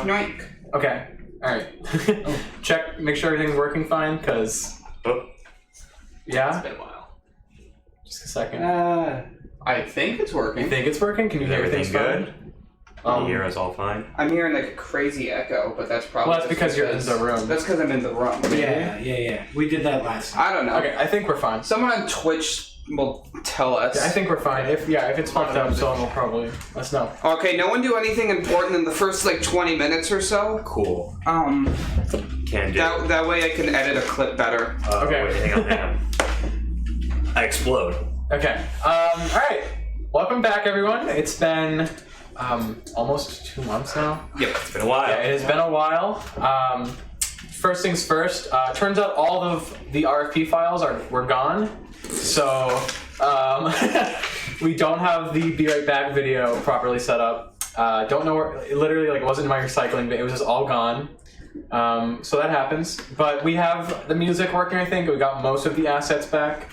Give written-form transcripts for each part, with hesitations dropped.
Yoink. Okay. All right. Check. Make sure everything's working fine. Cause. Oh. Yeah. It's been a while. Just a second. I think it's working. You think it's working? Can you hear Everything everything good? fine? You hear us all fine? I'm hearing like a crazy echo, but that's probably Well, that's because you're in the room. That's because I'm in the room. Yeah. We did that last time. I don't know. Okay, I think we're fine. Someone on Twitch will tell us. Yeah, I think we're fine. If it's fucked up, someone will probably let us know. Okay, no one do anything important in the first like 20 minutes or so. Cool. Can do. That way I can edit a clip better. Okay. Wait, hang on. I explode. Okay. All right. Welcome back, everyone. It's been almost 2 months now. Yep. It's been a while. Yeah, it has been a while. First things first. Turns out all of the RFP files were gone, so we don't have the Be Right Back video properly set up. Don't know where. It literally, like, it wasn't in my recycling bin. It was just all gone. So that happens. But we have the music working. I think we got most of the assets back.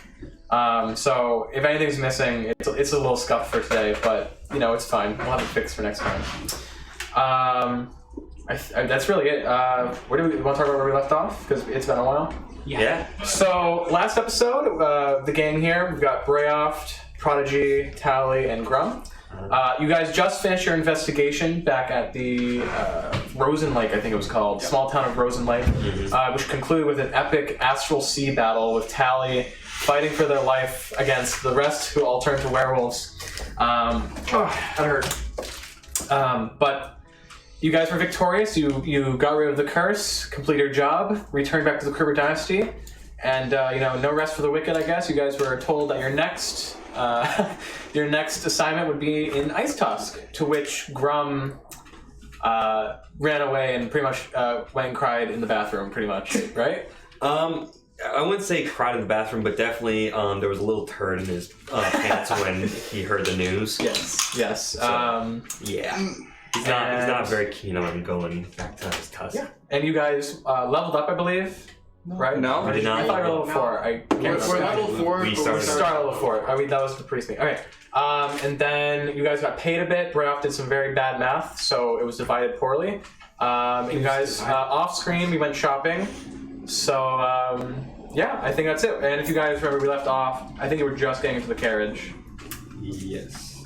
So if anything's missing, it's a little scuffed for today, but you know, it's fine. We'll have it fixed for next time. That's really it. We want to talk about where we left off? Because it's been a while. Yeah. So last episode, the gang here, we've got Brayoft, Prodigy, Tally, and Grum. You guys just finished your investigation back at the Rosen Lake, I think it was called, small town of Rosen Lake, which concluded with an epic astral sea battle with Tally fighting for their life against the rest, who all turned to werewolves. That hurt. But you guys were victorious. You got rid of the curse, completed your job, returned back to the Kruber Dynasty, and no rest for the wicked, I guess. You guys were told that your next assignment would be in Ice Tusk, to which Grum ran away and pretty much went and cried in the bathroom, pretty much, right? I wouldn't say cried in the bathroom, but definitely there was a little turd in his pants when he heard the news. Yes. So, yeah. He's not very keen on going back to his tusk. Yeah. And you guys leveled up, I believe. Right? No, I did not. I thought you were level 4. I can't remember. We're level 4. We started level 4. I mean, that was the pretty thing. Okay. And then you guys got paid a bit. Brayoft did some very bad math, so it was divided poorly. You guys, off screen, we went shopping. So, yeah, I think that's it. And if you guys remember, we left off, I think you were just getting into the carriage. Yes.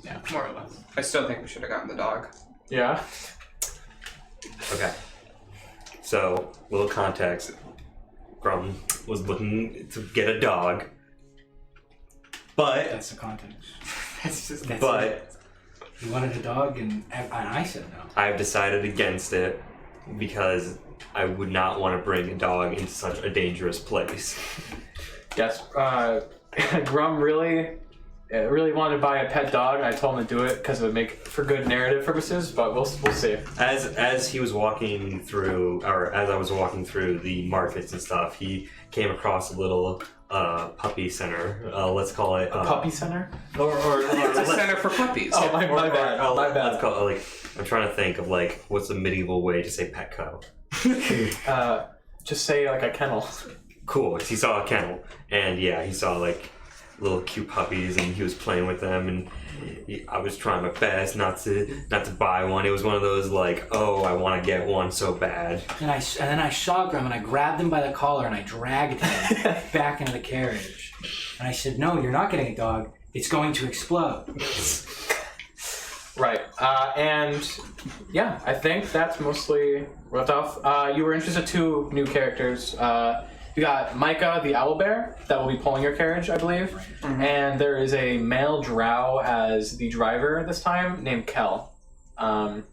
Yeah, more or less. I still think we should have gotten the dog. Yeah. Okay. So, little context. Grum was looking to get a dog, but That's the context. That's but it. He wanted a dog, and I said no. I've decided against it because I would not want to bring a dog into such a dangerous place. Yes. Grum really wanted to buy a pet dog, and I told him to do it because it would make for good narrative purposes, but we'll see. As he was walking through, or as I was walking through the markets and stuff, he came across a little puppy center. Let's call it A puppy center? or It's a center for puppies. Oh, my bad. My bad. Let's call it, I'm trying to think of what's a medieval way to say Petco. Just say like a kennel. Cool. He saw a kennel, and yeah, he saw little cute puppies, and he was playing with them, and I was trying my best not to buy one. It was one of those oh, I want to get one so bad. And then I saw Grum, and I grabbed him by the collar, and I dragged him back into the carriage. And I said, "No, you're not getting a dog. It's going to explode." Right. And yeah, I think that's mostly left off. You were introduced to 2 new characters. You got Micah, the owlbear, that will be pulling your carriage, I believe. Mm-hmm. And there is a male drow as the driver this time, named Kel. And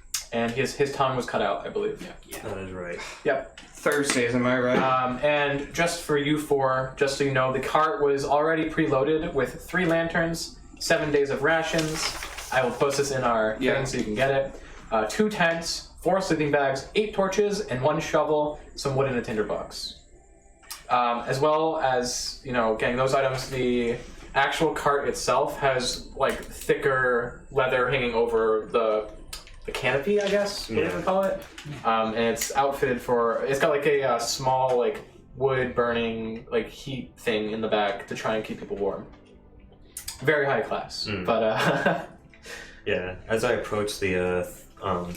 his tongue was cut out, I believe. Yeah. That is right. Yep. Thursdays, am I right? And just for you 4, just so you know, the cart was already preloaded with 3 lanterns, 7 days of rations. I will post this in our thing so you can get it. 2 tents, 4 sleeping bags, 8 torches, and 1 shovel, some wood, and a tinderbox. As well as, getting those items, the actual cart itself has thicker leather hanging over the canopy, I guess, what do you call it? And it's outfitted it's got a small wood burning heat thing in the back to try and keep people warm. Very high class, but Yeah, as I approach the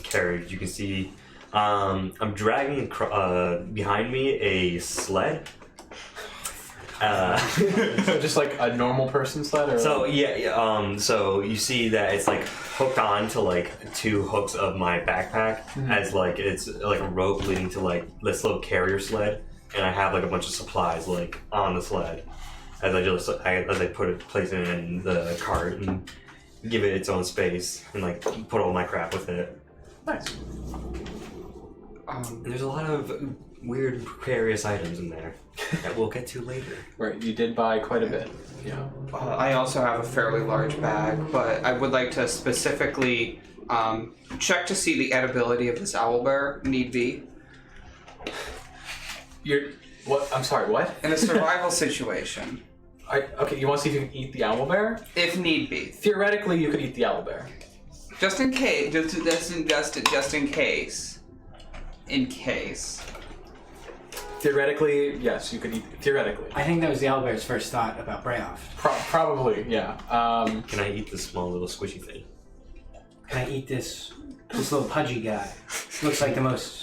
carriage, you can see I'm dragging behind me a sled. So just like a normal person sled, or So so you see that it's like hooked on to like 2 hooks of my backpack, as like it's like a rope leading to like this little carrier sled, and I have like a bunch of supplies like on the sled as I place it in the cart and give it its own space and like put all my crap with it. nice. There's a lot of weird precarious items in there that we'll get to later. Right, you did buy quite a bit. Yeah. I also have a fairly large bag, but I would like to specifically check to see the edibility of this owlbear, need be. You're what? I'm sorry. What? In a survival situation, Okay, you want to see if you can eat the owlbear? if need be. Theoretically, you could eat the owlbear. Just in case, just in case. In case. Theoretically, yes, you could eat. Theoretically, I think that was the owlbear's first thought about Brayoft. probably, yeah. Can I eat this small little squishy thing? Can I eat this little pudgy guy? Looks like the most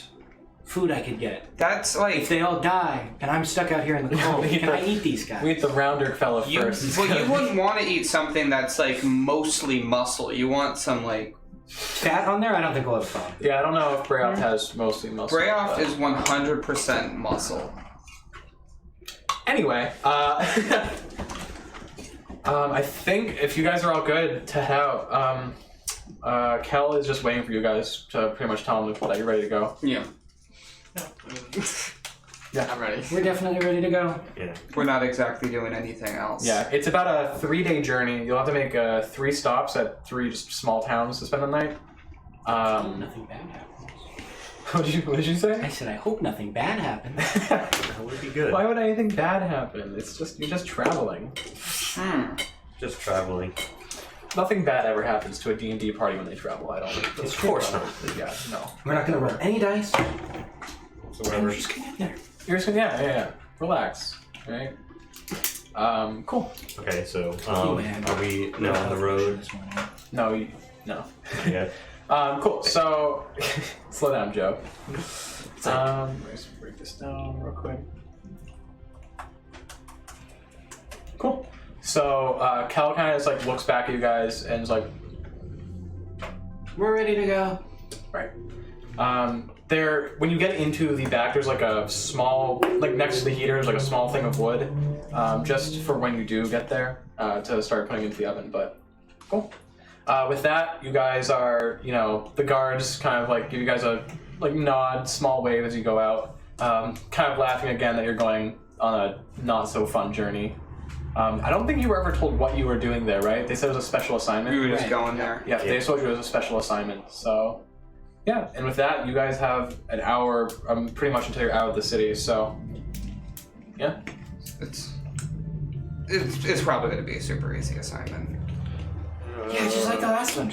food I could get. That's If like they all die and I'm stuck out here in the cold, can I eat these guys? We eat the rounder fella you. first. Well, you wouldn't want to eat something that's like mostly muscle. You want some like. Fat on there? I don't think we'll have a problem. Yeah, I don't know if Brayoft has mostly muscle. Brayoft but- is 100% muscle. Anyway, I think if you guys are all good to head out, Kel is just waiting for you guys to pretty much tell him that you're ready to go. Yeah. Yeah. I'm ready. We're definitely ready to go. Yeah. We're not exactly doing anything else. Yeah, it's about a 3-day journey. You'll have to make 3 stops at 3 just small towns to spend the night. Nothing bad happens. What did you say? I said, I hope nothing bad happens. That would be good. Why would anything bad happen? You're just traveling. Just traveling. Nothing bad ever happens to a D&D party when they travel. I don't think. Of course not. Yeah, no. We're not going to roll any dice. So whatever. We're just going to get there. You're just gonna, yeah. Relax, right? Cool. Okay, so man. are we now on the road? No. Yeah. Cool. So, slow down, Joe. Let's break this down real quick. Cool. So, Cal kind of just like looks back at you guys and is like, We're ready to go. right. When you get into the back, there's like a small, like next to the heater, there's like a small thing of wood, just for when you do get there, to start putting into the oven, but cool. With that, you guys are, the guards kind of like give you guys a like nod, small wave as you go out, kind of laughing again that you're going on a not so fun journey. I don't think you were ever told what you were doing there, right? They said it was a special assignment. We were just Right. going there. Yeah, they told you it was a special assignment, so yeah. And with that, you guys have an hour, pretty much until you're out of the city. So yeah, It's probably going to be a super easy assignment. Yeah, just like the last one.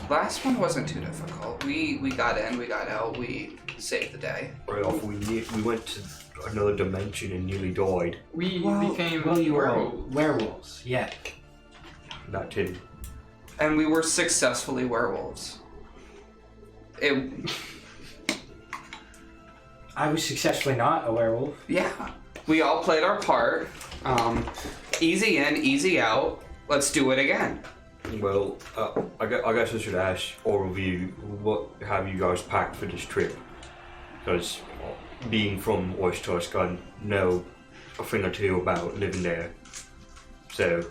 Last one wasn't too difficult. We got in, we got out, we saved the day. Right off, we went to another dimension and nearly died. We became Well, you were werewolves. werewolves. Yeah. That too. And we were successfully werewolves. I was successfully not a werewolf. Yeah. We all played our part. Easy in, easy out. Let's do it again. Well, I guess I should ask all of you, what have you guys packed for this trip? Because being from Oystertusk, I know a thing or two about living there. So,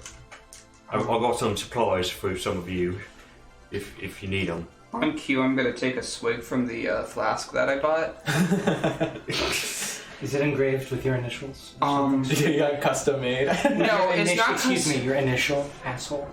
I got some supplies for some of you, if you need them. On cue, I'm going to take a swig from the flask that I bought. Is it engraved with your initials? you got custom made. No, it's not. Excuse me, your initial, asshole.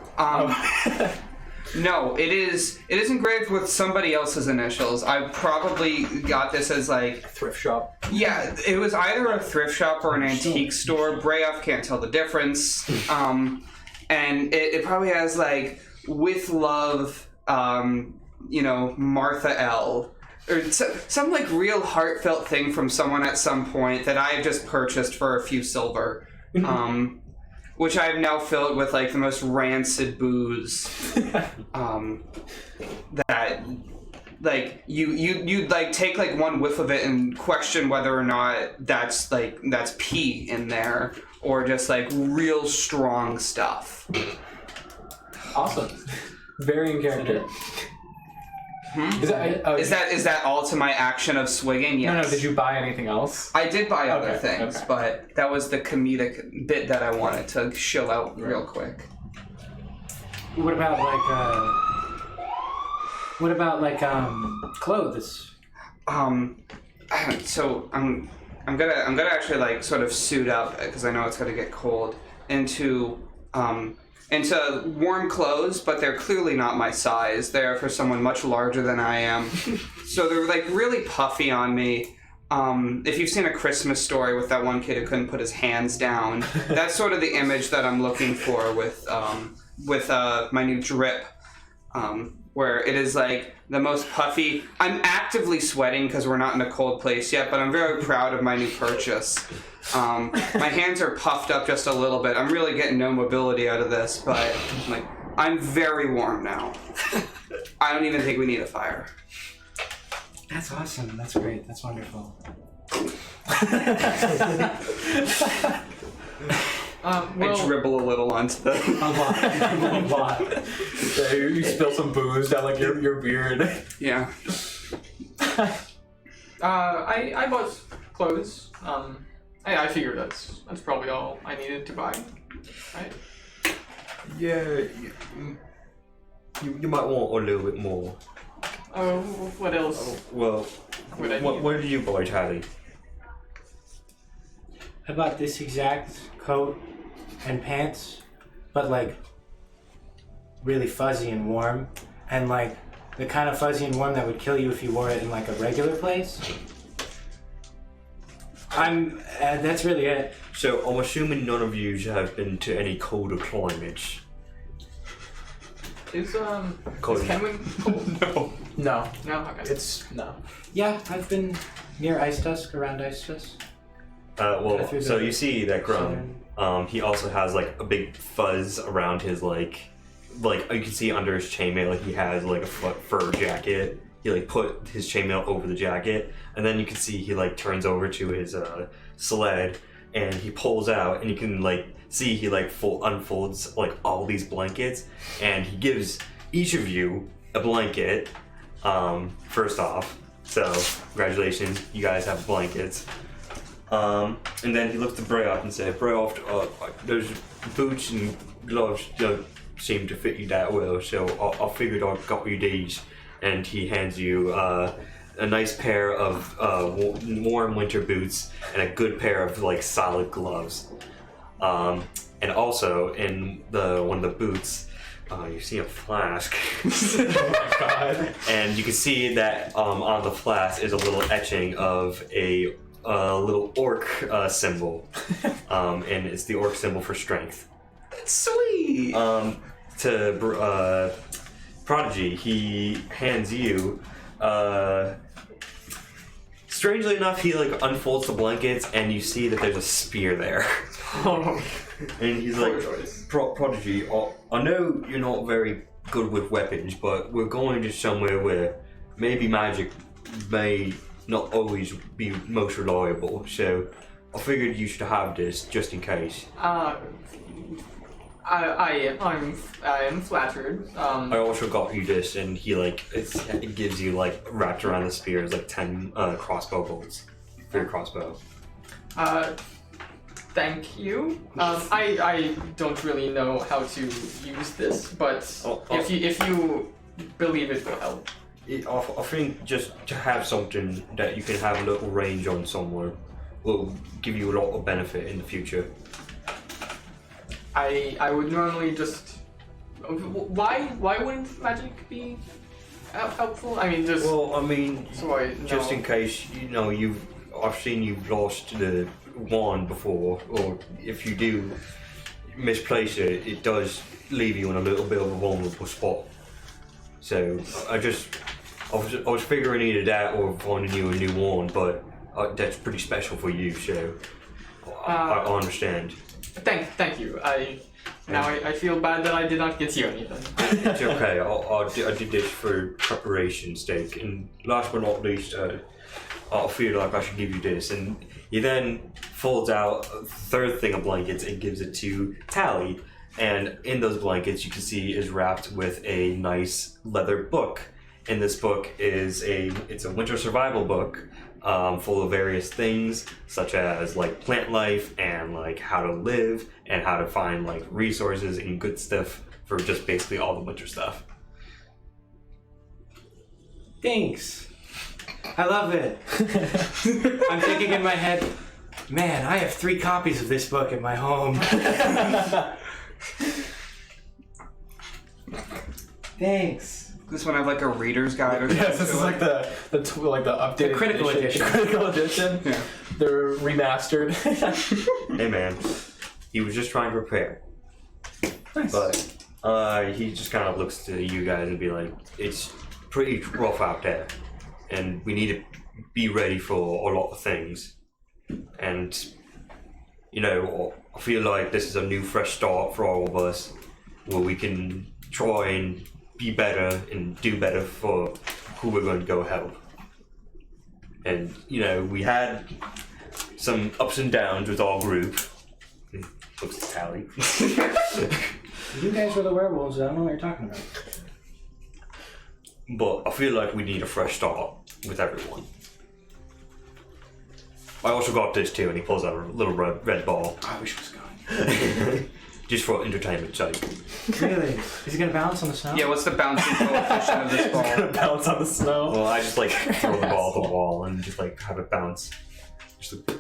No, it is engraved with somebody else's initials. I probably got this as like, Thrift shop. yeah, it was either a thrift shop or an antique store. Brayoft can't tell the difference. And it probably has like, with love, Martha L. Or some like real heartfelt thing from someone at some point that I just purchased for a few silver. which I have now filled with like the most rancid booze. That like you like take like one whiff of it and question whether or not that's pee in there or just like real strong stuff. Awesome. Very in character. Is that all to my action of swigging? Yes. No. Did you buy anything else? I did buy other Okay, things, okay. but that was the comedic bit that I wanted to show out real quick. What about clothes? So I'm gonna actually like sort of suit up because I know it's gonna get cold into warm clothes, but they're clearly not my size. They're for someone much larger than I am. So they're like really puffy on me. If you've seen A Christmas Story with that one kid who couldn't put his hands down, that's sort of the image that I'm looking for with my new drip, where it is like the most puffy. I'm actively sweating because we're not in a cold place yet, but I'm very proud of my new purchase. My hands are puffed up just a little bit. I'm really getting no mobility out of this, but like I'm very warm now. I don't even think we need a fire. That's awesome. That's great. That's wonderful. I dribble a little onto the... A lot. Yeah, you spill some booze down like your beard. Yeah. I bought clothes. I figured that's probably all I needed to buy, right? Yeah, you might want a little bit more. Oh, what else? Well, Would I need? what did you buy, Tally? I bought this exact coat and pants, but like really fuzzy and warm, and like the kind of fuzzy and warm that would kill you if you wore it in like a regular place. That's really it. So I'm assuming none of you have been to any colder climates. Is Cold. Kenwin cold? No. No, okay. No. Yeah, I've been near Ice Dusk, around Ice Dusk. Well, through so the you see that Grum, he also has like a big fuzz around his like you can see under his chainmail, like he has like a fur jacket. He like put his chainmail over the jacket, and then you can see he like turns over to his sled, and he pulls out, and you can like see he like unfolds like all these blankets, and he gives each of you a blanket. First off, so congratulations, you guys have blankets. And then he looks to Brayoft and said, Brayoft, those boots and gloves don't seem to fit you that well, so I figured I got you these. And he hands you a nice pair of warm winter boots and a good pair of like solid gloves. And also in one of the boots, you see a flask. Oh my god. And you can see that on the flask is a little etching of a little orc symbol, and it's the orc symbol for strength. Sweet. To Prodigy, he hands you. Strangely enough, he like unfolds the blankets, and you see that there's a spear there. Oh, And he's like, Prodigy, I know you're not very good with weapons, but we're going to somewhere where maybe magic may not always be most reliable, so I figured you should have this just in case. I am flattered. I also got you this, and he like it gives you like wrapped around the spear is like 10 crossbow bolts for your crossbow. Thank you. I don't really know how to use this, but if you believe it will help. I think just to have something that you can have a little range on someone will give you a lot of benefit in the future. I would normally just. Why wouldn't magic be helpful? I mean, just. Well, I mean, So I just know. in case I've seen you've lost the wand before, or if you do misplace it, it does leave you in a little bit of a vulnerable spot. So I was figuring either that or finding you a new wand, but that's pretty special for you, so I understand. Thank you. I feel bad that I did not get you anything. It's okay. I did this for preparation's sake, and last but not least, I feel like I should give you this. And he then folds out a third thing of blankets and gives it to Tally. And in those blankets, you can see is wrapped with a nice leather book. And this book is it's a winter survival book, full of various things such as like plant life and like how to live and how to find like resources and good stuff for just basically all the winter stuff. Thanks. I love it. I'm thinking in my head, man, I have 3 copies of this book at my home. Thanks. This one have like a reader's guide or something. Yes, this is like the updated critical edition. The critical edition. Yeah. They're remastered. Hey man, he was just trying to prepare. Nice. But he just kind of looks to you guys and be like, it's pretty rough out there, and we need to be ready for a lot of things. And you know, I feel like this is a new, fresh start for all of us, where we can try and be better and do better for who we're going to go help. And you know, we had some ups and downs with our group. Looks at Tally. You guys were the werewolves. I don't know what you're talking about. But I feel like we need a fresh start with everyone. I also got this too, and he pulls out a little red ball. I wish it was gone. Just for entertainment sake. Really? Is it gonna bounce on the snow? Yeah, what's the bouncing coefficient of this ball? Bounce on the snow. Well, I just like throw the ball at the wall and just like have it bounce. Just like,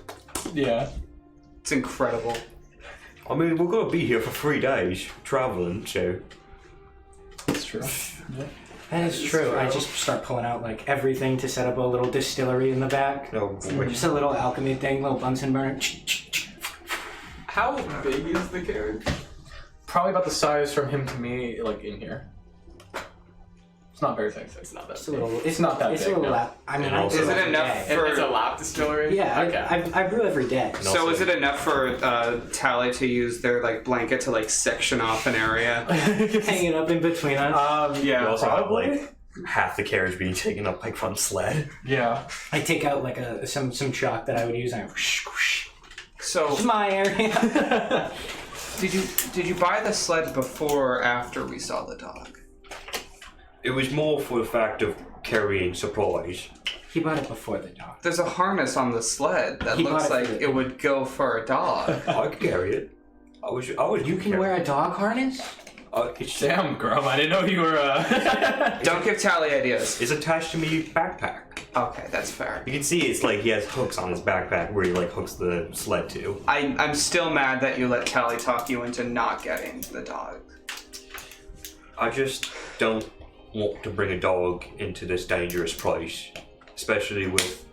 Yeah. It's incredible. I mean, we're gonna be here for 3 days traveling, so. That's true. Yeah. That is true. I just start pulling out like everything to set up a little distillery in the back. No, Just a little alchemy thing, little Bunsen burner. How big is the carriage? Probably about the size from him to me, like in here. It's not very big. It's not that It's a big. little. It's not that It's big, a little no. lap. I mean, And I also- brew Is it every enough day. for- It's a lap distillery? Yeah, Okay. I brew every day. No. So Also- is it enough for Tally to use their like blanket to like section off an area? Hanging up in between us. we Yeah. also have probably. like half the carriage being taken up like from sled. Yeah. I take out like some chalk that I would use and I go, whoosh, whoosh. So This is my area. did you buy the sled before or after we saw the dog? It was more for the fact of carrying supplies. He bought it before the dog. There's a harness on the sled that He looks bought it like for the- it would go for a dog. I could carry it. I was. You can wear a dog harness? It's, Damn, Grum, I didn't know you were, Don't give Tally ideas. it's attached to me backpack. Okay, that's fair. You can see it's like he has hooks on his backpack where he like hooks the sled to. I'm still mad that you let Tally talk you into not getting the dog. I just don't want to bring a dog into this dangerous place, especially with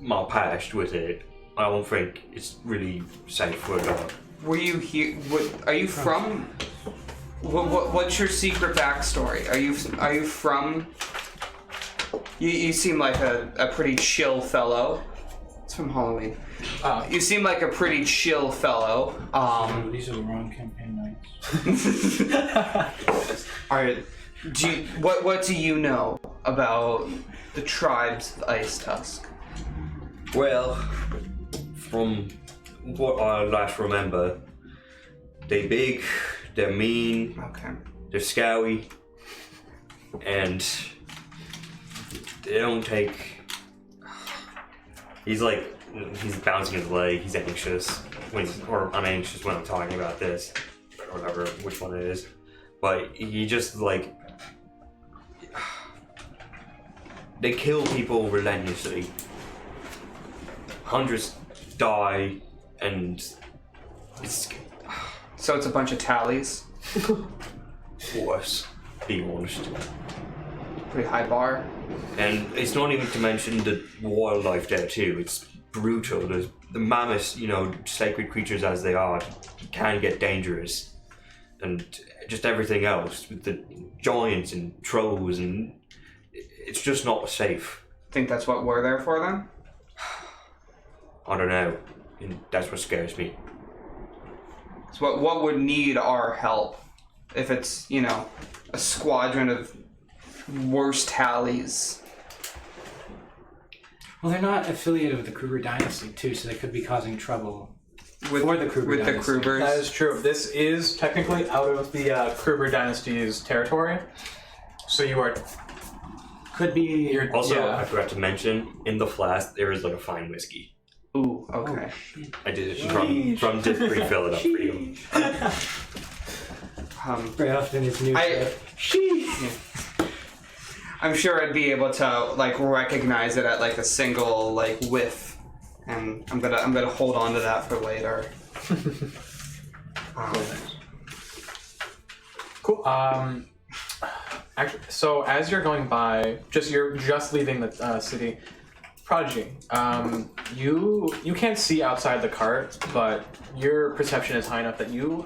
my past with it. I don't think it's really safe for a dog. Were you here? Are you from? What's your secret backstory? Are you from? You seem like a pretty chill fellow. It's from Halloween. You seem like a pretty chill fellow. These are the wrong campaign nights. Alright. What do you know about the tribes of Ice Tusk? Well, from what I last remember, they're big, they're mean, Okay. they're scary, and they don't take. He's bouncing his leg. He's anxious or I'm anxious when I'm talking about this, or whatever, which one it is. But he just like they kill people relentlessly. Hundreds die, and it's So it's a bunch of tallies. worse, being honest. Pretty high bar. And it's not even to mention the wildlife there too. It's brutal. The mammoths, you know, sacred creatures as they are, can get dangerous. And just everything else with the giants and trolls, and it's just not safe. Think that's what we're there for then? I don't know. And that's what scares me. So what would need our help if it's, you know, a squadron of worse tallies? Well, they're not affiliated with the Kruger dynasty, too, so they could be causing trouble With, for the Kruger with dynasty. the Krugers? That is true. This is technically out of the Kruger dynasty's territory. So you are... Could be... Also, Yeah. I forgot to mention, in the flask, there is like a fine whiskey. Ooh, okay. I did it from just refill it up for you. Brayoft in his new ship. I'm sure I'd be able to like recognize it at like a single like whiff, and I'm gonna hold on to that for later. Cool. Actually, so as you're going by, you're just leaving the city, Prodigy. You can't see outside the cart, but your perception is high enough that you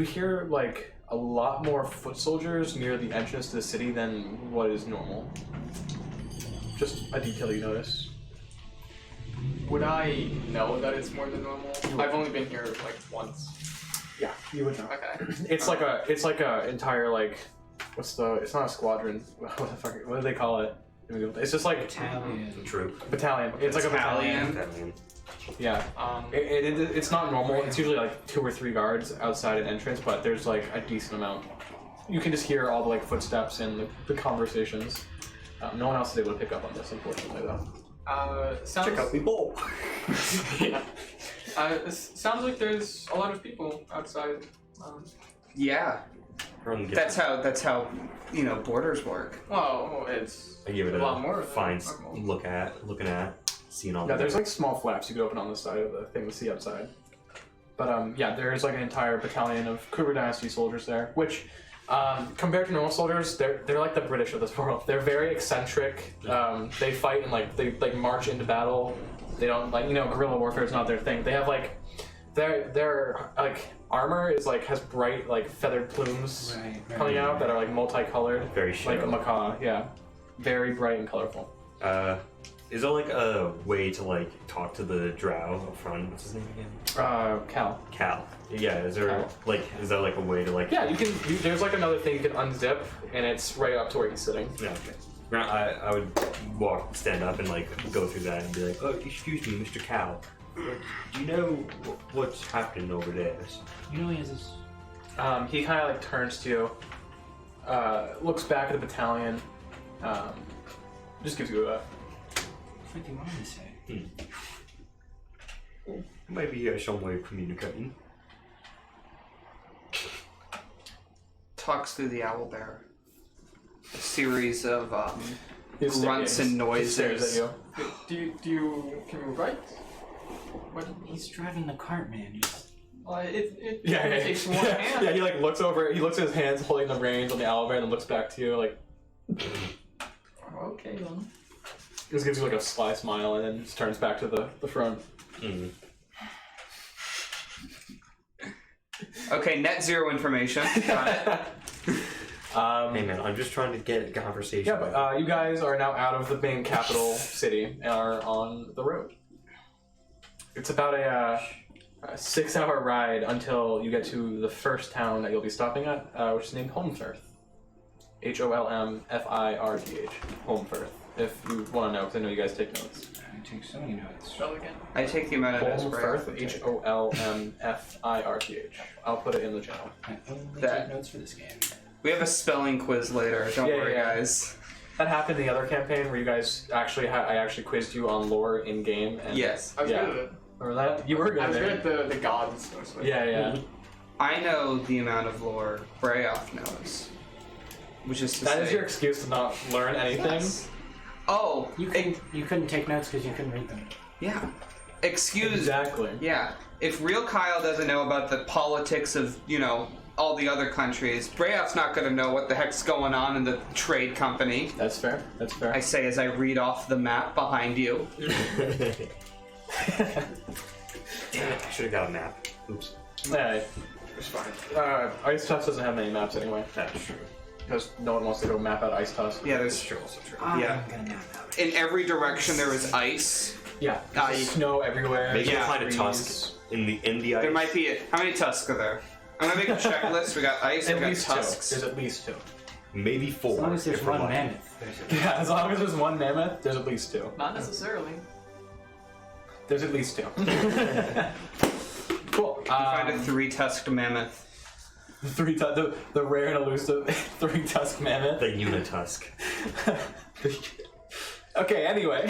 hear like a lot more foot soldiers near the entrance to the city than what is normal. Just a detail you notice. Would I know that it's more than normal? I've only been here like once. Yeah, you would know. Okay. It's like a entire like, it's not a squadron. What the fuck? What do they call it? It's just like Italian. Troop. battalion. It's like a battalion. Battalion. Yeah. It's not normal. It's usually like 2 or 3 guards outside an entrance, but there's like a decent amount. You can just hear all the like footsteps and the conversations. No one else is able to pick up on this, unfortunately, though. Sounds. Check out the bowl. Yeah. Sounds like there's a lot of people outside. Yeah, that's how you know borders work. Well, it's I give it a lot more a fine than normal. looking at, seeing all. Yeah, there's like small flaps you could open on the side of the thing to see outside. But yeah, there's like an entire battalion of Kruger Dynasty soldiers there, which compared to normal soldiers, they're like the British of this world. They're very eccentric. They fight and like they like march into battle. They don't like guerrilla warfare is not their thing. They have like their like armor is like has bright like feathered plumes coming out that are like multicolored. Very like a show. macaw. Yeah, very bright and colorful. Is there like a way to like talk to the drow up front? What's his name again? Cal. Cal. Yeah. Is there is that like a way to like? Yeah, there's like another thing you can unzip, and it's right up to where he's sitting. Yeah. Okay. I would stand up and like go through that and be like, oh, excuse me, Mr. Cal. Do you know what's happening over there? You know he has this... He kind of like turns to you, looks back at the battalion, just gives you a. What do you want me to say? Maybe some way of communicating. Talks through the owlbear. A series of He grunts and He stares noises. at you. Do you can you right? What? He's driving the cart, man. It Yeah, only yeah, takes one yeah. hand. Yeah, he like looks over. He looks at his hands holding the reins on the owlbear, and then looks back to you like. Okay then. Just gives you like a sly smile, and then just turns back to the front. Mm. Okay, net zero information. Got it. Hey man, I'm just trying to get a conversation. Yeah, but you guys are now out of the main capital city and are on the road. It's about a 6-hour ride until you get to the first town that you'll be stopping at, which is named Holmfirth. Holmfirth. Holmfirth. If you want to know, because I know you guys take notes. I take so many notes. Spell again. I take the amount of Holmfirth. Holmfirth. Holmfirth. I'll put it in the channel. I only That- take notes for this game. We have a spelling quiz later. Don't worry, Yeah. guys. That happened in the other campaign where you guys actually I actually quizzed you on lore in game. And Yes. I was Yeah. good at it. Remember that? You were good I was at good it. at the gods. Mostly. Yeah. I know the amount of lore Brayoft knows, which is to That say, is your excuse to not learn anything. Yes. Oh, You couldn't take notes because you couldn't read them. yeah. Excuse. Exactly. Yeah. If real Kyle doesn't know about the politics of all the other countries, Brayoft's not going to know what the heck's going on in the trade company. That's fair. That's fair. I say as I read off the map behind you. Damn it, I should have got a map. Oops. Yeah. It's fine. Ice Tusk doesn't have many maps anyway, That's true. because no one wants to go map out Ice Tusk. Yeah, there's True, also true. Yeah. I'm gonna nap out. in every direction there is ice. Yeah, there's snow everywhere. Maybe Yeah. you'll find a trees. tusk in the ice. There might be. How many tusks are there? I'm gonna make a checklist. We got ice. At We got least tusks. two. There's at least two. Maybe 4. As long as there's if we're one lucky. mammoth. Yeah, as long as there's one mammoth, there's at least two. Not necessarily. There's at least two. Cool. Find a 3-tusked mammoth. The rare and elusive 3-tusk mammoth. The unitusk. Okay, anyway.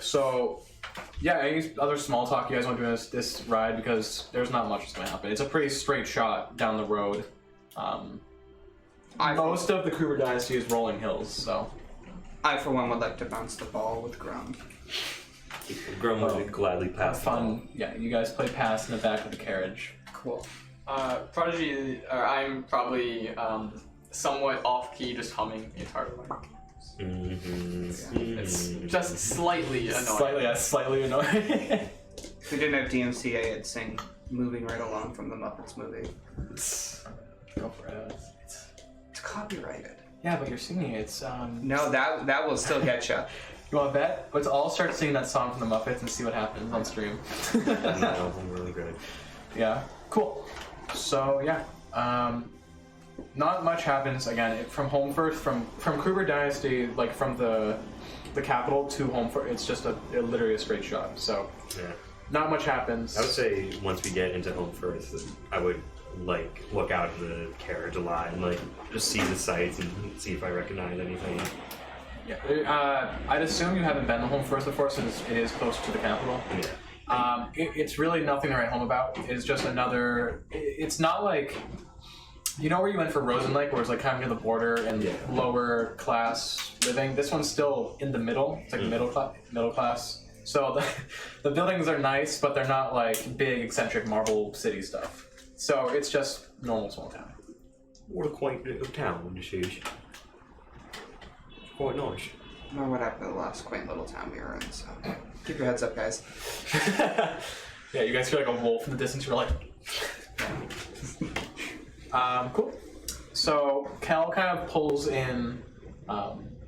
So, yeah, any other small talk you guys want to do on this ride? Because there's not much that's going to happen. It's a pretty straight shot down the road. Most of the Kruger Dynasty is rolling hills, so. I, for one, would like to bounce the ball with Grum. Grum would gladly pass. Fun. Yeah, you guys play pass in the back of the carriage. Cool. Prodigy, or I'm probably somewhat off key, just humming the entire way. Mm-hmm. It's just slightly annoying. Slightly annoying. If we didn't have DMCA, I'd sing "Moving Right Along" from the Muppets movie. Go for it. It's copyrighted. Yeah, but you're singing it. It's No, that will still get you. You want to bet? Let's all start singing that song from the Muppets and see what happens on stream. No, I'm really good. Yeah. Cool. So yeah, not much happens again from Homefirth, from Kruger Dynasty, like from the capital to Homefirth. It's just literally a straight shot. So Yeah. not much happens. I would say once we get into home first, I would like look out of the carriage a lot and like just see the sights and see if I recognize anything. Yeah. I'd assume you haven't been to Homefirth before, since it is close to the capital. Yeah. It's really nothing to write home about. It's just another. It's not like, you know, where you went for Rosen Lake, where it's like kind of near the border and lower class living. This one's still in the middle. It's like middle class. So the buildings are nice, but they're not like big eccentric marble city stuff. So it's just normal small town. What a quaint little town, this is. Quite nice. I don't know what happened to the last quaint little town we were in, so keep your heads up, guys. Yeah, you guys feel like a wolf in the distance. You're like, cool. So Cal kind of pulls in.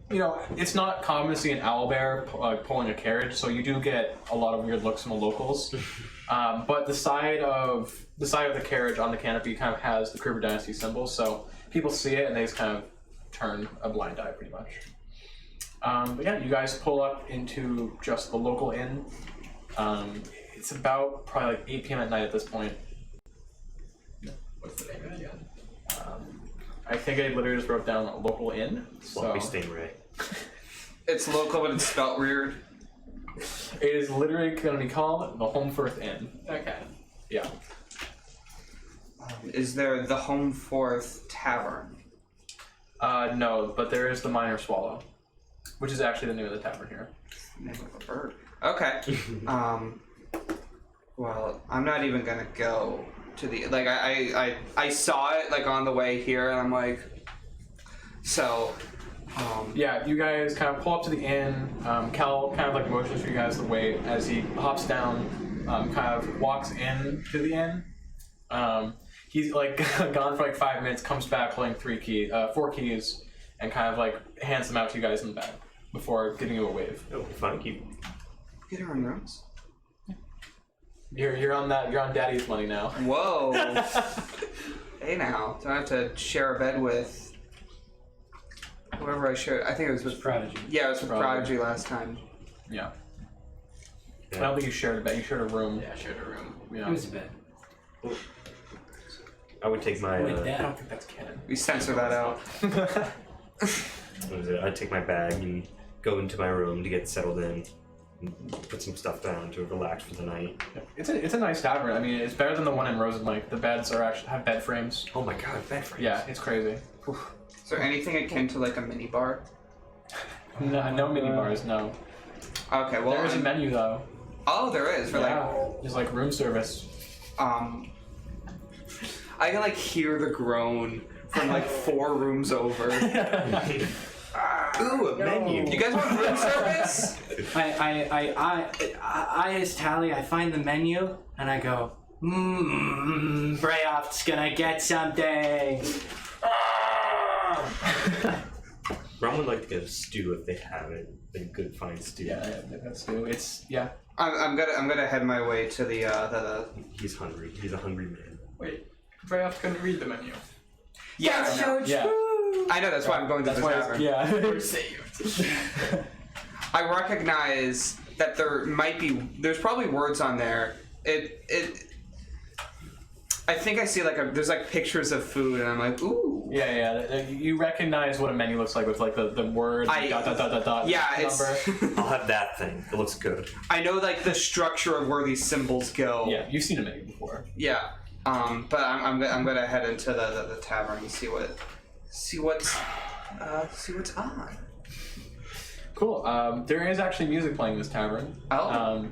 You know, it's not common to see an owlbear pulling a carriage, so you do get a lot of weird looks from the locals. But the side of the carriage on the canopy kind of has the Kruger Dynasty symbol, so people see it and they just kind of turn a blind eye, pretty much. But yeah, you guys pull up into just the local inn. It's about probably like 8 p.m. at night at this point. What's the name of it again? I think I literally just wrote down a local inn. Sloppy So Stingray. It's local, but it's spelt weird. it is literally going to be called the Homefirth Inn. Okay. Yeah. Is there the Homeforth Tavern? No, but there is the Minor Swallow, which is actually the name of the tavern here. Name of a bird. Okay. Well, I'm not even gonna go to the like. I saw it like on the way here, and I'm like, so. Yeah, you guys kind of pull up to the inn. Cal kind of like motions for you guys to wait as he hops down, kind of walks in to the inn. He's like gone for like 5 minutes, comes back holding 4 keys, and kind of like hands them out to you guys in the back before giving you a wave. Oh, thank you. Get her in rooms. You're on Daddy's money now. Whoa. Hey now, do I have to share a bed with whoever I shared? I think it was with Prodigy. Yeah, it was with Prodigy. Prodigy last time. Yeah. I don't think you shared a bed. You shared a room. Yeah, I shared a room. Yeah. It was a bed. I would take my. With I that. don't think that's canon. We censor that out. What is it? I'd take my bag and go into my room to get settled in, and put some stuff down to relax for the night. It's a nice tavern. I mean, it's better than the one in Rosen Lake. The beds are actually have bed frames. Oh my god, bed frames. Yeah, it's crazy. Is there anything akin to like a mini bar? No mini bars, no. Okay, well. There is a menu though. Oh, there is for There's like room service. I can like hear the groan from like 4 rooms over. Ooh, a menu. You guys want room service? I as Tally, I find the menu and I go, Brayoft's gonna get something. Ron would like to get a stew if they have it. A good fine stew. Yeah, that's new. It's yeah. I'm gonna head my way to the. He's hungry. He's a hungry man. Wait, Brayoft couldn't read the menu. Yeah, I know. Yeah. I know. That's why I'm going to the tavern. Yeah. We're saved. I recognize that there's probably words on there. I think I see there's like pictures of food, and I'm like, ooh. Yeah. You recognize what a menu looks like with like the words. Dot. Yeah, number. I'll have that thing. It looks good. I know like the structure of where these symbols go. Yeah, you've seen a menu before. Yeah. But I'm gonna head into the tavern and see what's on. Cool. There is actually music playing in this tavern. Oh.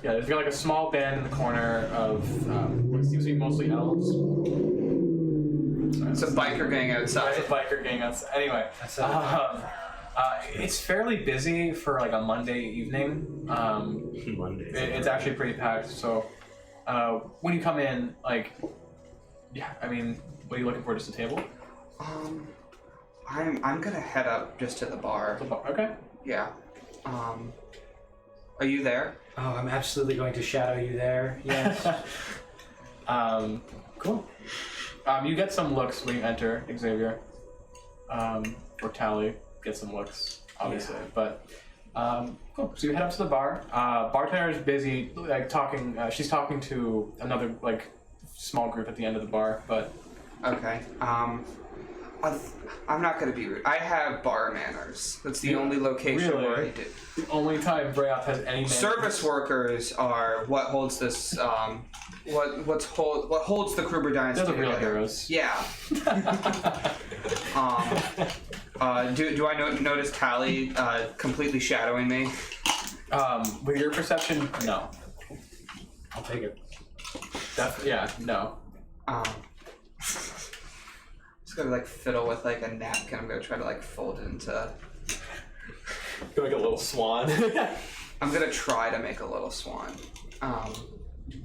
Yeah, there's got like a small band in the corner of what seems to be mostly elves. It's a biker gang outside. It's a biker gang outside. Anyway, That's it's fairly busy for like a Monday evening. Monday. It's actually pretty packed. So when you come in, like, yeah, I mean, what are you looking for? Just a table? I'm gonna head up just to the bar. Okay. Yeah. Are you there? Oh, I'm absolutely going to shadow you there. Yes. Cool. You get some looks when you enter, Xavier. Or Tally get some looks, obviously. Yeah. But cool. So you head up to the bar. Bartender is busy, like talking. She's talking to another like small group at the end of the bar. But Okay. I'm not gonna be rude. I have bar manners. That's the only location Really? where I do. the only time Brayoft has any manners. Service workers are what holds this. What holds the Kruber dynasty They're the real together. heroes. Yeah. Do I notice Tally completely shadowing me? With your perception, no. I'll take it. Yeah, no. Just gonna like fiddle with like a napkin. I'm gonna try to like fold it into. You're like a little swan. I'm gonna try to make a little swan.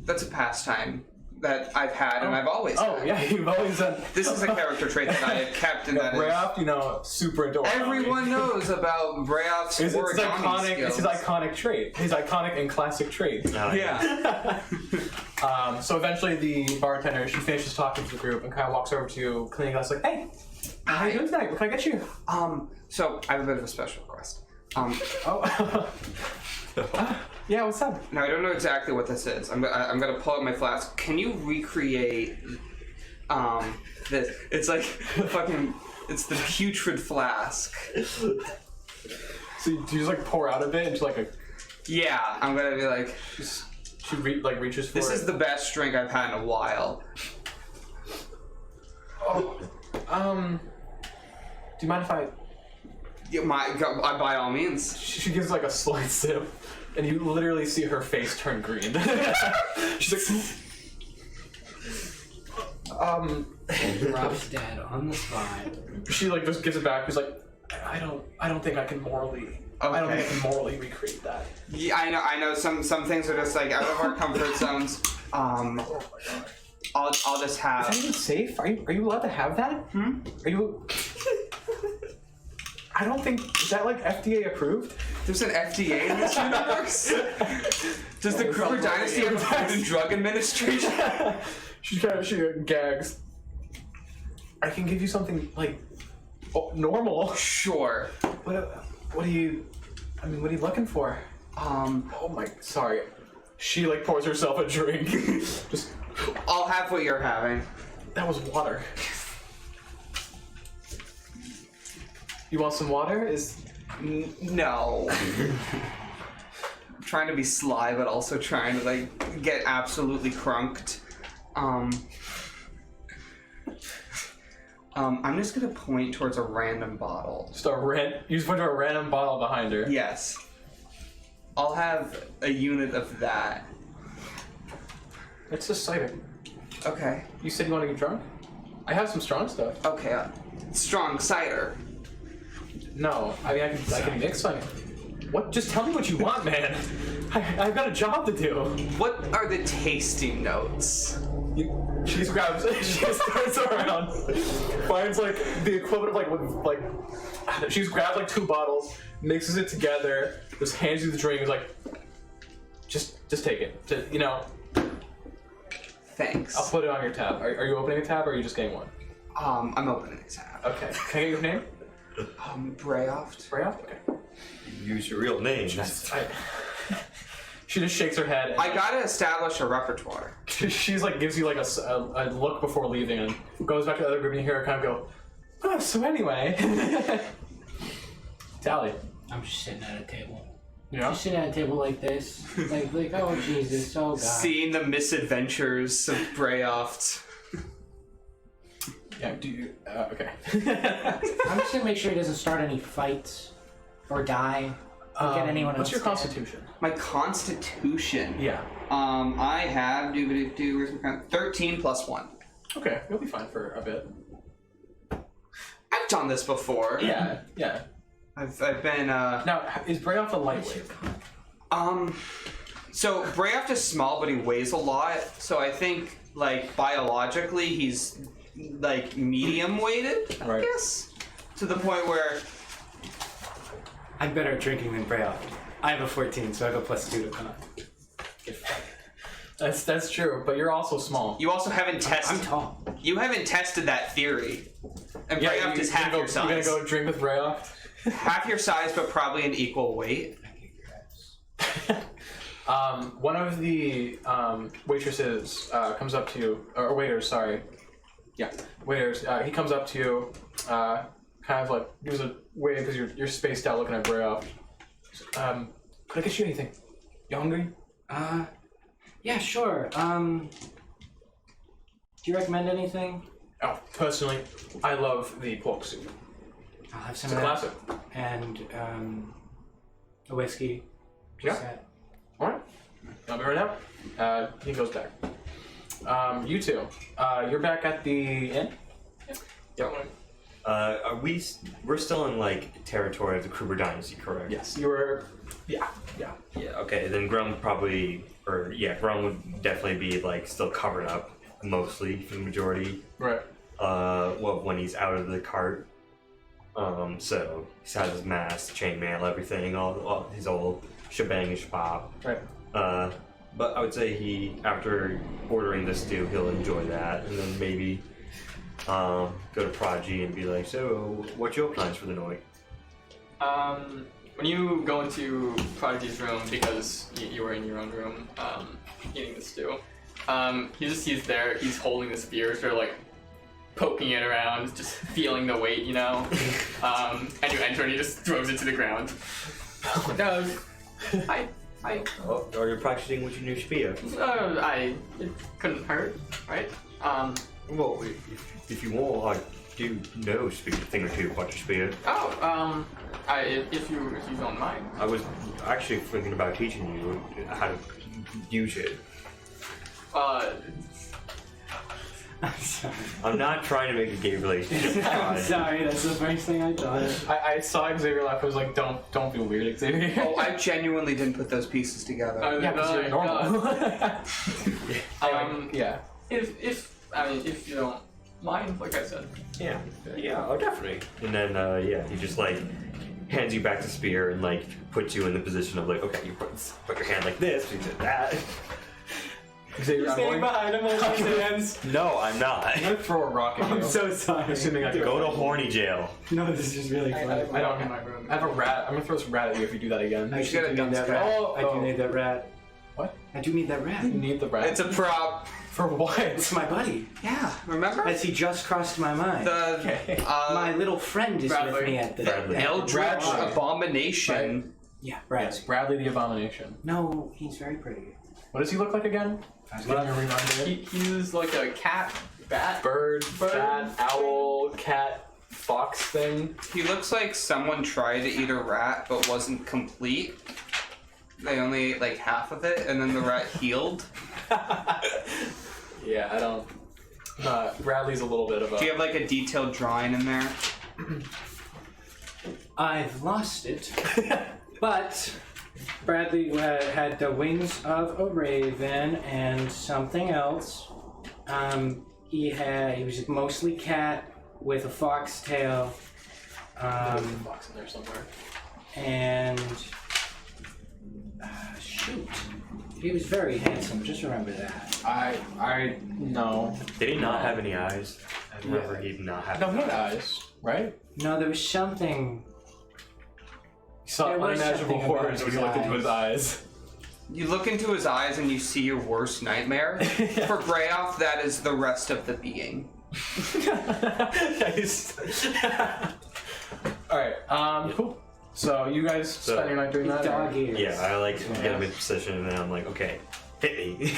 That's a pastime that I've had and I've always had. Oh yeah, you've always done. This is a character trait that I have kept, and that is. Brayoft, super adorable. Everyone knows about Brayoft's It's origami iconic. skills. It's his iconic trait. His iconic and classic trait. Yeah. So eventually, the bartender she finishes talking to the group and kind of walks over to you, cleaning glass, like, "Hey, how you doing tonight? What can I get you?" So I have a bit of a special request. Oh. Yeah, what's up? Now I don't know exactly what this is. I'm gonna pull out my flask. Can you recreate this? It's like it's the putrid flask. So do you just like pour out of it into like a? Yeah, I'm gonna be like, She reaches for this it. is the best drink I've had in a while. Oh. Do you mind if I? Yeah, by all means. She gives like a slight sip, and you literally see her face turn green. She's like, Rob's dead on the spot. she like just gives it back. She's like, I don't think I can morally. I don't think I can morally recreate that. Yeah, I know. Some things are just like out of our comfort zones. I'll just Is have. that even safe? Are you allowed to have that? Are you? I don't think is that like FDA approved. There's an FDA in this universe. Does the Kruger Dynasty have a Food and Drug Administration? She gags. I can give you something like normal. Sure. What are you? I mean, what are you looking for? Oh my, sorry. She like pours herself a drink. Just. I'll have what you're having. That was water. You want some water? No. I'm trying to be sly, but also trying to like get absolutely crunked. I'm just gonna point towards a random bottle. You just point to a random bottle behind her. Yes. I'll have a unit of that. It's just cider. Okay. You said you want to get drunk? I have some strong stuff. Okay. Strong cider. No, I mean I can mix on it. What? Just tell me what you want, man. I've got a job to do. What are the tasting notes? You, She just grabs it. She just turns around, finds like the equivalent of like she just grabs like 2 bottles, mixes it together, just hands you the drink. Is like, just take it. You know, Thanks. I'll put it on your tab. Are you opening a tab or are you just getting one? I'm opening a tab. Okay. Can I get your name? Brayoft. Brayoft? Okay. Use your real name. She just shakes her head. And I gotta establish a repertoire. she's like gives you like a look before leaving and goes back to the other group and you hear her kind of go, oh, so anyway. Tally. I'm just sitting at a table. Yeah? Just sitting at a table like this. like oh Jesus, oh God. Seeing the misadventures of Brayoft. Yeah, do you, okay. I'm just gonna make sure he doesn't start any fights or die or get anyone else. What's your dead. constitution? My constitution. Yeah. I have 13 plus 1. Okay, you'll be fine for a bit. I've done this before. Yeah, yeah. I've been Now, is Brayoff a lightweight? So Brayoft is small, but he weighs a lot. So I think like biologically he's like medium weighted, I Right. guess, to the point where I'm better at drinking than Brayoff. I have a 14, so I have a +2 to con. That's true, but you're also small. you also haven't tested. I'm tall. You haven't tested that theory. And Brayoft is half your size. You're gonna go drink with Brayoff? Half your size, but probably an equal weight. One of the waitresses comes up to you, or waiters, sorry. Yeah, waiters. He comes up to you, kind of like gives a wave because you're spaced out looking at Brayoff. Could I get you anything? You hungry? Yeah, sure. Do you recommend anything? Oh, personally, I love the pork soup. I'll have some It's a of that. classic. And a whiskey. Yeah. Just that. All right. I'll be right out. He goes back. You two, you're back at the inn. Yep. We're still in like territory of the Kruber dynasty, correct? Yes, you were. Yeah. Yeah, okay, then Grum Grum would definitely be like still covered up mostly for the majority. Right. When he's out of the cart. So he has his mask, chainmail, everything, all his old shebang and shebab. Right. But I would say after ordering this stew, he'll enjoy that, and then maybe go to Prodigy and be like, so what's your plans for the night? When you go into Prodigy's room, because you were in your own room eating the stew, he's there, he's holding the spear, sort of like poking it around, just feeling the weight, you know? And you enter and he just throws it to the ground. No, Oh, are you practicing with your new spear? it couldn't hurt, right? Well, if you want, I do know a thing or two about your spear. If you don't mind. I was actually thinking about teaching you how to use it. I'm sorry. I'm not trying to make a gay relationship. I'm sorry, that's the first thing I thought. I saw Xavier laugh. I was like, don't feel weird, Xavier. Oh, I genuinely didn't put those pieces together. Yeah, because you're normal. Yeah. If you don't mind, like I said. Yeah, oh, definitely. And then, he just like hands you back the spear and like puts you in the position of like, okay, you put your hand like this, you did that. Xavier, I'm going behind him on his hands. No, I'm not. I'm gonna throw a rock at you. I'm so sorry. Assuming I Go to horny jail. No, this is really funny. I don't in my room. I have a rat. I'm gonna throw some rat at you if you do that again. I should have do done need that that. rat. Oh, I do need that rat. What? I do need that rat. You need the rat. It's a prop. For what? It's my buddy. Yeah, remember? As he just crossed my mind. The My little friend is Bradley. with me at the Bradley. Eldritch Bradley. Abomination. Yeah, Yes, Bradley. Bradley the Abomination. No, he's very pretty. What does he look like again? I was Give me gonna a reminder. He's like a cat, bat. Bird, bat, owl, cat, fox thing. He looks like someone tried to eat a rat but wasn't complete. They only ate like half of it and then the rat healed. Yeah, I don't. Bradley's a little bit of a. Do you have like a detailed drawing in there? I've lost it. But Bradley had the wings of a raven and something else. He was mostly cat with a fox tail. There's a box in there somewhere. And shoot, he was very handsome. Just remember that. I no. Did he not have any eyes? I remember he did not have. No, he had eyes, right? No, there was something. He saw There was unimaginable something about horrors when he his looked into his eyes. You look into his eyes and you see your worst nightmare. For Brayoft, that is the rest of the being. Alright, cool. So you guys spend your night doing that? Dog ears. Yeah, I like get him in position and then I'm like, okay, hit me.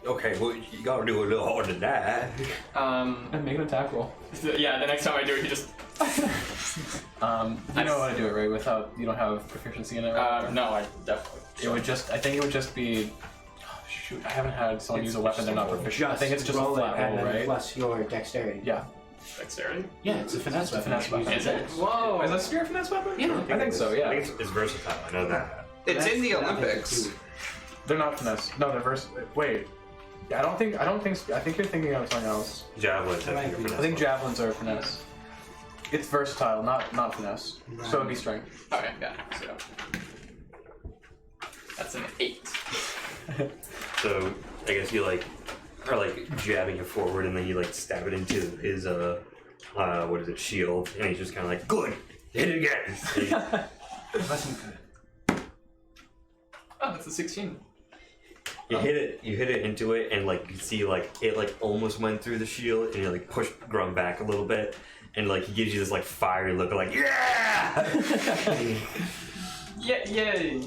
Okay, well, you gotta do a little harder than that. And make an attack roll. Yeah, the next time I do it, he just. You know how to do it, right? Without, you don't have proficiency in it, right? No, I definitely. It would just, I think it would just be, oh, shoot, I haven't had someone use a weapon they're not proficient. I think it's just a roll it flat and roll, then right? plus your dexterity. Yeah. Dexterity. Yeah, it's a finesse weapon. Finesse weapon. Is it? Whoa! Is that spear a finesse weapon? Yeah. I think so, yeah. I think it's versatile, I know that. It's in the That's- Olympics. They're not finesse. No, they're wait. I think I think you're thinking of something else. Javelins, I think are I finesse. think javelins are finesse. It's versatile, not finesse. So it'd be strength. Okay, got it. So. That's an 8. So I guess you like are like jabbing it forward and then you like stab it into his what is it, shield, and he's just kinda like, good, hit it again. It wasn't good. Oh, that's a 16. You hit it into it, and like you see like it like almost went through the shield, and you like push Grum back a little bit, and like he gives you this like fiery look, like yeah. Yeah, yay!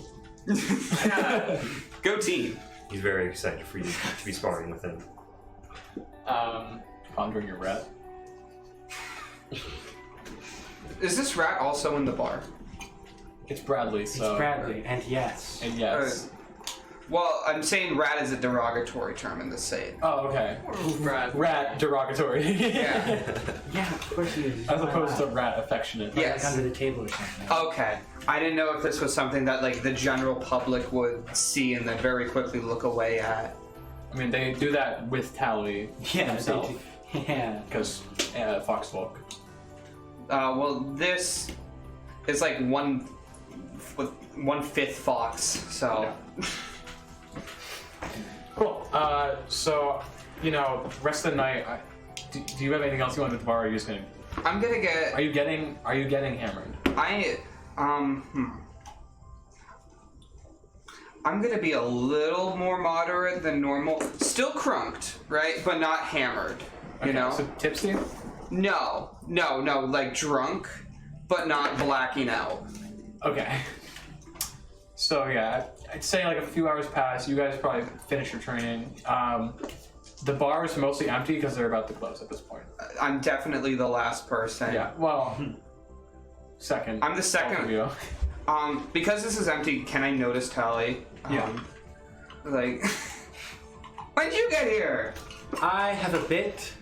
Yeah. Go team. He's very excited for you to be sparring with him. Conjuring your rat. Is this rat also in the bar? It's Bradley, so. It's Bradley, and yes. And yes. Well, I'm saying rat is a derogatory term in this scene. Oh, okay. Brad. Rat derogatory. Yeah. Yeah, of course he is. As opposed to rat affectionate. Yeah. Like under the table or something. Okay. I didn't know if this was something that like the general public would see and then very quickly look away at. I mean, they do that with Tally Yeah, himself. Yeah. Because Fox Folk. Well, this is like 1/5 fox, so. Cool. So, you know, rest of the night, do you have anything else you want at the bar, or are you just gonna... I'm gonna get. Are you getting hammered? I'm gonna be a little more moderate than normal. Still crunked, right? But not hammered. You know? So tipsy? No, like drunk, but not blacking out. Okay. So yeah, I'd say like a few hours pass. You guys probably finish your training. The bar is mostly empty because they're about to close at this point. I'm definitely the last person. Yeah. Well, second. I'm the second. Both of you. Because this is empty, can I notice Tally? Yeah. Like, when'd you get here? I have a bit.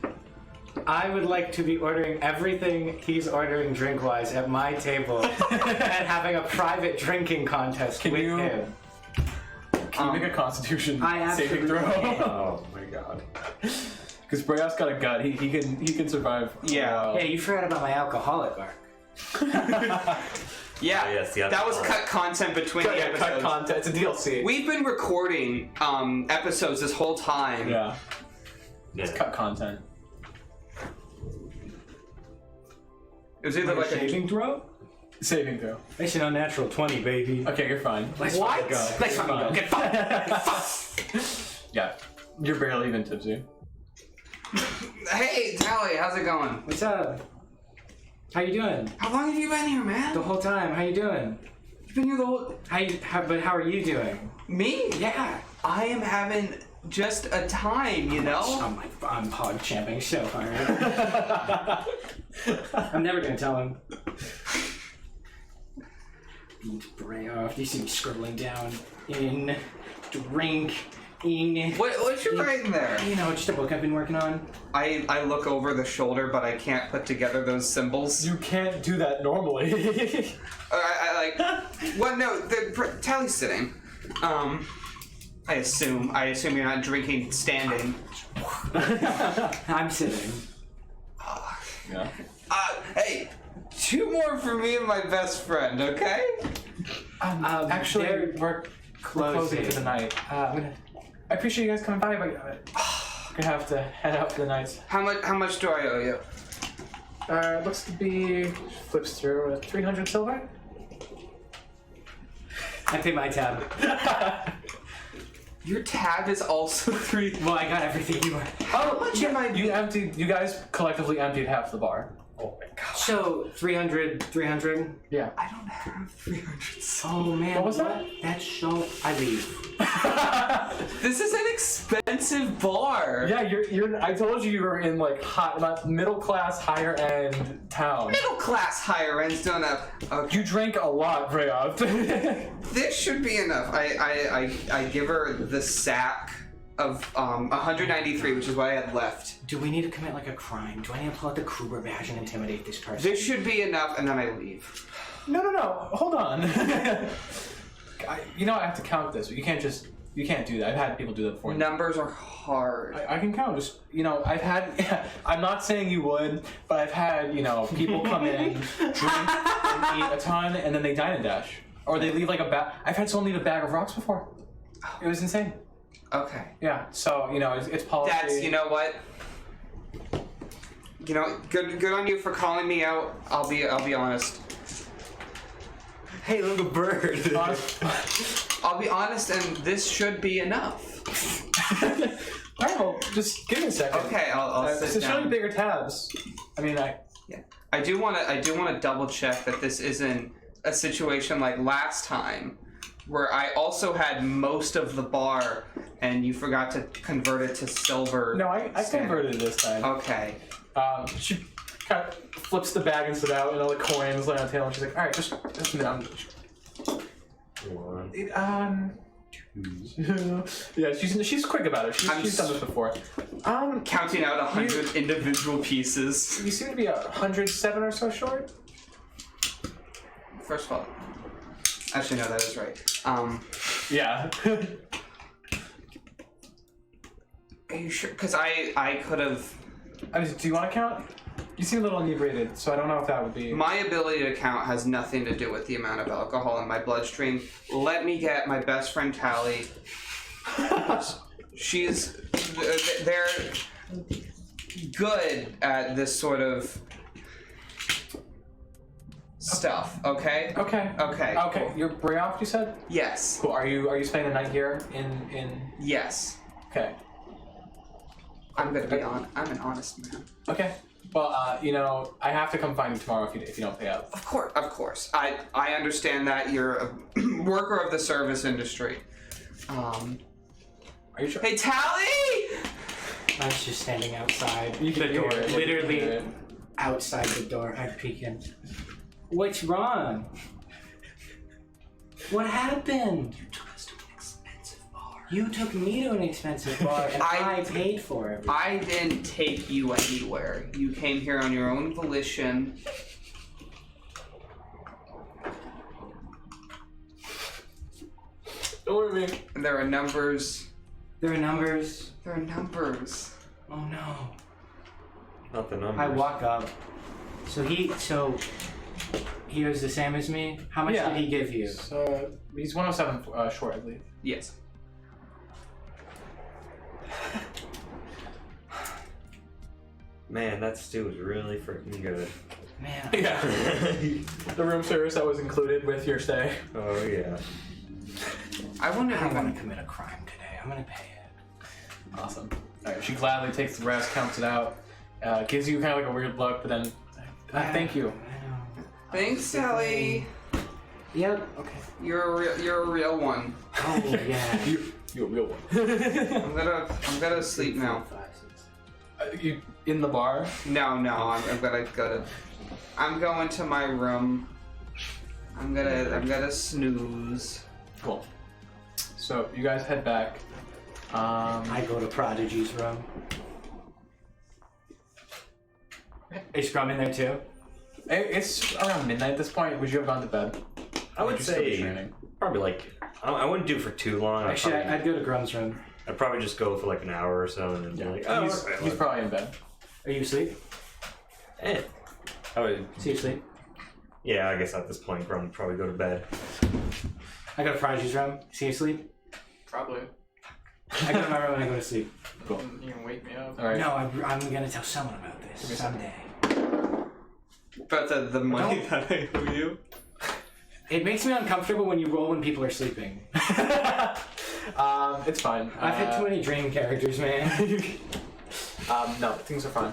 I would like to be ordering everything he's ordering drink-wise at my table and having a private drinking contest with you- him. Can you make a Constitution I saving throw? absolutely can. Oh my god. Because Brayoft's got a gut. He can survive. Yeah. Hey, you forgot about my alcoholic arc. Yeah, Oh, yes, the that was other cut content between the Cut episodes. content. It's a DLC. We've been recording episodes this whole time. Yeah. Yeah. It's cut content. It was either like a. saving throw? Saving throw. Makes an unnatural 20, baby. Okay, you're fine. Let's What? fucking go. Let's You're fucking go. fine. Get fucked. Yeah. You're barely even tipsy. Hey, Tally, how's it going? What's up? How you doing? How long have you been here, man? The whole time. How you doing? You've been here the whole. But how are you doing? Me? Yeah. I am having just a time, you know? I'm hog champing so hard. I'm never gonna tell him. Beat Brayoft. You see me scribbling down in drink in. What's your writing there? You know, just a book I've been working on. I look over the shoulder, but I can't put together those symbols. You can't do that normally. I like. Well, no, Tally's sitting. I assume you're not drinking standing. I'm sitting. Yeah. Hey, 2 more for me and my best friend, okay? Actually, they're we're closing for the night. I appreciate you guys coming by, but I'm gonna have to head out for the night. How much do I owe you? Looks to be flips through 300 silver. I pay my tab. Your tab is also 3. Well, I got everything you were. How much am I? You emptied. You guys collectively emptied half the bar. Oh my god. So 300. Yeah. I don't have 300. Oh man. What was that? That's so. I leave. This is an expensive bar. Yeah, you're. I told you were in like middle class, higher end town. Middle class higher ends don't have. Okay. You drink a lot, Brayoft. This should be enough. I give her the sack of 193, which is what I had left. Do we need to commit like a crime? Do I need to pull out the Kruger badge and intimidate this person? This should be enough, and then I leave. No. Hold on. I have to count this. You can't do that. I've had people do that before. Numbers are hard. I can count. Just I've had. I'm not saying you would, but I've had people come in, drink, and eat a ton, and then they dine and dash, or they leave like a bag. I've had someone leave a bag of rocks before. It was insane. Okay. Yeah. So it's policy. That's you know what. Good on you for calling me out. I'll be honest. Hey, look, a bird. I'll be honest, and this should be enough. All right, well, just give me a second. Okay, I'll sit It's showing down. bigger tabs. I mean, I do want to double check that this isn't a situation like last time, where I also had most of the bar, and you forgot to convert it to silver. No, I converted it this time. Okay. She kind of flips the bag inside out, and all the coins lay on the table, and she's like, "All right, just a minute." 1, Yeah, she's quick about it. She's done this before. Counting out 100 individual pieces. You seem to be 107 or so short. First of all, actually no, that is right. Yeah. Are you sure? Because I could have. I mean, do you want to count? You seem a little inebriated, so I don't know if that would be. My ability to count has nothing to do with the amount of alcohol in my bloodstream. Let me get my best friend Tally. They're good at this sort of stuff. Okay. Okay. Okay. Okay. Cool. You're Brayoft, you said? Yes. Cool. Are you spending the night here in? Yes. Okay. I'm gonna be on. I'm an honest man. Okay. Well, I have to come find you tomorrow if you don't pay up. Of course. I understand that you're a worker of the service industry. Are you sure? Hey, Tally! I was just standing outside You the can door, hear it. literally outside the door. I peek in. What's wrong? What happened? You took us to an expensive bar. You took me to an expensive bar, and I- I paid for it. I didn't take you anywhere. You came here on your own volition. Don't worry, man. And there are numbers. There are numbers. There are numbers. Oh no. Not the numbers. I walk up. So he was the same as me. How much Yeah. did he give you? So he's 107 short, I believe. Yes. Man, that stew is really freaking good. Man. Yeah. The room service that was included with your stay. Oh yeah. I wonder I if want to commit a crime today. I'm gonna pay it. Awesome. All right. She gladly takes the rest, counts it out, gives you kind of like a weird look, but then thank you. I know. Thanks, Sally. Yep. Okay. You're a real one. Oh yeah. You're a real one. I'm gonna sleep now. 5, 6. You in the bar? No, I'm gonna go to. I'm going to my room. I'm gonna snooze. Cool. So you guys head back. I go to Prodigy's room. Is Scrum in there too? It's around midnight at this point. Would you have gone to bed? I would You'd still be say training. probably like I wouldn't do it for too long. Actually, I'd go to Grum's room. I'd probably just go for like an hour or so and then be like, He's probably in bed. Are you asleep? eh. I would, So you asleep? yeah, I guess at this point, Grum would probably go to bed. I go to Prodigy's room. Is he asleep? Probably. I go to my room and I go to sleep. Cool. You can wake me up. All right. No, I'm gonna tell someone about this someday. About the money that I owe you. It makes me uncomfortable when you roll when people are sleeping. It's fine. I've had too many dream characters, man. No, things are fine.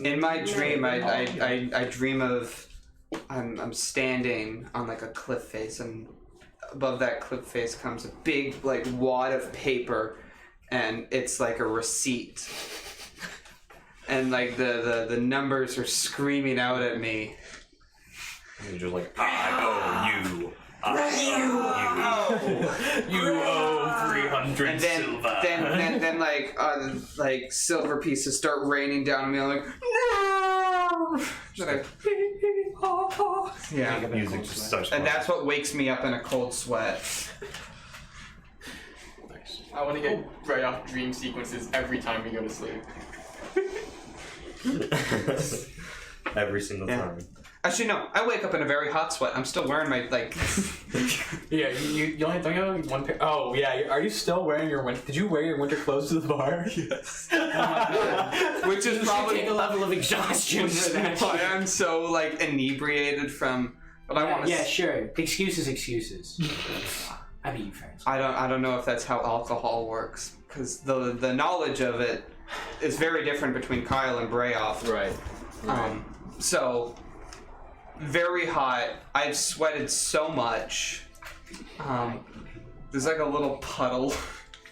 In my dream, I dream of I'm standing on like a cliff face, and above that cliff face comes a big like wad of paper, and it's like a receipt, and like the numbers are screaming out at me. And you're just like, I owe you. You owe 300 And then, silver. then like silver pieces start raining down on me. I'm like, no! Just like, yeah. Music just starts And playing. that's what wakes me up in a cold sweat. I want to get Brayoft dream sequences every time we go to sleep. Every single Yeah. time. Actually, no. I wake up in a very hot sweat. I'm still wearing my like. Yeah, you only don't you have one pair. Oh yeah, are you still wearing your winter? Did you wear your winter clothes to the bar? Yes. Which is Take probably a level of exhaustion for that. why I'm so like inebriated from. But I want to. Yeah, sure. Excuses. I beat you first. I don't know if that's how alcohol works, because the knowledge of it is very different between Kyle and Brayoft. Right. So very hot. I've sweated so much. There's like a little puddle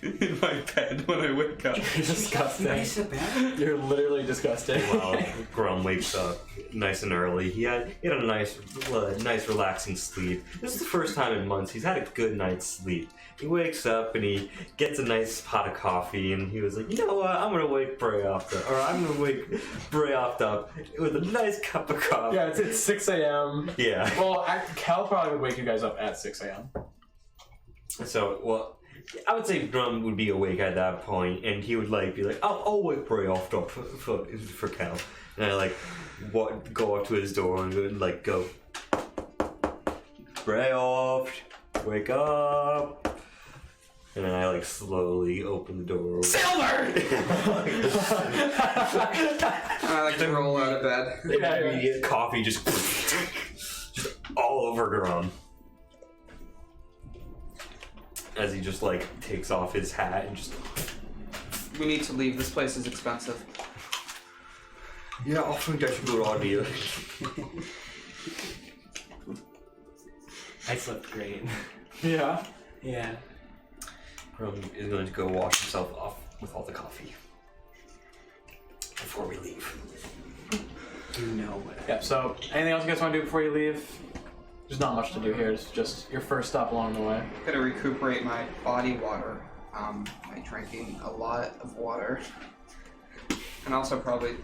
in my bed when I wake up. You're disgusting. You're literally disgusting. Well, Grum wakes up nice and early. He had a nice relaxing sleep. This is the first time in months he's had a good night's sleep. He wakes up and he gets a nice pot of coffee, and he was like, you know what, I'm gonna wake Brayoft up, or I'm gonna wake Brayoft up with a nice cup of coffee. Yeah, it's 6 a.m. Yeah. Well, Cal probably would wake you guys up at 6 a.m. So, well, I would say Grum would be awake at that point, and he would like be like, I'll wake Brayoft up for Cal. And I like go up to his door and go, Brayoft, wake up. And then I like slowly open the door. Silver! And I like to roll out of bed. Immediate coffee just all over Grum. As he just like takes off his hat and just. We need to leave. This place is expensive. Yeah, I think that's a good idea. I slept great. Yeah. Yeah. Grum is going to go wash himself off with all the coffee before we leave. You know what? Yeah. So, anything else you guys want to do before you leave? There's not much to do here. It's just your first stop along the way. I'm gonna recuperate my body water by drinking a lot of water, and also probably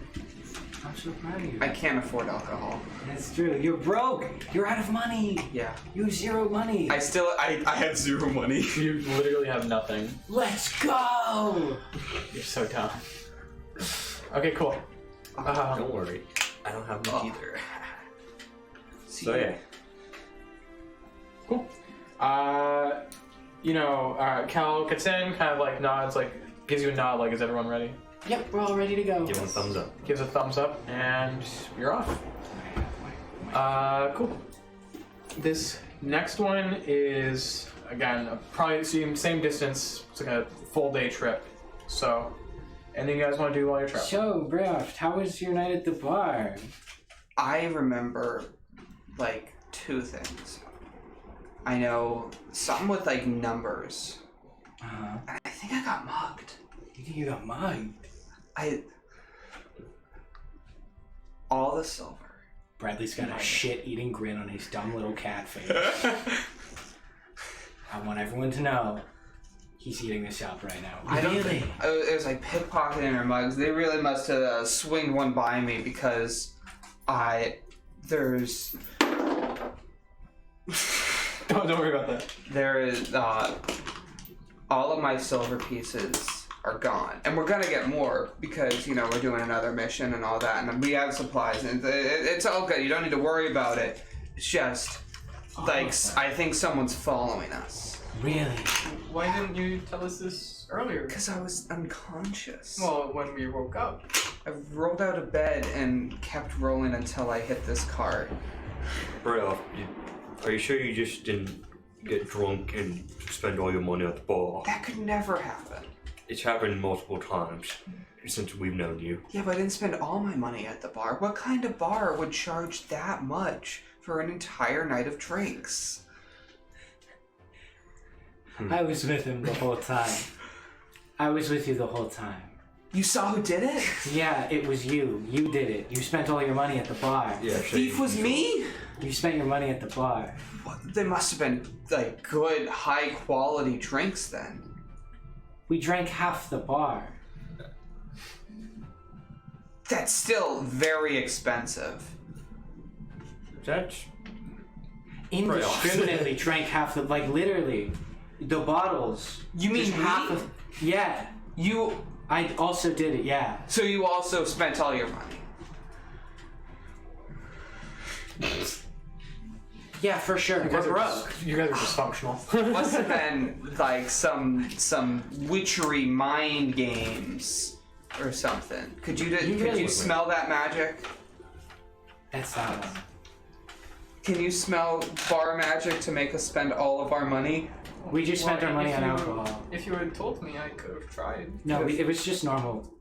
I'm so proud of you. I can't afford alcohol. That's true. You're broke. You're out of money. Yeah. You have zero money. I have zero money. You literally have nothing. Let's go. You're so dumb. Okay, cool. Don't worry, I don't have much either. So yeah. Cool. Cal gets in, kind of like nods, like gives you a nod, like, is everyone ready? Yep, we're all ready to go. Give him a thumbs up. Gives a thumbs up, and you're off. Cool. This next one is, again, probably same distance. It's like a full day trip. So, anything you guys want to do while you're traveling? So, Brayoft, how was your night at the bar? I remember like two things. I know something with like numbers. Uh-huh. And I think I got mugged. You think you got mugged? All the silver. Bradley's got a shit-eating grin on his dumb little cat face. I want everyone to know he's eating this up right now. I don't think it was like pickpocketing or mugs. They really must have swinged one by me because there's Don't worry about that. There is all of my silver pieces are gone, and we're gonna get more because we're doing another mission and all that, and we have supplies, and it's all good. You don't need to worry about it. It's just like I think someone's following us. Really? Why didn't you tell us this earlier? Because I was unconscious. Well, when we woke up. I rolled out of bed and kept rolling until I hit this card. Brayoft, are you sure you just didn't get drunk and spend all your money at the bar? That could never happen. It's happened multiple times since we've known you. Yeah, but I didn't spend all my money at the bar. What kind of bar would charge that much for an entire night of drinks? I was with him the whole time. I was with you the whole time. You saw who did it? Yeah, it was you. You did it. You spent all your money at the bar. Yeah, The thief was me? You spent your money at the bar. Well, they must have been, like, good, high-quality drinks then. We drank half the bar. That's still very expensive. That's Indiscriminately drank half the, like, literally, the bottles. You mean Just me? half of, yeah. I also did it, yeah. So you also spent all your money? Yeah, for sure. You We're guys, broke. you guys are dysfunctional. Must have been, like, some witchery mind games or something. Could you really- smell that magic? That's not us. Can you smell bar magic to make us spend all of our money? We just spent our money if on you- alcohol. If you had told me, I could have tried. No, it was just normal,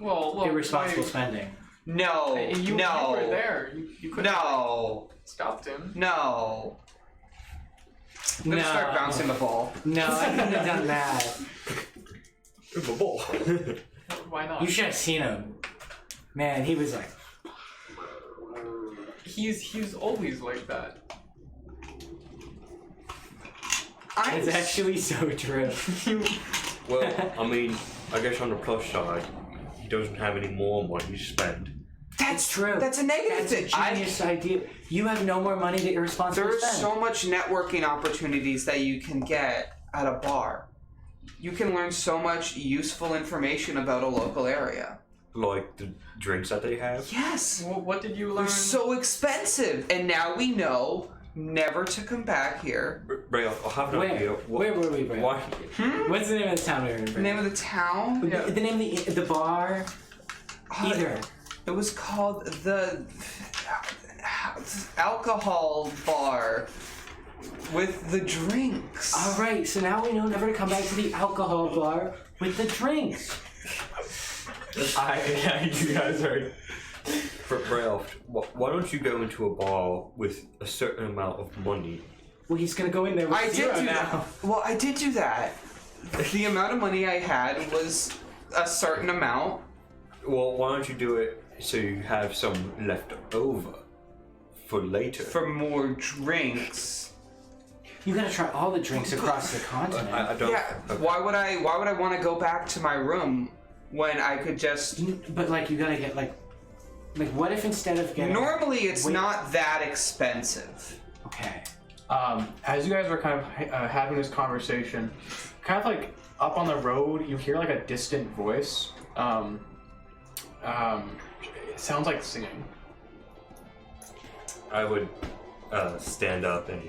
Well, irresponsible spending. No. You no. were there. You could have No. stopped him. No. I'm gonna start bouncing the ball. No, I couldn't have done that. a ball. Why not? You should have seen him. Man, he was like, He's always like that. it's actually so true. Well, I mean, I guess on the plus side, he doesn't have any more money to spend. That's true. That's a negative That's a thing. genius idea. You have no more money to irresponsibly There's spend. so much networking opportunities that you can get at a bar. You can learn so much useful information about a local area. Like the drinks that they have. Yes. Well, what did you learn? They're so expensive, and now we know never to come back here. Brayoft, I'll have an idea. Where were we, Brad? Why? What's the name of the town we were in? The name of the town? Yeah. The name of the bar? Either. It was called the alcohol bar with the drinks. All right, so now we know never to come back to the alcohol bar with the drinks. You guys are. Brayoft, why don't you go into a bar with a certain amount of money? Well, he's gonna go in there with I zero did do now. that. Well, I did do that. The amount of money I had was a certain amount. Well, why don't you do it so you have some left over for later? For more drinks. You gotta try all the drinks across the continent. I don't. Yeah. Okay. Why would I want to go back to my room when I could just? But like, you gotta get like what if instead of getting Normally, it's not that expensive. Okay. As you guys were kind of having this conversation, kind of like up on the road, you hear like a distant voice. It sounds like singing. I would stand up and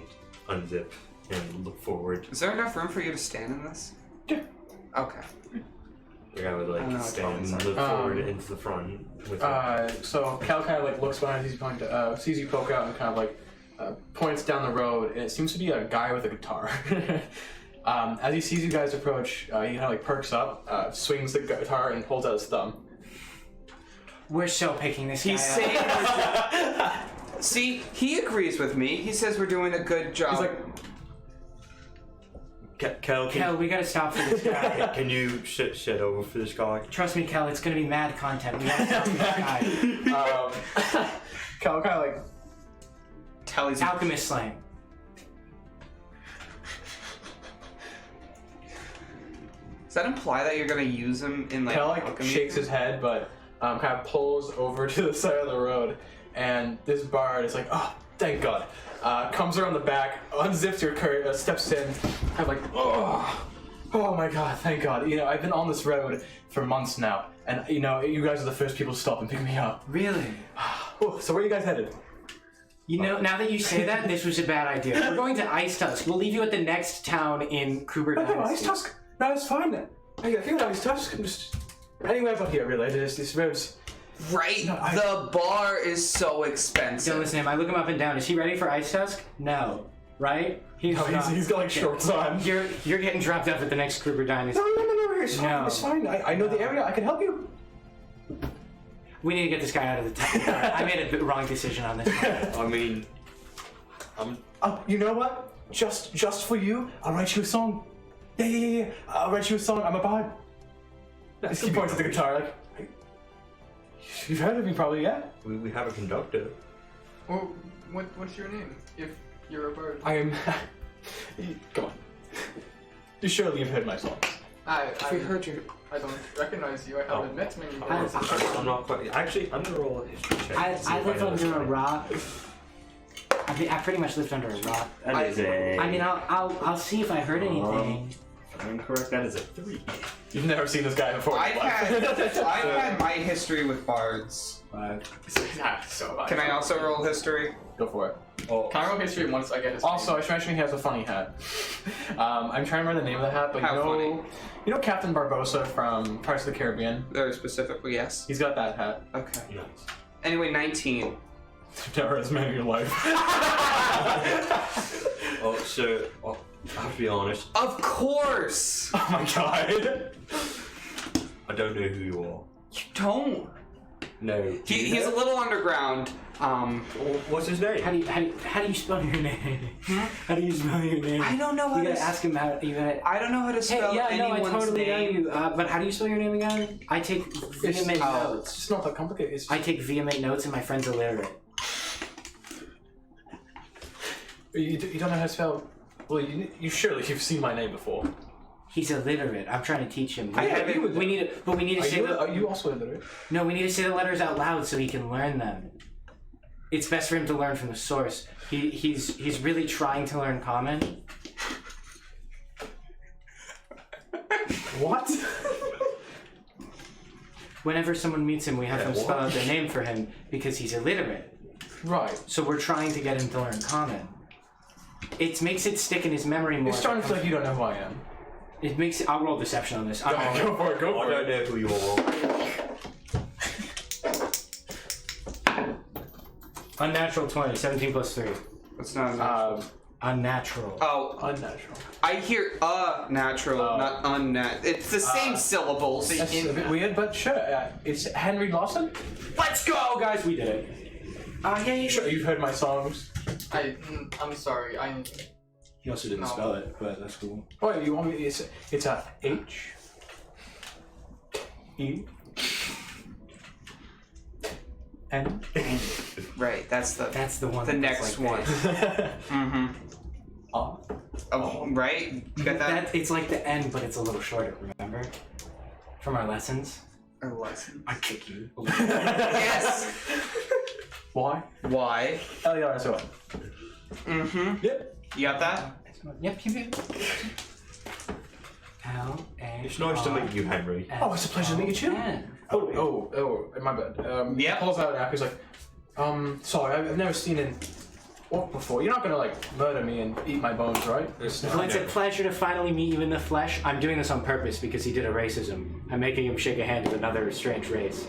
unzip and look forward. Is there enough room for you to stand in this? Yeah. Okay. Like I would I don't know like what stand and comments look are. forward into the front with So Cal kind of like looks behind, sees you poke out, and kind of like points down the road. And it seems to be a guy with a guitar. As he sees you guys approach, he kind of like perks up, swings the guitar, and holds out his thumb. We're so picking this guy He's up. saying. See, he agrees with me. He says we're doing a good job. He's like, Kel, Kel, we gotta stop for this guy. can you shit over for this guy? Trust me, Kel, it's gonna be mad content. We gotta stop for this guy. Cal kind of like Tell he's Alchemist slang. Does that imply that you're gonna use him in like? Cal like alchemy? shakes his head, but kind of pulls over to the side of the road, and this bard is like, "Oh, Thank God. Comes around the back, unzips your coat, steps in. I'm like, oh my God, thank God. You know, I've been on this road for months now, and you know, you guys are the first people to stop and pick me up. Really? Oh, so where are you guys headed? You know, now that you say that, this was a bad idea. We're going to Ice Tusk. We'll leave you at the next town in Kruber No, Dynasty. Ice Tusk. No, it's fine. I feel Ice Tusk. I'm just anywhere but here, really. This road's. Right? No, the bar is so expensive. Don't listen to him. I look him up and down. Is he ready for Ice Tusk? No. Right? No, he's got like shorts on. You're getting dropped off at the next Kruber Dynasty. No, it's fine. No. It's fine. I know the area. I can help you. We need to get this guy out of the town. I made a wrong decision on this. I mean, You know what? Just for you, I'll write you a song. Yeah. I'll write you a song. I'm a bard. He points at the guitar like, you've heard of me probably, yeah? we have a conductor. Well, what's your name? If you're a bird. I am. Come on. You surely have heard my songs. We heard you. I don't recognize you. I haven't met many birds. I'm not quite. Actually, I'm gonna roll a history check. I live under a rock. I pretty much lived under a rock. That is a. I mean, I'll see if I heard anything. If I'm correct, that is a 3. You've never seen this guy before. I've had my history with bards. Yeah, so Can I also roll history? Go for it. Oh, Can I roll history once I get his Also, I name? should mention he has a funny hat. I'm trying to remember the name of the hat, but How funny. you know Captain Barbosa from Pirates of the Caribbean? Very specifically, yes. He's got that hat. Okay. nice. Anyway, 19. You've never heard this man in your life. Oh, so I have to be honest. Of course! Oh my God. I don't know who you are. You don't. No. He's a little underground. What's his name? How do you spell your name? How do you spell your name? I don't know how You to gotta ask him how. You gotta. I don't know how to Hey, spell yeah, no, I anyone's totally know name. you. But how do you spell your name again? I take vehement notes. It's not that complicated. It's I take vehement notes, and my friend's illiterate. you don't know how to spell. Well, you surely you've seen my name before. He's illiterate. I'm trying to teach him. I have you We need to, but we need to say Are you also illiterate? no. We need to say the letters out loud so he can learn them. It's best for him to learn from the source. He's really trying to learn Common. What? Whenever someone meets him, we have him spell what? out their name for him because he's illiterate. Right. So we're trying to get him to learn Common. It makes it stick in his memory more. It's starting to feel like you don't know who I am. It makes it. I'll roll deception on this. Go for it. Go I for don't it. know who you are. Unnatural 20. 17 plus 3. That's not enough. Unnatural. Oh, Unnatural. I hear natural, not unnat. It's the same syllables. That's a bit weird, but sure. It's Henry Lawson. Let's go, guys. We did it. Yeah. Sure, you've heard my songs. I'm sorry. He also didn't No. spell it, but that's cool. Oh, you want me? It's a H E N. Right, that's the one. the that's next like one. this. Mm-hmm. Oh. Right? You got that? It's like the N, but it's a little shorter. Remember from our lessons? Or lesson. I kick you. Yes. Why? Why? L-E-R-S-O-N. Mm-hmm. Yep. You got that? Yep. L-A. It's nice to meet you, Henry. Oh, it's a pleasure to meet you. Oh, my bad. Yeah. He pulls out an app. He's like, sorry, I've never seen an orc before. You're not gonna like murder me and eat my bones, right? Well, it's a pleasure to finally meet you in the flesh. I'm doing this on purpose because he did a racism. I'm making him shake a hand with another strange race.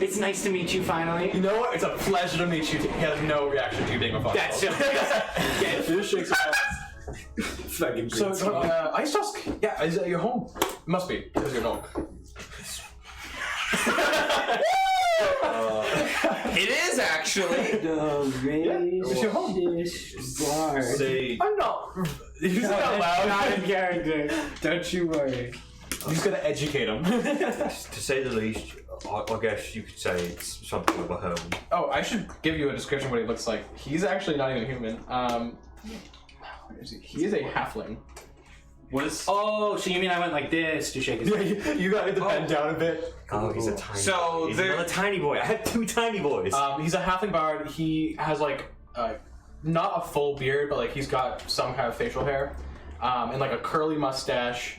It's nice to meet you finally. You know what? It's a pleasure to meet you. He has no reaction to you being a fuck. That's so. He just shakes his head. Fucking So, Ice Tusk? Yeah, is that your home? It must be, because you're not. It is actually. It's your home. See, I'm not. You said that Not loud. in character. Don't you worry. He's gonna educate him. to say the least, I guess you could say it's something of a home. Oh, I should give you a description of what he looks like. He's actually not even human. Where is he? He is a halfling. What is? Oh, so you mean I went like this to shake his hand? You got the pen down a bit. Oh, he's a tiny. So he's there- another tiny boy. I had 2 tiny boys. He's a halfling bard. He has like not a full beard, but like he's got some kind of facial hair, and like a curly mustache.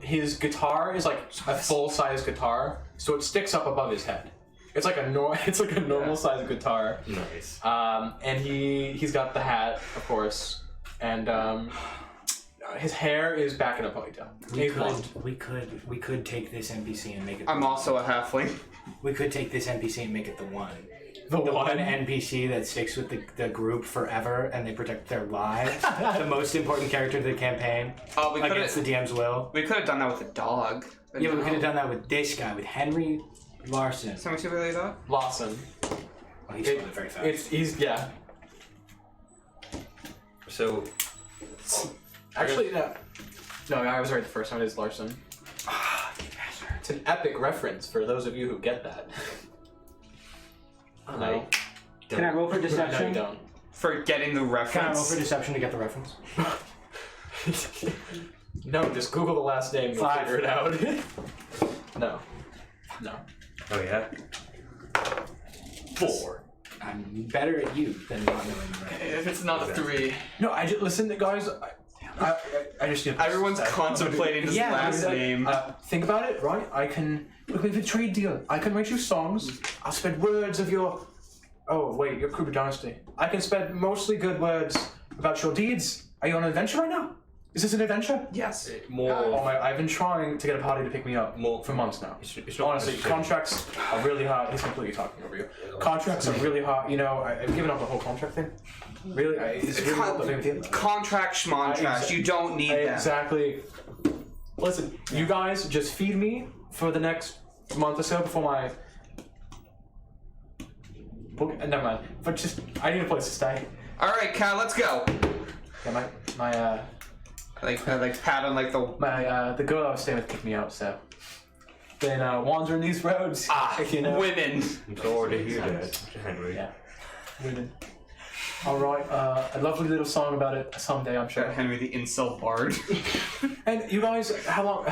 His guitar is like a full-size guitar, so it sticks up above his head. It's like a normal size guitar. Nice. And he's got the hat, of course, and his hair is back in a ponytail. We could take this NPC and make it. I'm also a halfling. We could take this NPC and make it the one. The one NPC that sticks with the group forever and they protect their lives. The most important character of the campaign. Oh, we against the could DM's will. we could have done that with a dog. But Yeah, but we no. could have done that with this guy, with Henry Larson. Someone see really dog? Lawson. Oh, he spelled it very fast. He's yeah. So, Actually, no. No, I was right the first time. It is Larson. It's an epic reference for those of you who get that. No. Can I roll for No, you deception? don't. For getting the Can I roll reference. for deception to get the reference? No, just Google the last name. You'll 5. figure it out. No. No. oh yeah. 4. I'm better at you than not knowing the reference. If it's not a 3, No, I just listen, guys. I just need to Everyone's contemplating his last name. Think about it, right? We have a trade deal. I can write you songs. I'll spread words of your. Oh wait, your Kruger dynasty. I can spread mostly good words about your deeds. Are you on an adventure right now? Is this an adventure? Yes. More. Oh my! I've been trying to get a party to pick me up for months now. It's not Honestly, contracts are really hard. He's completely talking over you. Contracts are really hard. You know, I've given up the whole contract thing. Really, it's really not the thing with you. Contract schmontract. You don't need that. Exactly. Listen, you guys just feed me for the next month or so before my. Never mind. But just, I need a place to stay. All right, Cal, let's go. Yeah, my Like pat on like the. the girl I was staying with kicked me out, so. Been wandering these roads. You know. Women. I'm sorry to hear that, Henry. Yeah. Women. All right. A lovely little song about it someday, I'm sure. Henry the incel bard. And you guys, how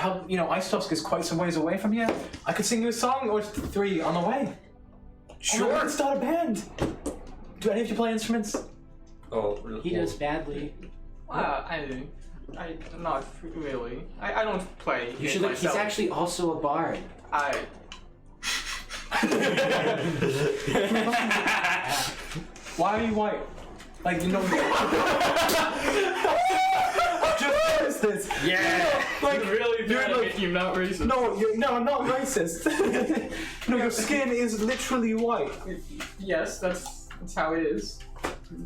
Ice Tusk is quite some ways away from here. I could sing you a song or 3 on the way. Sure. Let's start a band. Do any of you play instruments? Oh, He does badly. I not really. I don't play. You it should look. He's myself. actually also a bard. Why are you white? Like, you know. Just notice this. Yeah. Like, really you're bad at like, making you not racist. no, I'm not racist. No, your skin is literally white. Yes, that's how it is.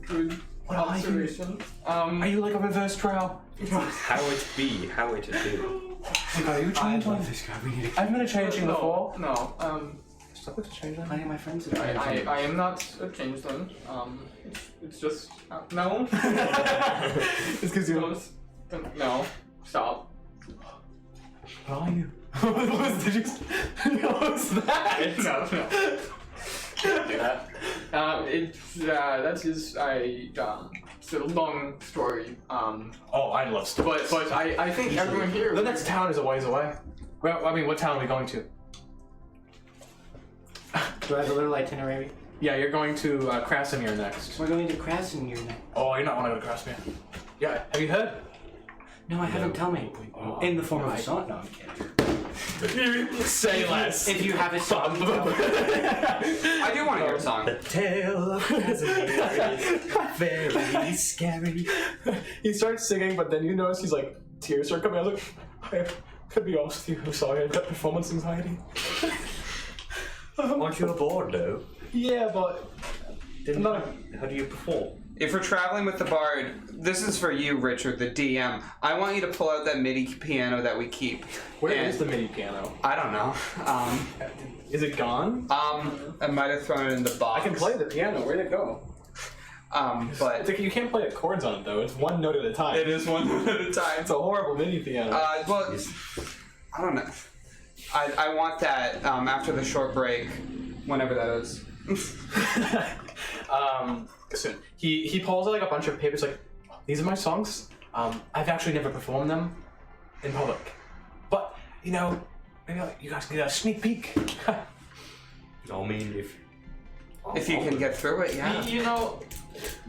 Good What are you? observation. Are you like a reverse drow? how it be, how it do. Like, are you changing? this guy. We need to I've been a changeling before. No. Stop with the changeling. plenty of my friends. I am not a changeling. It's just no. It's because you. No. Stop. What are you? What was that? No. Can't do that. That is it's a long story. Oh, I love stuff. But I think everyone here. The next town is a ways away. Well, I mean, what town are we going to? Do I have a little itinerary? Yeah, you're going to Krasimir next. We're going to Krasimir now. Oh, you're not want to go to Krasimir. Yeah, have you heard? No, I haven't. Tell me. In the form of a song. No, I'm kidding. Say less. If you have a song, tell me. I do want to hear a song. Tale of Casimir is very scary. He starts singing, but then you notice he's like, tears start coming out. I was like, I could be honest with you. I'm sorry, I've got performance anxiety. Aren't you aboard though? Yeah, but Then No. how do you perform? If we're traveling with the bard, this is for you, Richard, the DM. I want you to pull out that MIDI piano that we keep. where And- is the MIDI piano? I don't know. Is it gone? I might have thrown it in the box. I can play the piano. Where'd it go? But It's like, you can't play the chords on it though. It's one note at a time. it is one at a time. It's a horrible MIDI piano. Well, I don't know. I want that after the short break, whenever that is. Soon. He pulls out like a bunch of papers. Like, these are my songs. I've actually never performed them in public, but you know, maybe you guys can get a sneak peek. I mean, if If you can get through it, yeah. You know,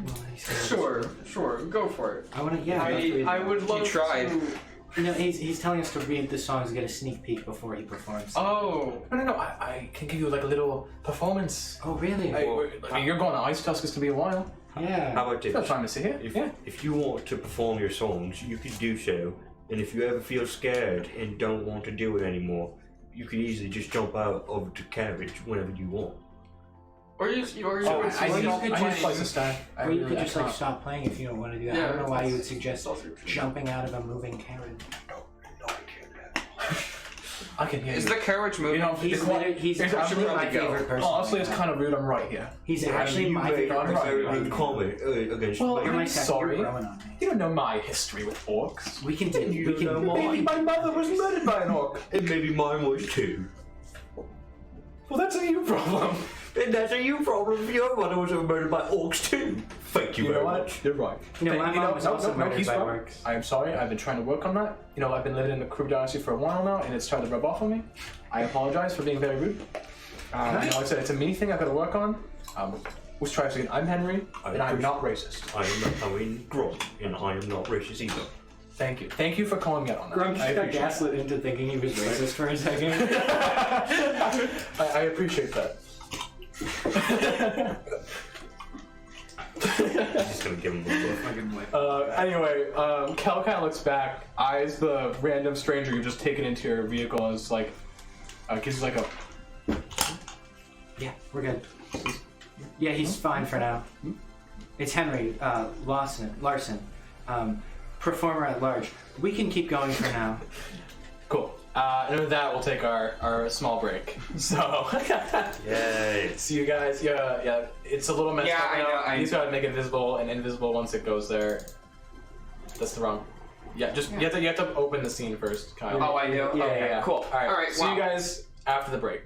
Well, he said- sure, go for it. I want to. Yeah. I would love tried. to. No, he's telling us to read the songs and get a sneak peek before he performs. Oh, No. I can give you like a little performance. Oh, really? I mean, you're going to Ice Tusk. It's gonna be a while. Yeah. How about You've got this? time to sit here. If, if you want to perform your songs, you could do so. And if you ever feel scared and don't want to do it anymore, you can easily just jump out of the carriage whenever you want. or you Oh, or I need you a could place just- to stand. I Or you really- could I just like can't. stop playing if you don't want to do that. I Yeah, don't know why you would that's- suggest that's also true. jumping out of a moving carriage. I can hear Is you. the carriage moving? You know, He's it's quite- he's I'm actually really my go. favorite person. Honestly, it's kind of rude. I'm right here. He's actually You my made favorite a person. very good comment against Well, me. You're my I'm second. sorry. You're growing on me. You don't know my history with orcs. We can do. You We know can. what? Maybe my mother was murdered by an orc. And maybe mine was too. Well, that's a you problem. And that's a you problem. Your mother was murdered by orcs too. Thank you, You know very what? much. You're right. You know, my mom was also murdered he's by right. orcs. I am sorry. I've been trying to work on that. You know, I've been living in the crew dynasty for a while now, and it's starting to rub off on me. I apologize for being very rude. You know, like I said, it's a me thing I've got to work on. Let's try this again. I'm Henry, and I'm not racist. I am Owen Grom, and I am not racist either. Thank you. Thank you for calling me out on that. Grump I just got appreciate gaslit into thinking he was racist for a second. I appreciate that. Just gonna give him a look. Anyway, Cal kind of looks back, eyes the random stranger you've just taken into your vehicle, and is like, gives you like a. Yeah, we're good. Yeah, he's fine for now. It's Henry Larson, performer at large. We can keep going for now. Cool. And with that, we'll take our small break. So, Yay. see you guys. Yeah. It's a little messed Yeah, up I now. know, I He's got to make it visible and invisible once it goes there. That's the wrong. Yeah, just You have to open the scene first, Kyle. Oh, I do? Yeah, Okay, yeah. cool. All right. All right, See wow. you guys after the break.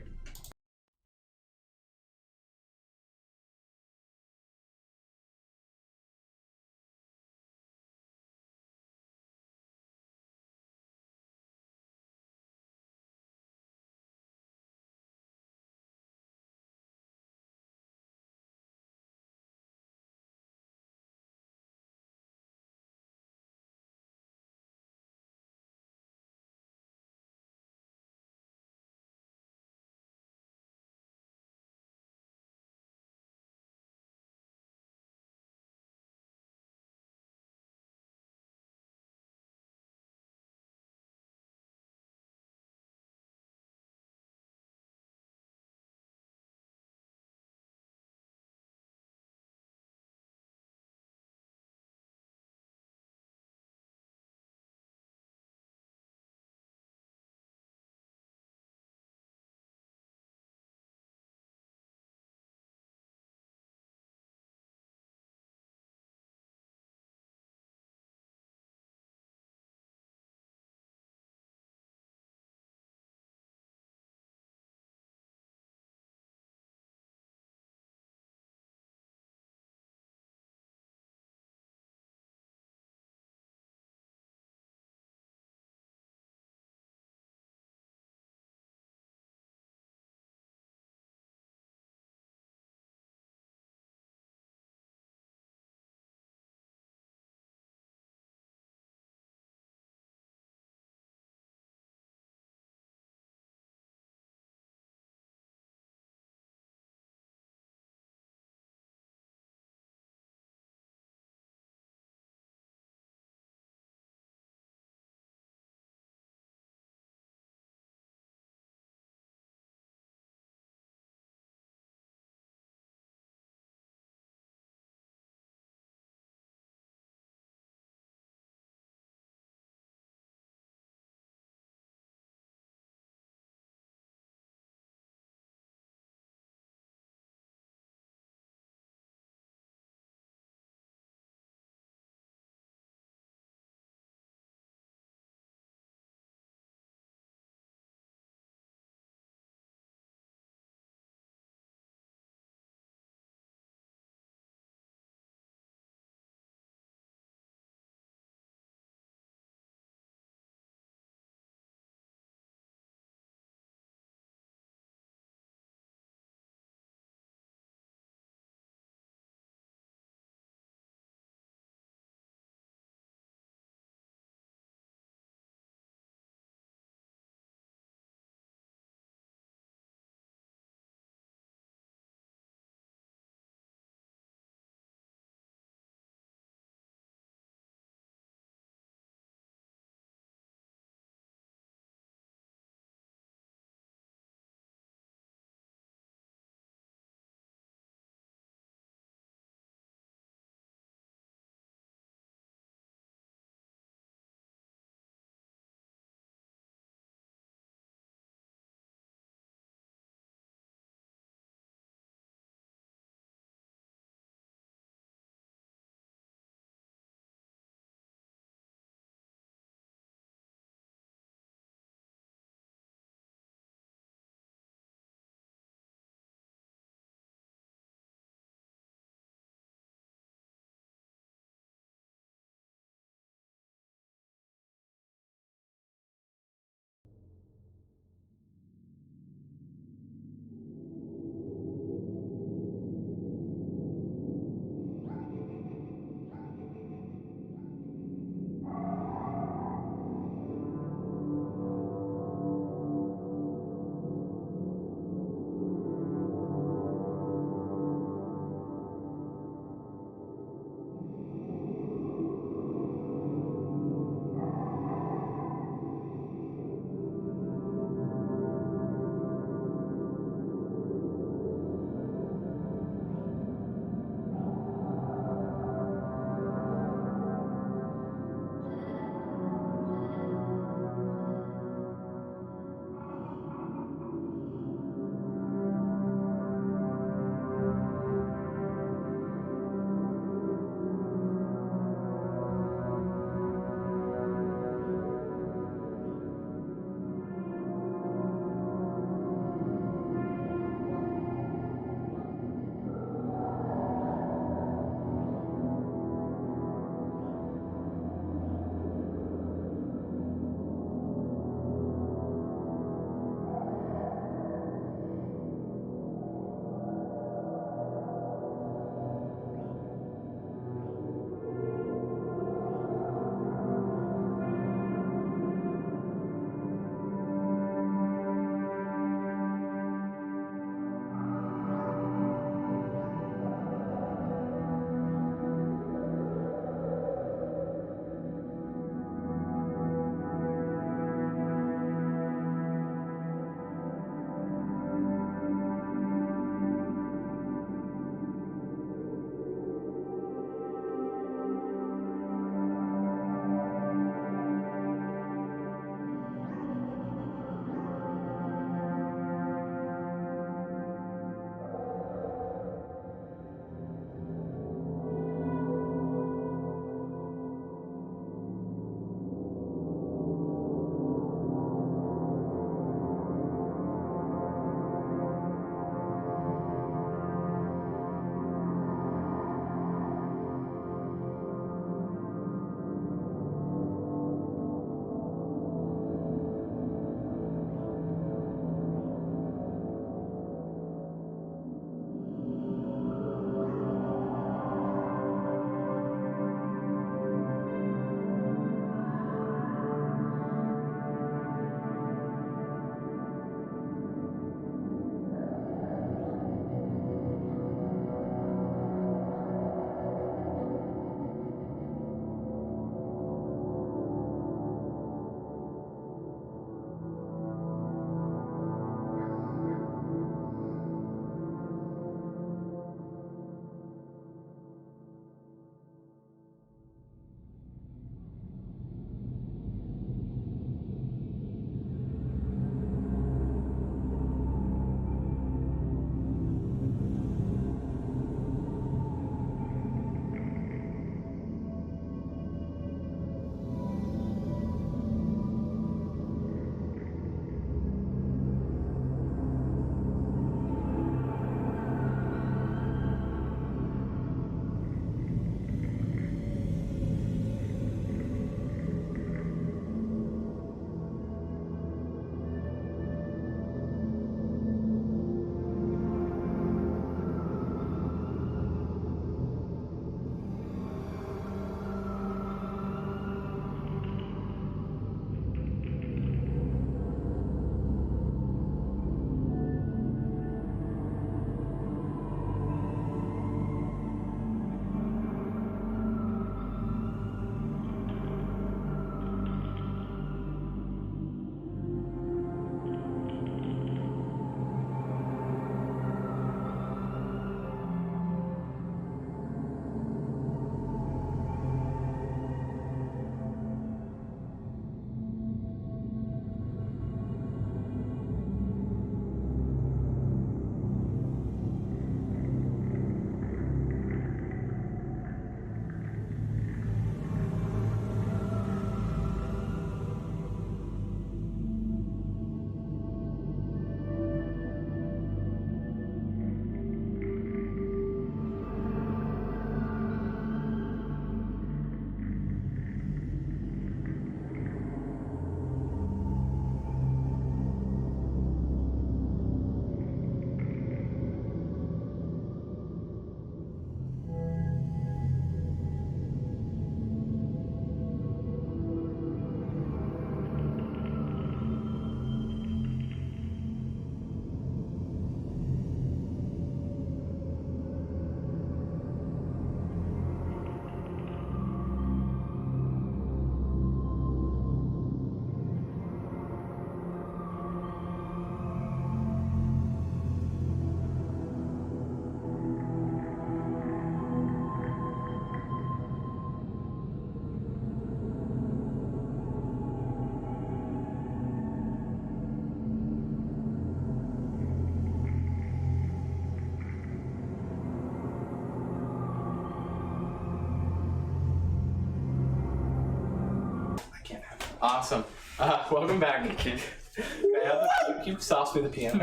Awesome. Welcome back. Can I have you sauce me the piano?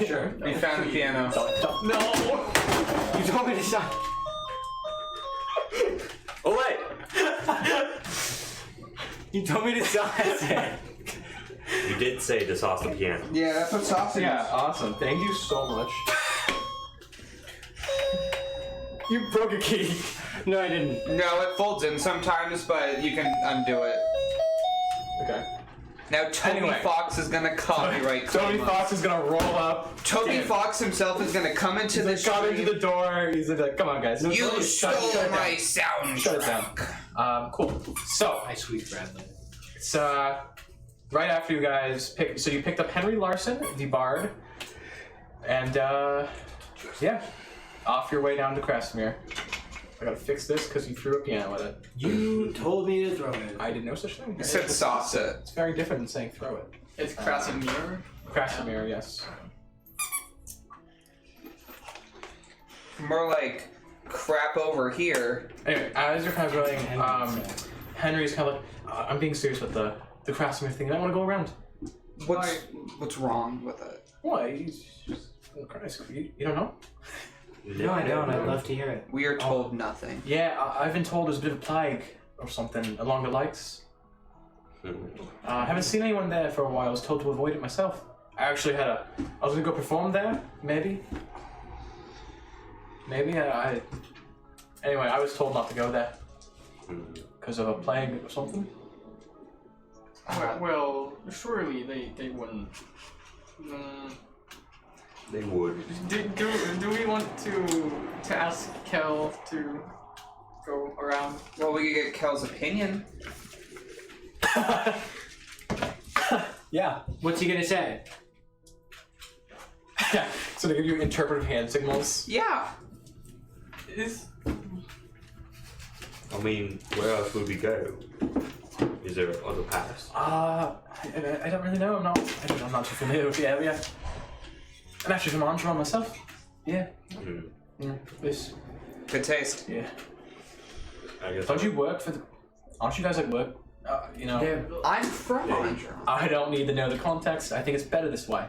Sure. We found the piano. No. You told me to stop. Oh wait! You told me to stop. You did say to sauce the piano. Yeah, that's what sauce is. Yeah, awesome. Thank you so much. You broke a key. No, I didn't. No, it folds in sometimes, but you can undo it. Okay. Now Toby Anyway. Fox is gonna copyright Tony claim us. Fox is gonna roll up. Toby Fox himself is gonna come into the Come into stream. the door. He's like, "Come on, guys." You Shut stole it my down. Shut it down. soundtrack. Cool. So I sweet Bradley. it's right after you guys pick. So you picked up Henry Larson, the bard, and yeah, off your way down to Krasimir. I gotta fix this because you threw a piano at it. You told me to throw it. I did no such thing. You said sauce it. It's very different than saying throw it. It's Krasimir. Krasimir, yes. More like crap over here. Anyway, as you're kind of going, Henry's kind of like, I'm being serious with the Krasimir thing. I want to go around. What's wrong with it? Why? He's just Christ. You don't know? No, I don't. I'd love to hear it. We are told nothing. Yeah, I've been told there's a bit of a plague or something along the likes. I haven't seen anyone there for a while. I was told to avoid it myself. I actually I was gonna go perform there, maybe. Maybe anyway, I was told not to go there because of a plague or something. Well, surely they wouldn't. They would. Do we want to ask Kel to go around? Well, we could get Kel's opinion. Yeah. What's he gonna say? Yeah. So they give you interpretive hand signals. Yeah. I mean, where else would we go? Is there other paths? I don't really know. I'm not too familiar with the area. I'm actually from Andron myself. Yeah. This. Good taste. Yeah. I guess. Don't you work for the? Aren't you guys like work? You know. Yeah. I'm from Andron. I don't need to know the context. I think it's better this way.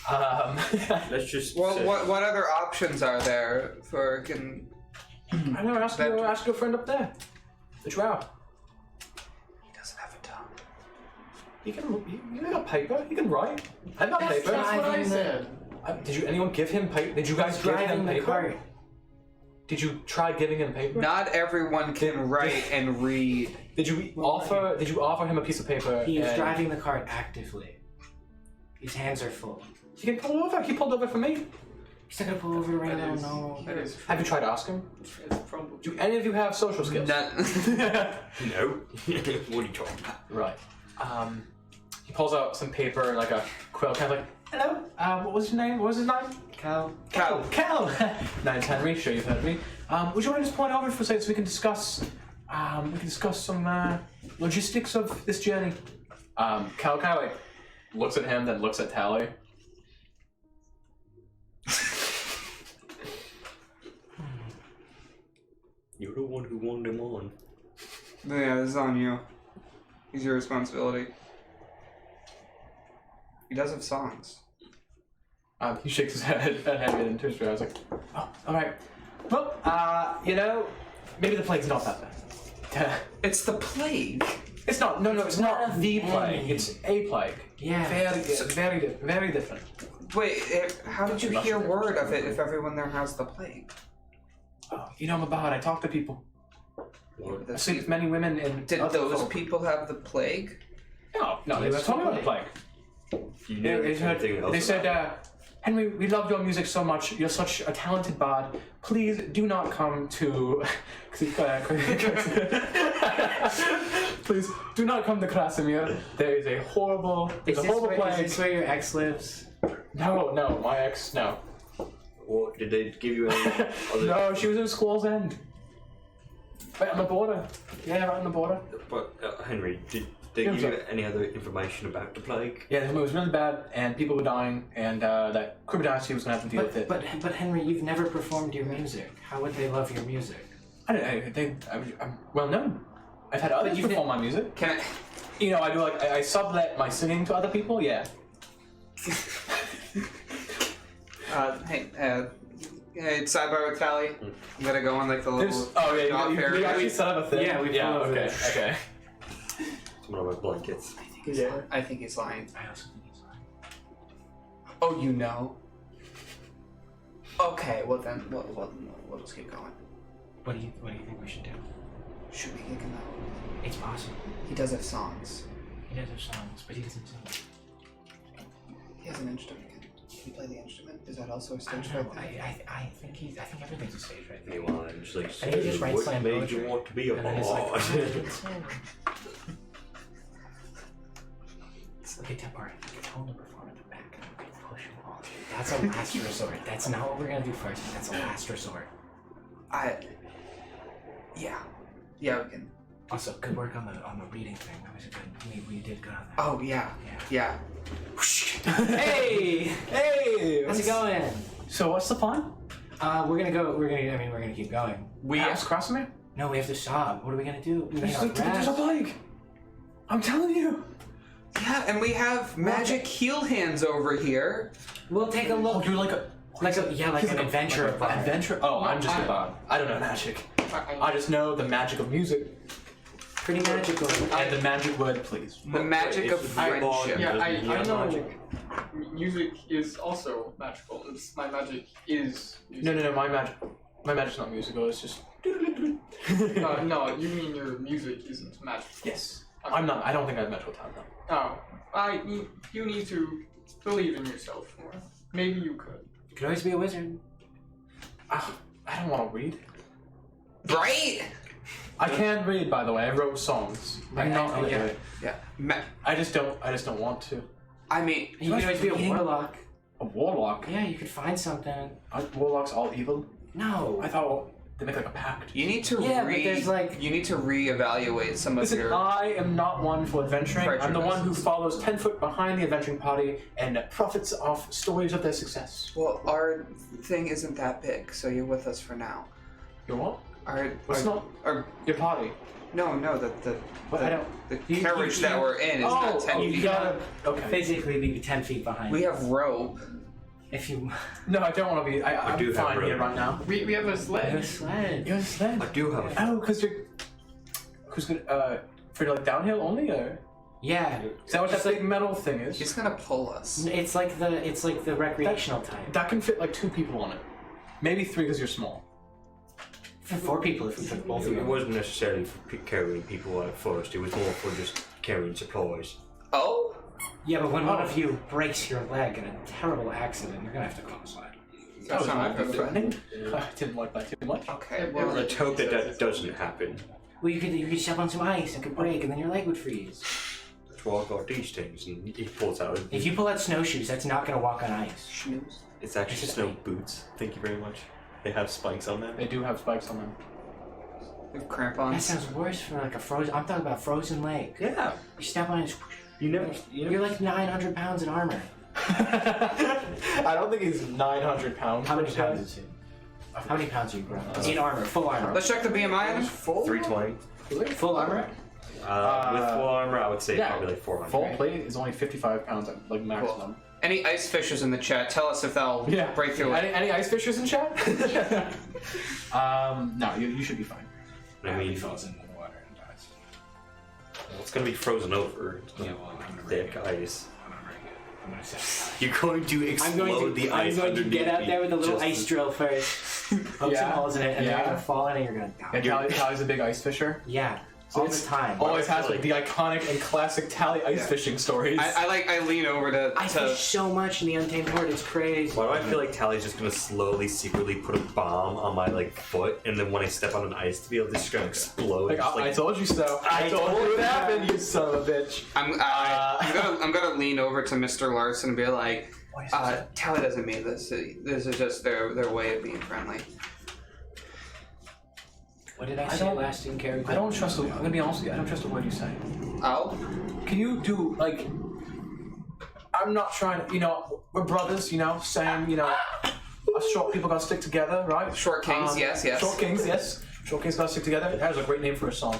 Let's just. Well, say- what other options are there for can? I know. Ask your friend up there. The drow. He doesn't have a tongue. You got paper. You can write. I got paper. That's what I said. Did anyone give him paper? Did you guys give him Driving the paper? cart. Did you try giving him paper? Not everyone can write and read. Did you offer him a piece of paper? He was and- driving the cart actively. His hands are full. He can pull over. He pulled over for me. He's not gonna pull over right now. That No. is Have you tried to ask him? it's probably. Do any of you have social skills? None. No. What are you talking about? Right. He pulls out some paper, like a quill, kind of like, hello, what was his name? What was his name? Cal. Cal. Cal! Name's Henry, sure you've heard of me. Would you want to just point over for a second so we can discuss some logistics of this journey? Cal kind of like looks at him, then looks at Tally. You're the one who won them on. Yeah, this is on you. It's your responsibility. He does have songs. He shakes his head at Henry and turns around. I was like, oh, alright. Well, maybe the plague's not that bad. It's the plague. It's not, no, it's not the Hey. plague. It's a plague. Yeah. Very different. Wait, how did you hear word of it if everyone there has the plague? Oh, you know I'm a bard. I talk to people. I sleep with many women and Did other those folk. people have the plague? No, they told me about the plague. You know They anything else? they said, about Henry, we love your music so much. You're such a talented bard. Please do not come to. Please do not come to Krasimir. There is a horrible. There's a horrible Is plague. this where your ex lives? No, my ex, no. Or did they give you any other? No, she was in Squall's End. Right on the border. Yeah, right on the border. But Henry, did they Yeah, give sorry. you any other information about the plague? Yeah, it was really bad, and people were dying, and that Kribba Dynasty was gonna have to deal with it. But Henry, you've never performed your music. How would they love your music? I'm well known. I've had others you've perform my music. Can You know, I do like I sublet my singing to other people. Yeah. Hey, sidebar with Tally. I'm gonna go on like the little. Oh yeah, job fair. you actually set up a thing. Yeah, we yeah. followed Okay. it. Okay. One of my blankets. I think he's lying. I also think he's lying. Oh, you know. Okay, well then, we'll just keep going. What do you think we should do? Should we kick him out? It's possible. He does have songs. He does have songs, but he doesn't sing. He has an instrument. Can he play the instrument? Is that also a I stage don't know. right there? I think everything's a stage right there. Meanwhile, I'm just like, I think he just writes what slam made poetry. you want to be a And then it's like, bard? oh, I can sing. Okay, Tempar, tell him to perform at the back and we can push him off. That's a last resort. That's not what we're gonna do first. That's a last resort. Yeah, we can. Also, good work on the reading thing. That was a good. We did good on that. Oh yeah. Hey! Hey. How's it going? So what's the plan? We're gonna keep going. We Paths crossing me? No, we have to sob. What are we gonna do? We need our There's a rest. bike. I'm telling you. Yeah, and we have magic heal hands over here. We'll take a Oh, look. you're like a Like an adventure like bar. adventure. Oh, I'm just a bard. I don't know magic. I just know the magic of music Pretty magical. and the magic word, please. The magic of friendship. Yeah, I know. Magic. Music is also magical. My magic is. No. My magic's not musical. It's just. No, you mean your music isn't magical. Yes. I'm not. I don't think I have magical talent though. Oh, you need to believe in yourself more. Maybe you could. You could always be a wizard. I don't want to read. Right? I can read, by the way. I wrote songs. I'm not really good. Yeah. I just don't want to. I mean, You could always be a warlock. A warlock. Yeah, you could find something. Aren't warlocks all evil? No. I thought they make like a pact. you need to Yeah, but there's, like- you need to reevaluate some of Listen, your. I am not one for adventuring. I'm the Prejudice. one who follows 10 foot behind the adventuring party and profits off stories of their success. Well, our thing isn't that big, so you're with us for now. Your what? Our It's not your party. no, the What? the, I don't. the You- carriage you- that we're in is not 10 you feet. gotta Okay. physically be 10 feet behind. We have rope. If you No, I don't want to be. I'm do have fine rope. here right now. We have a have a sled. sled. You understand? I do have. Oh, because you're. Who's good? For like downhill only, or Yeah. is that what that big metal thing is? He's gonna pull us. It's like the recreational type. That can fit like 2 people on it. Maybe 3 because you're small. For 4 people if we took both of It you. wasn't necessarily for carrying people at first. It was more for just carrying supplies. Oh, Yeah, but when one of you breaks your leg in a terrible accident, you're gonna have to call a sled. that's not not a good threatening. I didn't like that too much. Okay, Well, well, Let's hope that doesn't happen. Well, you could step on some ice, it could break, and then your leg would freeze. That's why I got these things, and he pulls out. If you pull out snowshoes, that's not gonna walk on ice. schmooze. It's actually It's just snow like- boots. Thank you very much. They have spikes on them. They do have spikes on them. We have That crampons. sounds worse for like a frozen. I'm talking about frozen leg. Yeah. You step on it, You never. you're like 900 pounds in armor. I don't think he's 900 pounds. How many pounds is it? How many pounds are you, bro? In armor, full armor. Let's check the BMI on him. 320. Full armor? With full armor, I would say yeah. probably like 400. Full plate is only 55 pounds, like maximum. Any ice fishers in the chat? Tell us if they'll break through it. Any ice fishers in chat? No, you should be fine. I mean, falls into the water and dies. it's gonna be frozen over. It's Yeah, gonna well, I'm gonna thick break it. ice. I'm gonna break it. I'm gonna set You're going to explode the ice underneath get out me there with a little just ice drill first, poke some holes in it, and then you're gonna fall in and you're gonna die. And Tally's a big ice fisher. Yeah, all the time. Always has like the iconic and classic Tally ice fishing stories. I lean over to. I fish so much in the Untamed Horde, it's crazy. Why do I feel like Tally's just gonna slowly, secretly put a bomb on my like foot, and then when I step on an ice to be able to just gonna explode? Like, just, I told you so. I told you it happened, you son of a bitch. I'm gonna lean over to Mr. Larson and be like, Tally doesn't mean this. This is just their way of being friendly. What did I say last in character? I don't trust I'm gonna be honest with you, I don't trust a word you say. Oh, Can you do, like, I'm not trying to, we're brothers, saying, us short people gotta stick together, right? Short Kings, yes. Short Kings, yes. Short Kings gotta stick together. That is a great name for a song.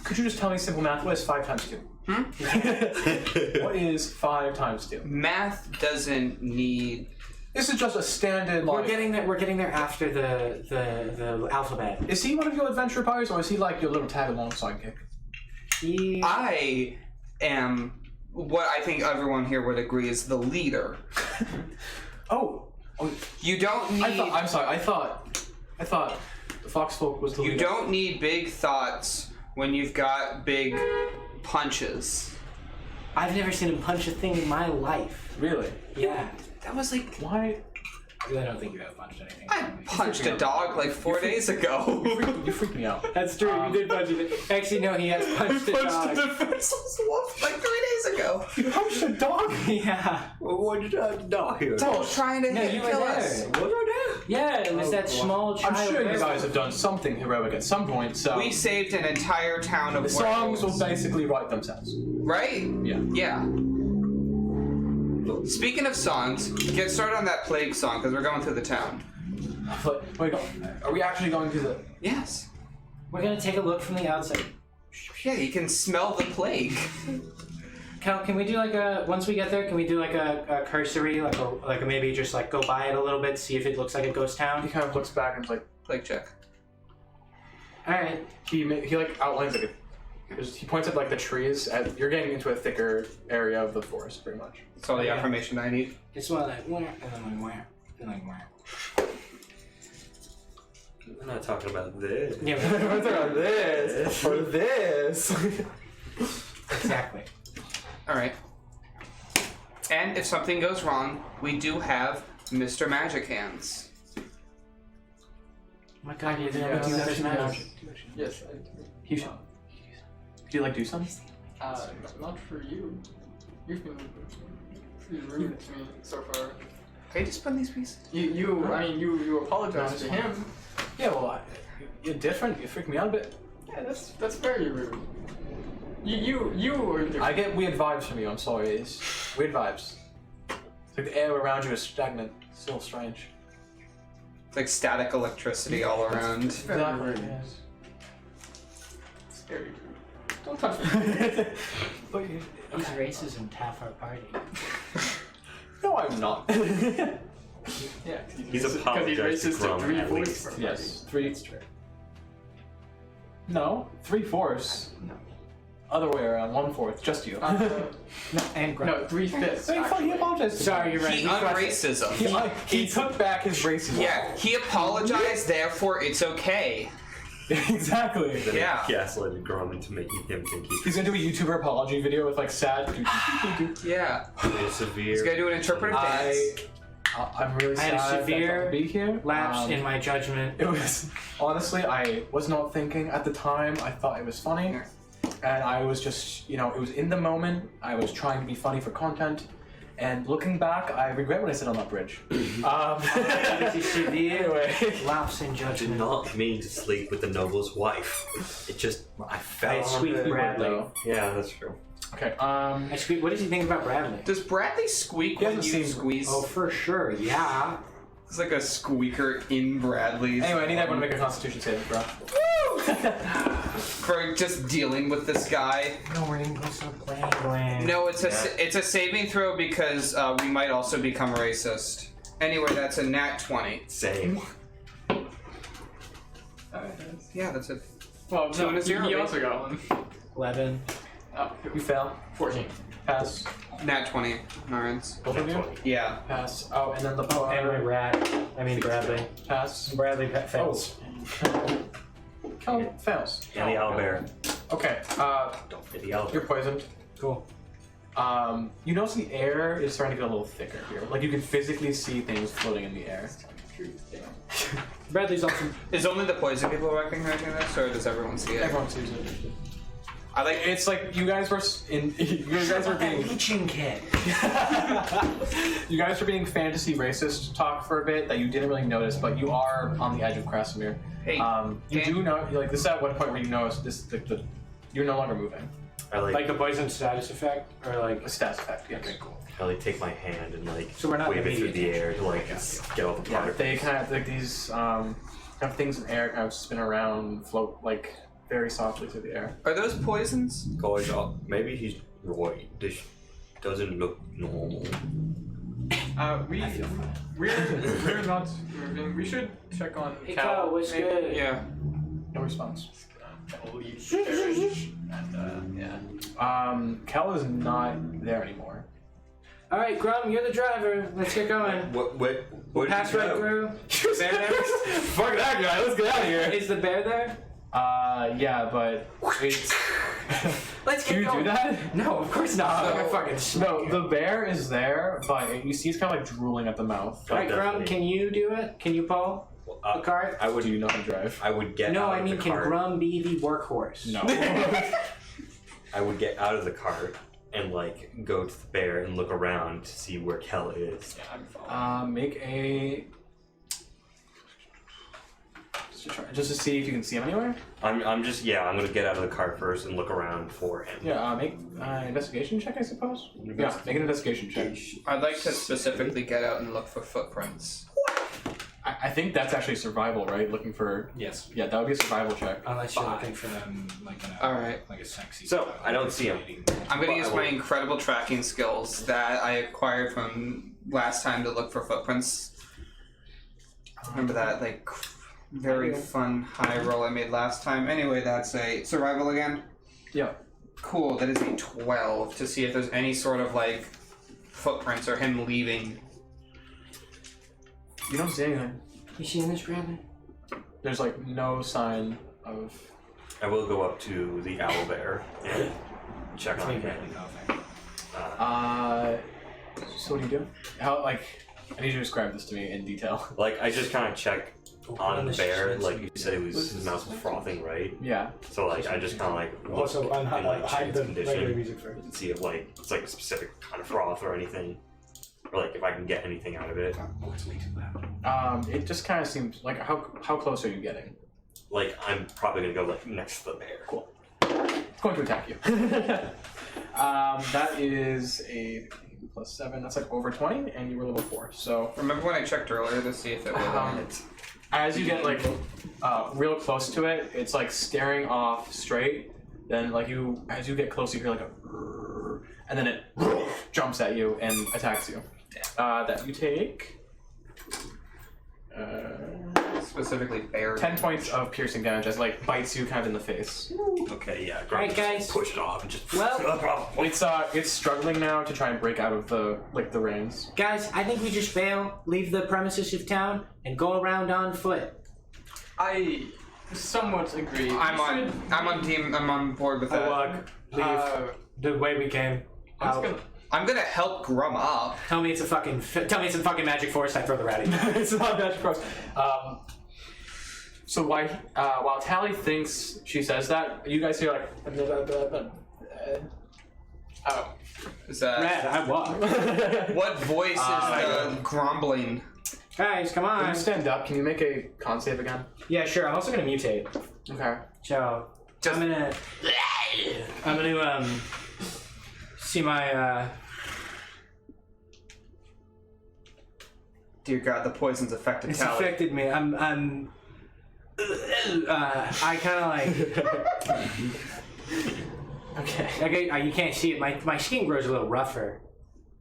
Could you just tell me simple math? What is 5 times 2? What is 5 times 2? Math doesn't need. This is just a standard. We're getting there after the alphabet. Is he one of your adventure buddies, or is he like your little tag along sidekick? I am what I think everyone here would agree is the leader. Oh, You don't need. I'm sorry. I thought the Foxfolk was the leader. You don't need big thoughts when you've got big punches. I've never seen him punch a thing in my life. Really? Yeah. That was like. Why? I really don't think you have punched anything. I punched a dog like 4 days ago. You freaked me out. That's true. You did punch it. Actually, no, he has punched a dog. defenseless wolf like 3 days ago. You punched a dog? Yeah. What did I dog here? Someone's trying to hit you and were kill there. us. What did I Yeah, it was that small child. I'm sure you bear. guys have done something heroic at some point, so We saved an entire town of the songs will werewolves. basically write themselves. Right? Yeah. Yeah. Speaking of songs, get started on that plague song because we're going through the town. But wait, are we actually going to the? Yes. We're gonna take a look from the outside. Yeah, you can smell the plague. Cal, can we do like a once we get there? Can we do like a cursory, like a maybe just like go by it a little bit, see if it looks like a ghost He town? kind of looks back and is like Plague check. All right. he like outlines like he points at like the trees. You're getting into a thicker area of the forest, pretty much. That's all the Yeah. information I need. It's one like where and then like where and like where. We're not talking about this. Yeah. this or this. Exactly. All right. And if something goes wrong, we do have Mr. Magic Hands. Oh my God, you're Yeah, gonna do that's that magic. Yes, I He should. Do you like do something? not for you. You've been pretty rude to me so far. Can you just put these pieces? You apologized to him. Yeah, well, you're different. You freak me out a bit. Yeah, that's very rude. You were different. I get weird vibes from you. I'm sorry. It's weird vibes. It's like the air around you is stagnant. It's still strange. It's like static electricity all around. Exactly. rude. Yes. It's very rude. Don't touch me. But you, He's racist and half our party. no, I'm not. Yeah, He's because apologized to he's racist to Grum, 3 at voice least. for Yes, 3. No, 3/4. No. Other way around. 1/4. Just you. No, and No, 3/5. Hey, fuck, he apologized. Sorry, you're right. He unracism. He took back his racism. Yeah, he apologized, therefore it's okay. Exactly. Then Yeah. gaslighted Grum into making him think He's gonna do a YouTuber apology video with like sad. Yeah. he's severe. He's gonna do an interpretive dance. I'm really I had sad a severe to be here. lapse in my judgment. It was honestly, I was not thinking at the time. I thought it was funny, and I was just, it was in the moment. I was trying to be funny for content, and looking back, I regret what I said on that bridge. Anyway, Lapse in I did judgment. not mean to sleep with the noble's wife. It just, I fell I on squeaked the- Bradley. Yeah, that's true. okay. Actually, what does he think about Bradley? Does Bradley squeak when you hasn't seen- squeeze? Oh, for sure, yeah. It's like a squeaker in Bradley's. Anyway, I need everyone to make a Constitution saving throw. For just dealing with this guy. No, we're gonna go stop playing. No, it's a saving throw because we might also become racist. Anyway, that's a nat 20. Same. Yeah, that's it. Well, Two and a zero, he baby. also got one. 11. Oh, You fail. 14. Pass. Nat 20, Narens. Both of you. Yeah. Pass. Oh, and then the Oh, and my rat. I mean, Bradley. pass. Bradley fails. Oh, fails. And the owlbear. Okay. Don't fit the You're owlbear. poisoned. Cool. You notice the air is starting to get a little thicker here. Like you can physically see things floating in the air. Bradley's awesome. Is only the poison people recognizing this, or does everyone see it? Everyone sees it. I like. It's like you guys were you guys are being Leeching kid. you guys are being fantasy racist talk for a bit that you didn't really notice, but you are on the edge of Krasimir. Hey. You Dan. do know like this is at one point where you notice this you're no longer moving. I Like the poison status effect? Or like. A stats effect. Yes. Okay, cool. I like take my hand and like So we're not wave it through immediate the air to like get all the Yeah, particles. they kind of like these kind of things in air kind of spin around, float like very softly through the air. Are those poisons? Guys, maybe he's right. This doesn't look normal. We're not moving. We should check on Hey, Cal. Cal, what's maybe. good? Yeah. No response. Cal leaves the carriage, and yeah. Kel is not there anymore. All right, Grum, you're the driver. Let's get going. What Pass right through. Bear there? Fuck that guy, let's get out of here! Is the bear there? Yeah, but it's... Let's Can get you going. do that? No, of course not. I'm gonna fucking smack No, you. the bear is there, but you see he's kind of like drooling at the mouth. All right, Grum, Definitely. can you do it? Can you pull the cart? I would. Do you know how to drive? I would get. No, out I of mean, the can cart. Grum be the workhorse? No. I would get out of the cart and like go to the bear and look around to see where Kel is. Yeah, I'm following. Make a... Just to see if you can see him anywhere? I'm gonna get out of the cart first and look around for him. Yeah, make an investigation check, I suppose? Yeah, make an investigation check. I'd like to specifically get out and look for footprints. I think that's actually survival, right? Looking for... Yes. Yeah, that would be a survival check. Unless you're looking for them like in a, Alright. like a sexy. So, I don't see him. I'm gonna Well, use I my will- incredible tracking skills that I acquired from last time to look for footprints. Remember that like very fun high roll I made last time? Anyway, that's a survival again. Yeah. Cool, that is a 12 to see if there's any sort of like footprints or him leaving. You don't see anything. You seeing this, Brandon? There's like no sign of... I will go up to the owl bear and check on him. So what do you do? How, like... I need you to describe this to me in detail. Like I just kind of check on the bear. Like you said, his mouth was frothing, right? Yeah. So like I just kind of like look Also, and like check hide its the regular condition music first. and see if like it's like a specific kind of froth or anything, or like if I can get anything out of it. Oh, it's way too loud. It just kind of seems like how close are you getting? Like I'm probably gonna go like next to the bear. Cool. It's going to attack you. That is a +7. That's like over 20, and you were level 4. So Remember when I checked earlier to see if it was as you get like real close to it, it's like staring off straight. Then like as you get close, you hear like a, and then it jumps at you and attacks you. That you take. specifically bear? 10 points of piercing damage as it, like bites you kind of in the face. Okay, yeah. Alright, just guys. push it off and just. Well- no problem. It's struggling now to try and break out of the reins. Guys, I think we just bail, leave the premises of town, and go around on foot. I somewhat agree. I'm on board with that. Look, leave the way we came. I'm just Out. gonna. I'm gonna help Grum up. Tell me it's a fucking magic force. I throw the rat at you. It's not that gross. So while Tally thinks she says that, you guys hear like. Oh, Is that Rat, I walk. what voice is the grumbling? Guys, come When on. you stand up, can you make a con save again? Yeah, sure. I'm also gonna mutate. Okay. So I'm gonna see my Dear God, the poison's affected It's Tally. affected me. I kind of like. Okay. You can't see it. My skin grows a little rougher,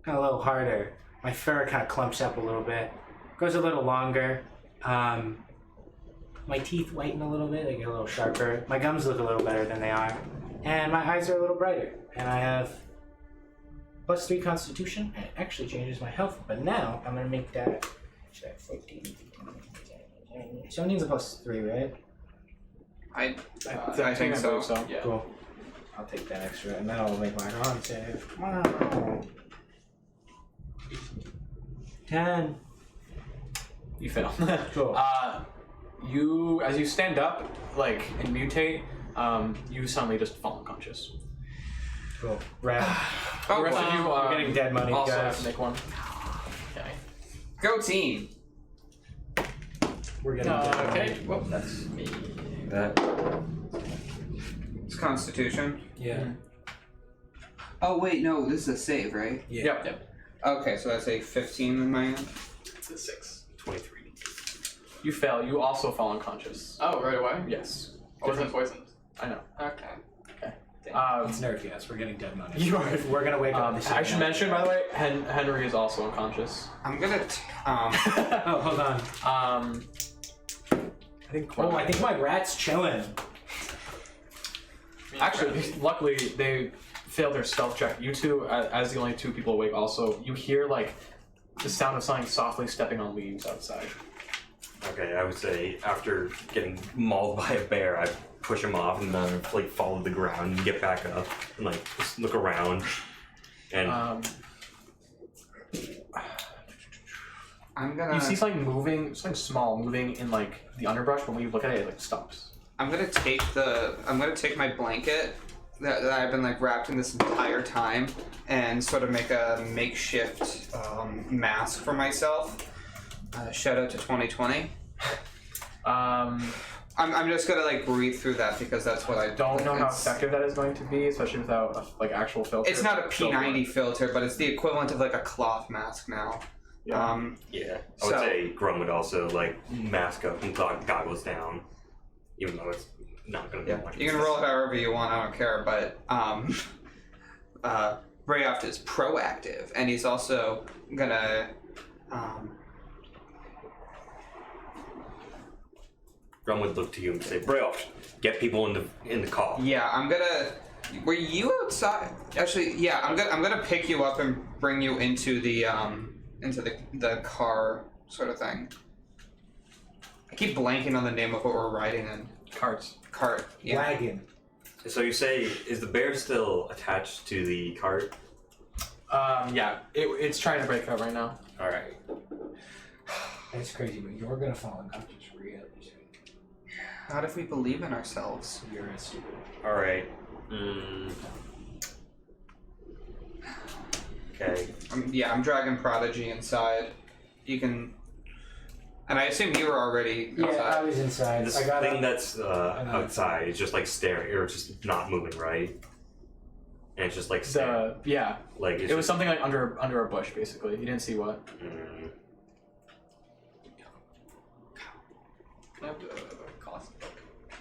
a little harder. My fur kind of clumps up a little bit. Goes a little longer. My teeth whiten a little bit. They get a little sharper. My gums look a little better than they are, and my eyes are a little brighter. And I have +3 Constitution. And it actually changes my health. But now I'm gonna make that. 14. 17's a +3, right? I I think so. believe so. yeah. Cool. I'll take that extra, and that'll make my con save. Wow. 10. You fail. Cool. As you stand up, like and mutate, you suddenly just fall unconscious. Cool. Rad. Oh, The rest of you wow. are We're getting dead money, also have guys. to make one. Okay. Go team. We're getting dead money. Okay. Well, that's me. It's Constitution. Yeah. Oh wait, no, this is a save, right? Yeah. Yep. Okay, so that's a 15 in my end. It's a 6. 23. You fail. You also fall unconscious. Oh, right away. Yes. I wasn't poisoned. I know. Okay. It's nerf, yes. We're getting dead money. You are. We're gonna wake up. I should mention, by the way, Henry is also unconscious. I'm gonna. Oh, hold on. I think. Oh, I think my rat's chilling. Actually, luckily they failed their stealth check. You two, as the only two people awake, also you hear like the sound of something softly stepping on leaves outside. Okay, I would say after getting mauled by a bear, I push him off and then like fall to the ground and get back up and like just look around. And I'm gonna. you see something moving, something small moving in like the underbrush, but when you look at it, it like stops. I'm gonna take my blanket that I've been like wrapped in this entire time and sort of make a makeshift mask for myself. Shout out to 2020. I'm just gonna like breathe through that because that's what I Don't know how effective that is going to be, especially without like actual filter. It's not a P90 filter, but it's the equivalent of like a cloth mask now. Yeah. yeah, I would say Grum would also like mask up and goggles down, even though it's not going to be much. You can roll it however you want. I don't care. But Brayoft is proactive, and he's also gonna. Grum would look to you and say, "Brayoft, get people in the car." Yeah, I'm gonna. Were you outside? Actually, yeah, I'm gonna pick you up and bring you into the car sort of thing. I keep blanking on the name of what we're riding in. Carts. Cart. Yeah. Wagon. So you say, is the bear still attached to the cart? Yeah, it's trying to break out right now. All right. That's crazy, but you're gonna fall unconscious really soon. Not if we believe in ourselves. You're a stupid. All right. Okay. I'm dragging Prodigy inside. You can. And I assume you were already outside. Yeah, I was inside. This I got thing up. that's outside is just like staring, or just not moving, right? And it's just like staring. Yeah. Like it's It was just, something like under a bush, basically. You didn't see what. Can I have the cost?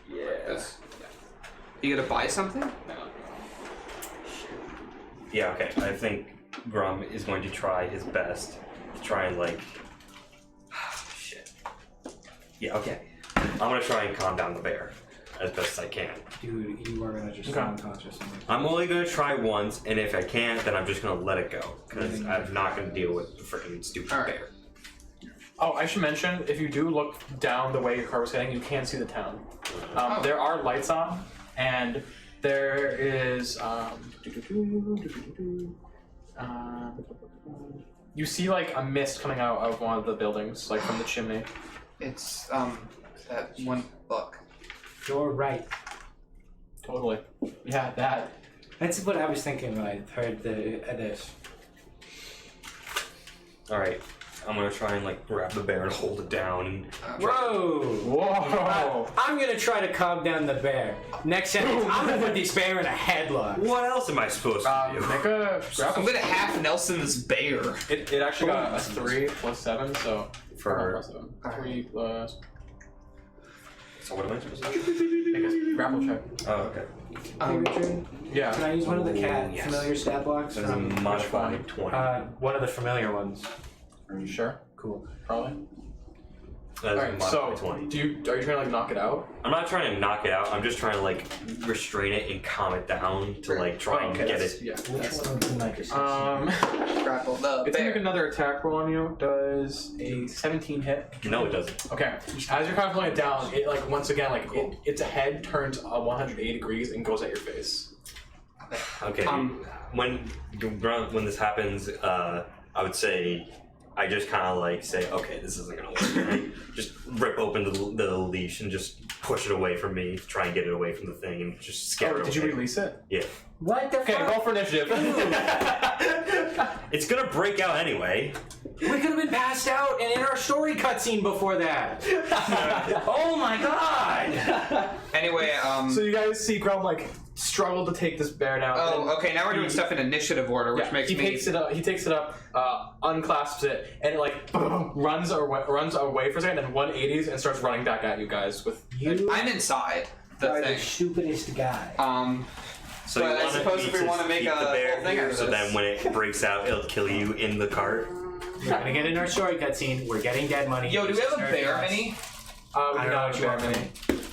Yeah. This. You gonna buy something? No. Yeah. Okay. I think Grum is going to try his best to try and like. Shit. Yeah. Okay. I'm gonna try and calm down the bear as best as I can. Dude, you are gonna just fall unconscious. I'm only gonna try once, and if I can't, then I'm just gonna let it go because I'm not gonna deal with the freaking stupid Alright. bear. Oh, I should mention, if you do look down the way your car was heading, you can see the town. There are lights on, and there is you see like a mist coming out of one of the buildings, like from the chimney. It's that one book. You're right. Totally. Yeah, that. That's what I was thinking when I heard this. All right. I'm gonna try and like grab the bear and hold it down. And Whoa! Whoa! I'm gonna try to calm down the bear. Next sentence, I'm gonna put this bear in a headlock. what else am I supposed to do? Make a I'm gonna half Nelson this bear. It actually got a 3 plus 7, so For- plus 7. 3 plus. So what am I supposed to do? Make a grapple check. Oh, okay. Hey, Richard, Yeah. can I use one of the cat yes. familiar stat blocks? That is a from- modified 20. one of the familiar ones. Are you sure? Cool. Probably. That is a Alright, modified so 20. are you trying to like knock it out? I'm not trying to knock it out. I'm just trying to like restrain it and calm it down to like try and get that's, it. Yeah. Which that's- one would be like a Grapple the It's gonna make bear. another attack roll on you. Does a 17 hit? No, it doesn't. Okay. As you're kind of pulling it down, it like once again like its head turns 180 degrees and goes at your face. Okay. When this happens, I would say I just kind of like say, okay, this isn't gonna work. And I just rip open the leash and just push it away from me to try and get it away from the thing and just scare it Did you away. release it? Yeah. What the Okay, fuck? roll for initiative. It's gonna break out anyway. We could have been passed out and in our story cutscene before that. Oh my god! Anyway, So you guys see Grum like struggle to take this bear down. and oh, okay. Now we're doing stuff in initiative order, which yeah, makes he me. takes it up. He takes it up, unclasps it, and it like runs away for a second, then 180s and starts running back at you guys with. I'm inside. the are the thing. stupidest guy. So But you I want suppose if we want to make a the bear whole thing here, out of so this. then when it breaks out, it'll kill you in the cart. We're gonna get in our story cutscene. We're getting dead money. Yo, do we have a Start bear us. mini? We I don't know what you want from me.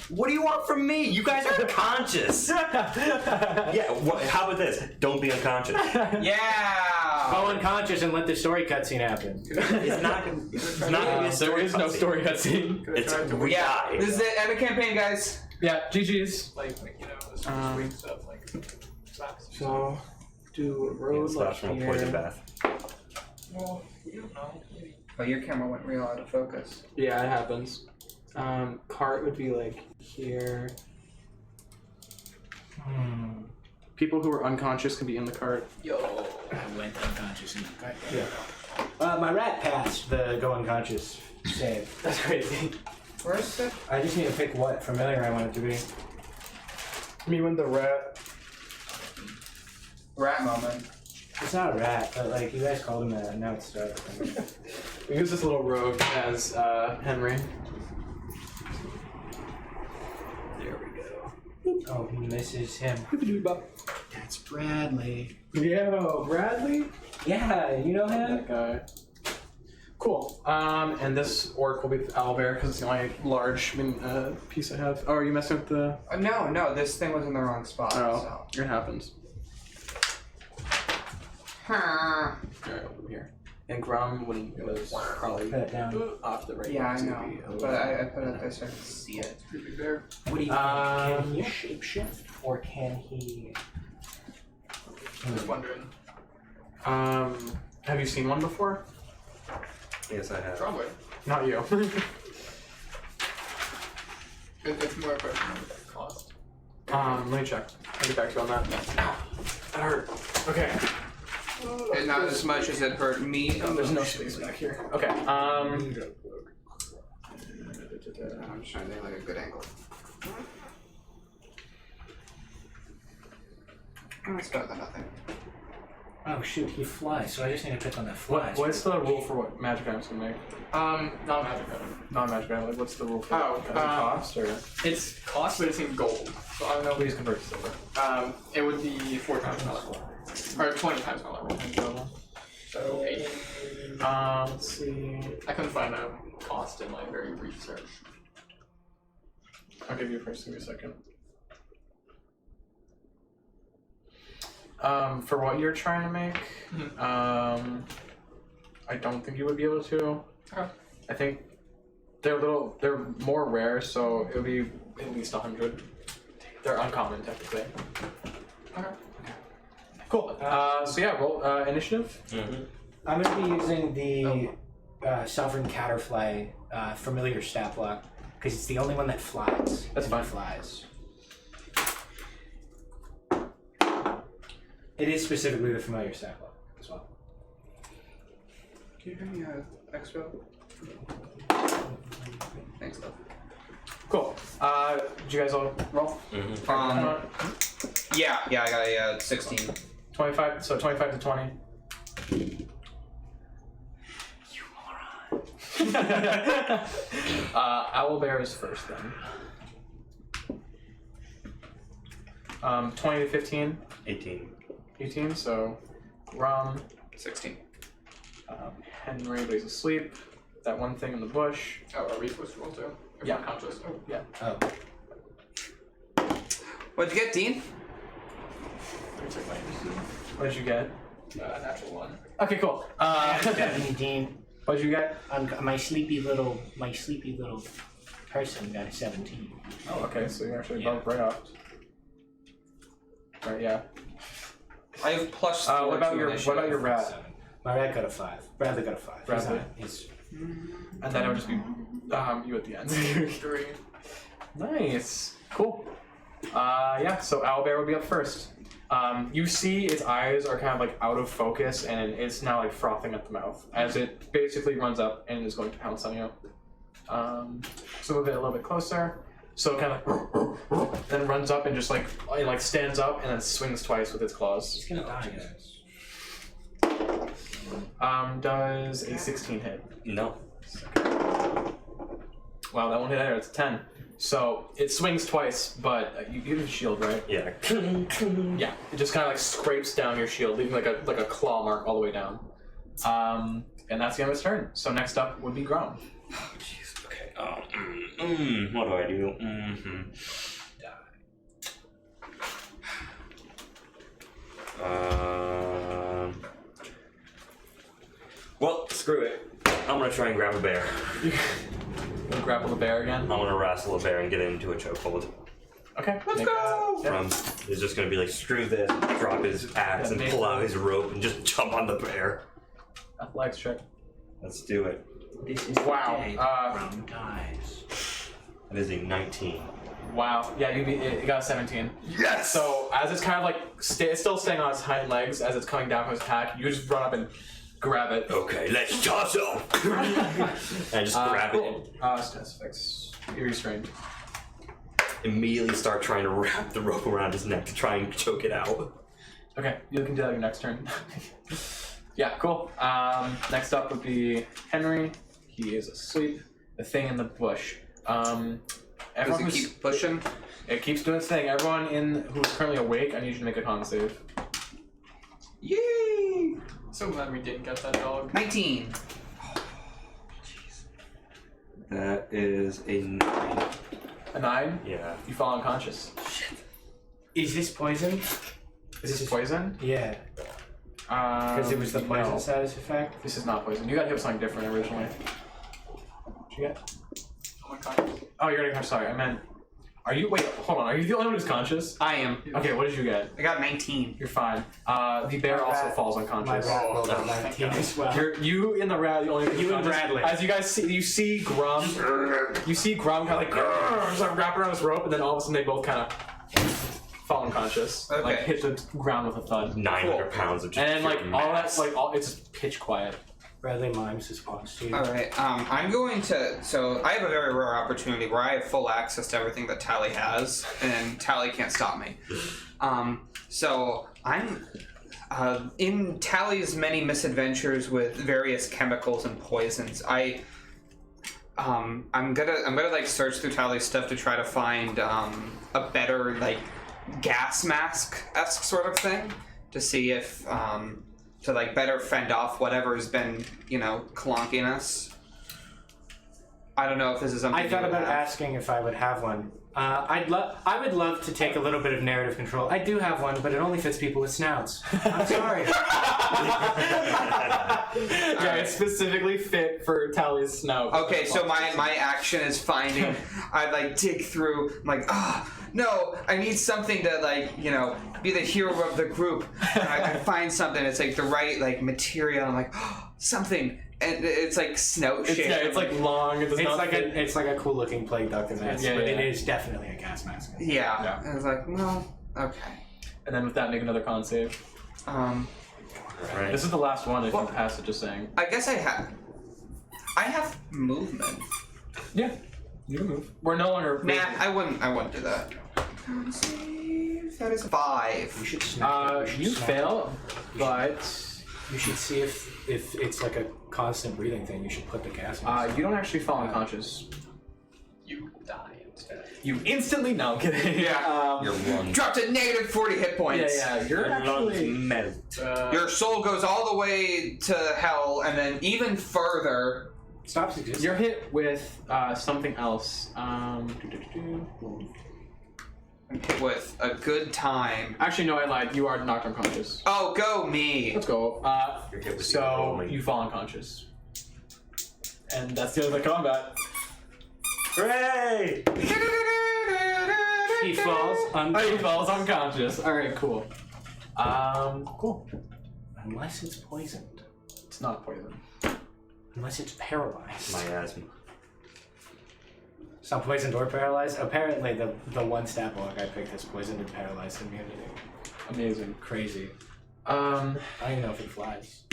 What do you want from me? You guys are unconscious. Yeah. How about this? Don't be unconscious. Yeah. Go unconscious and let the story cutscene happen. It's not. It's not gonna be a There story is no cutscene. story cutscene. It's we Yeah. die. This is it. End of campaign, guys. Yeah, GG's. Like you know, the sweet stuff like slaps. So, do road Slash left from poison here. bath. Well, we don't know. Maybe. Oh, your camera went real out of focus. Yeah, it happens. Cart would be like here. People who are unconscious can be in the cart. Yo. I went unconscious in the cut. Yeah. My rat passed the go unconscious save. That's crazy. Where's it? I just need to pick what familiar I want it to be. Me when the rat. Rat moment. It's not a rat, but like you guys called him that. Now it's stuck. We use this little rogue as Henry. There we go. Oh, this is him. That's Bradley. Yo, Bradley? Yeah, you know him? That guy. Cool. And this orc will be owlbear because it's the only large piece I have. Oh, are you messing with the? No, this thing was in the wrong spot. Oh, it happens. So. Alright, over here. And Grum when it was probably Put it down. off the right. Yeah, I it's gonna know. be a little- But I put it there so I can see it. Pretty there. What do you think? Can he shapeshift or can he? Just wondering. Have you seen one before? Yes, I have. Probably. Not you. It's more a question of cost. Let me check. I'll get back to you on that. Ow, that hurt. Okay. And not as much as it hurt me. There's no space back here. Okay. I'm just trying to think like a good angle. Oh, it's better than nothing. Oh shoot, he flies. So I just need to pick on that fly. What's the rule for what magic items can make? Not magic item. Non-magic item. Like, what's the rule for? Oh, Does it cost or? It's cost, but it's in gold. So I don't know. Please convert to silver. It would be 4 times my level. Or 20 times my level. So 8. Let's see. I couldn't find a cost in my very brief search. I'll give you a first. Give me a second. For what you're trying to make, I don't think you would be able to. Okay. I think they're more rare, so it would be at least 100. They're uncommon, technically. Okay. Cool. So yeah, roll initiative. Mm-hmm. I'm gonna be using the Sovereign Caterfly familiar stat block because it's the only one that flies. That's and fine. it flies. It is specifically the familiar stat block as well. Can you hear me extra? Thanks, love. Cool. Did you guys all roll? Mm-hmm. Yeah, I got a 16. 25. So 25 to 20. You moron. Owlbear is first then. 20 to 15. 18. 18. So Rum. 16. Henry lays asleep. That one thing in the bush. Oh, are we supposed to roll too? If Yeah. we're conscious. Oh. Yeah. Oh. What'd you get, Dean? Let me check my initiative. What did you get? Natural 1. Okay, cool. Dean, What did you get? my sleepy little person got a 17. Oh, okay. So you're actually above Brayoft. Right. Yeah. I have plus 4 What about to your initiative. rat? My rat got a 5. Bradley got a 5. Bradley? He's And then it would just be you at the end. 3. Nice. Cool. Yeah, so Owlbear would be up first. You see its eyes are kind of like out of focus and it's now like frothing at the mouth as it basically runs up and is going to pounce on you. So move it a little bit closer. So it kind of like then runs up and just like it like stands up and then swings twice with its claws. gonna die, guys. Does a 16 hit? No. Wow, that one hit either. It's a 10. So it swings twice, but you have a shield, right? Yeah. Yeah. It just kind of like scrapes down your shield, leaving like a claw mark all the way down. And that's the end of his turn. So next up would be Grom. Oh, jeez. Okay. What do I do? Well, screw it. I'm gonna try and grab a bear. You grapple the bear again. I'm gonna wrestle a bear and get into a chokehold. Okay. Let's go! Yeah. Is just gonna be like, screw this, drop his axe and pull out his rope and just jump on the bear. Athletics check. Let's do it. This is Wow, the day Grum dies. That is a 19. Wow. Yeah, you got a 17. Yes! So as it's kind of like it's still staying on its hind legs as it's coming down from its attack, you just run up and grab it. Okay, let's toss him! And just grab it and Specifics. You're restrained. immediately start trying to wrap the rope around his neck to try and choke it out. Okay, you can do that your next turn. Yeah, cool. Next up would be Henry. He is asleep. The thing in the bush. Does Everyone it keep pushing? it keeps doing its thing. Everyone who's currently awake, I need you to make a con save. Yay! So glad we didn't get that dog. 19. That is a 9. A 9. Yeah. You fall unconscious. Is this poison? Is this poison? Yeah, because it was the poison No. status effect. This is not poison. You got hit with something different originally. What'd you get? Oh my god. Oh, you're already sorry. I meant. Are you? Wait, hold on. Are you the only one who's conscious? I am. Okay, what did you get? I got 19. You're fine. The bear also rat- falls My unconscious. rat rolled a 19 as well. You and the rat, the only You and conscious. Bradley. As you guys see, you see Grum kind of like just like wrap around his rope, and then all of a sudden they both kind of fall unconscious, Okay. like hit the ground with a thud, 900 pounds of just and then like pure all mass. that, like all it's just pitch quiet. Bradley mimes response to you. Alright, I'm going to. So, I have a very rare opportunity where I have full access to everything that Tally has, and Tally can't stop me. So, I'm. In Tally's many misadventures with various chemicals and poisons, I'm gonna like search through Tally's stuff to try to find a better like gas mask-esque sort of thing to see if to like better fend off whatever's been clonking us. I don't know if this is something. I thought you would about have. asking if I would have one. I would love to take a little bit of narrative control. I do have one, but it only fits people with snouts. I'm sorry. Yeah, it's specifically fit for Tally's snout. Okay, so my action is finding. I like dig through. I'm like, no, I need something to like be the hero of the group. And I find something. It's like the right like material. I'm like, something, and it's like snout It's, shaped. yeah, it's like long. It does not fit. It's like a cool looking plague doctor mask, Yeah, but yeah. it is definitely a gas mask. yeah. Yeah. And I was like, well, okay. And then with that, make another con save. Right. This is the last one. If Well- you pass it, just saying. I guess I have movement. Yeah, you can move. We're no longer. Nah, I wouldn't do that. That is 5. You should snap. You fail, but You should see if it's like a constant breathing thing. You should put the gas mask. you don't actually fall unconscious. You die instead. You instantly no I'm kidding. Yeah. Your lungs. Dropped to negative 40 hit points. Yeah. You're Your lungs actually. melt. Your soul goes all the way to hell, and then even further. Stops existing. You're hit with something else. I'm hit with a good time. Actually, no, I lied. You are knocked unconscious. Oh, go me! Let's go. You're hit with So only. you fall unconscious, and that's the end of the combat. Hooray! He falls Oh, he falls unconscious. All right, cool. Cool. unless it's poisoned. It's not poison. Unless it's paralyzed. My asthma. It's not poisoned or paralyzed. Apparently, the one stat block I picked has poisoned and paralyzed immunity. Amazing. Crazy. Um. I don't even know if it flies.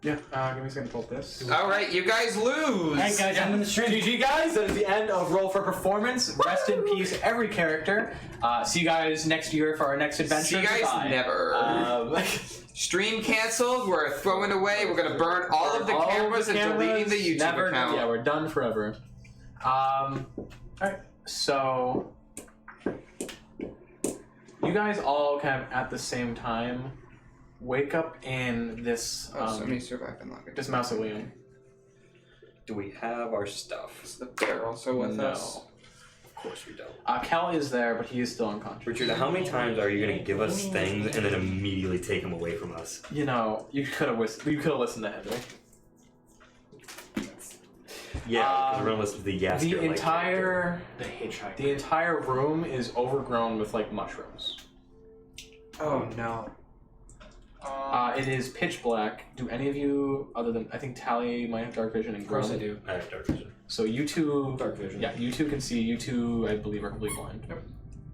Yeah. Give me a second to pull up this. Alright, you guys lose! Alright, guys, I'm in the stream. GG, guys. That is the end of Roll for Performance. Rest in peace, every character. See you guys next year for our next adventure. See you guys Goodbye. never. Stream canceled, we're throwing away, we're gonna burn all of the cameras and deleting the YouTube Never, account. Yeah, we're done forever. Alright, so you guys all kind of at the same time wake up in this so me survive and longer. this mausoleum. Do we have our stuff? Is the bear also with No. us? Of course we don't. Kel is there, but he is still unconscious. Richard, how many times are you gonna give us things and then immediately take them away from us? You know, you could have listened to Henry. Yeah, we're gonna listen to the Yasker. The entire The hitchhiker. the entire room is overgrown with like mushrooms. Oh no. It is pitch black. Do any of you, other than I think Tally might have dark vision and Of course I Grum. do. I have dark vision. So you two, Dark vision. yeah, you two can see. You two, I believe, are completely blind.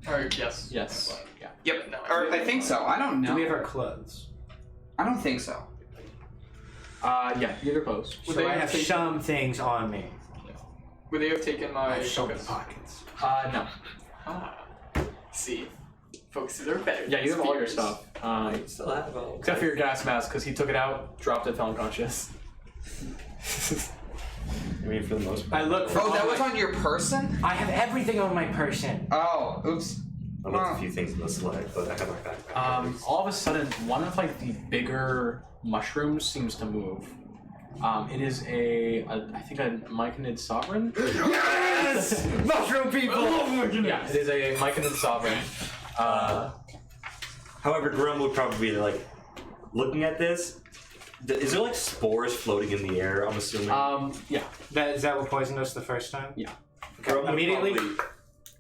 Or yes. Yes. Yeah. Yep. No, Or I think so. I don't Do know. we have our clothes? I don't think so. Yeah. You're close. Would So they I have have taken- some things on me. Would they have taken I my have some focus? pockets. No. Ah. See, focuses are better. Yeah, you have all your Spears. stuff. I still have Except for your gas mask, because he took it out, dropped it, fell unconscious. I mean, for the most part. I look for. Oh, that all was my- on your person? I have everything on my person. Oh, oops. I left a few things in the sled, but I have my backpack. All of a sudden, one of like the bigger mushrooms seems to move. It is I think a myconid sovereign. Yes! Mushroom people! Yeah, it is a myconid sovereign. However, Grum would probably be like looking at this. Is there like spores floating in the air? I'm assuming. Yeah. Is that what poisoned us the first time? Yeah. Grum would Immediately probably-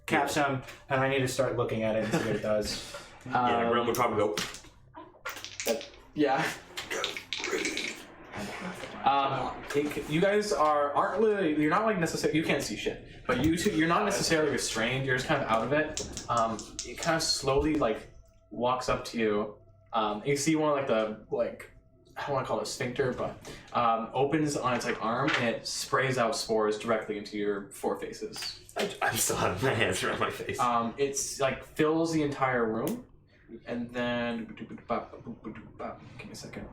cap some, and I need to start looking at it and see what it does. Yeah, Grum would probably go. Yeah. You guys aren't really. You're not like necessarily. You can't see shit, but you're not necessarily restrained. You're just kind of out of it. It kind of slowly like walks up to you. You see one of like the I don't want to call it a sphincter, but opens on its like arm and it sprays out spores directly into your four faces. I still have my hands around my face. It's like fills the entire room, and then give me a second.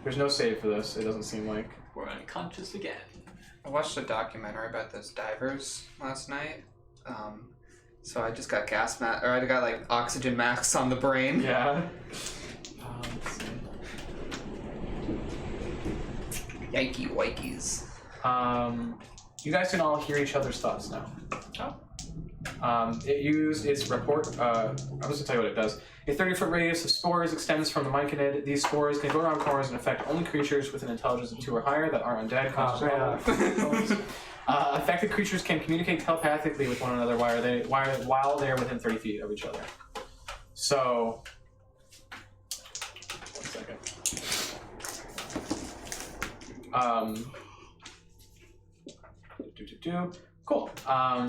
There's no save for this. It doesn't seem like. We're unconscious again. I watched a documentary about those divers last night. So I just got I got like oxygen masks on the brain. Yeah. Let's see. Yikey wikeys. You guys can all hear each other's thoughts now. It used its report. I was going to tell you what it does. A 30-foot radius of spores extends from the myconid. These spores can go around corners and affect only creatures with an intelligence of 2 or higher that are undead. Affected creatures can communicate telepathically with one another while they are within 30 feet of each other. So, 1 second. Cool.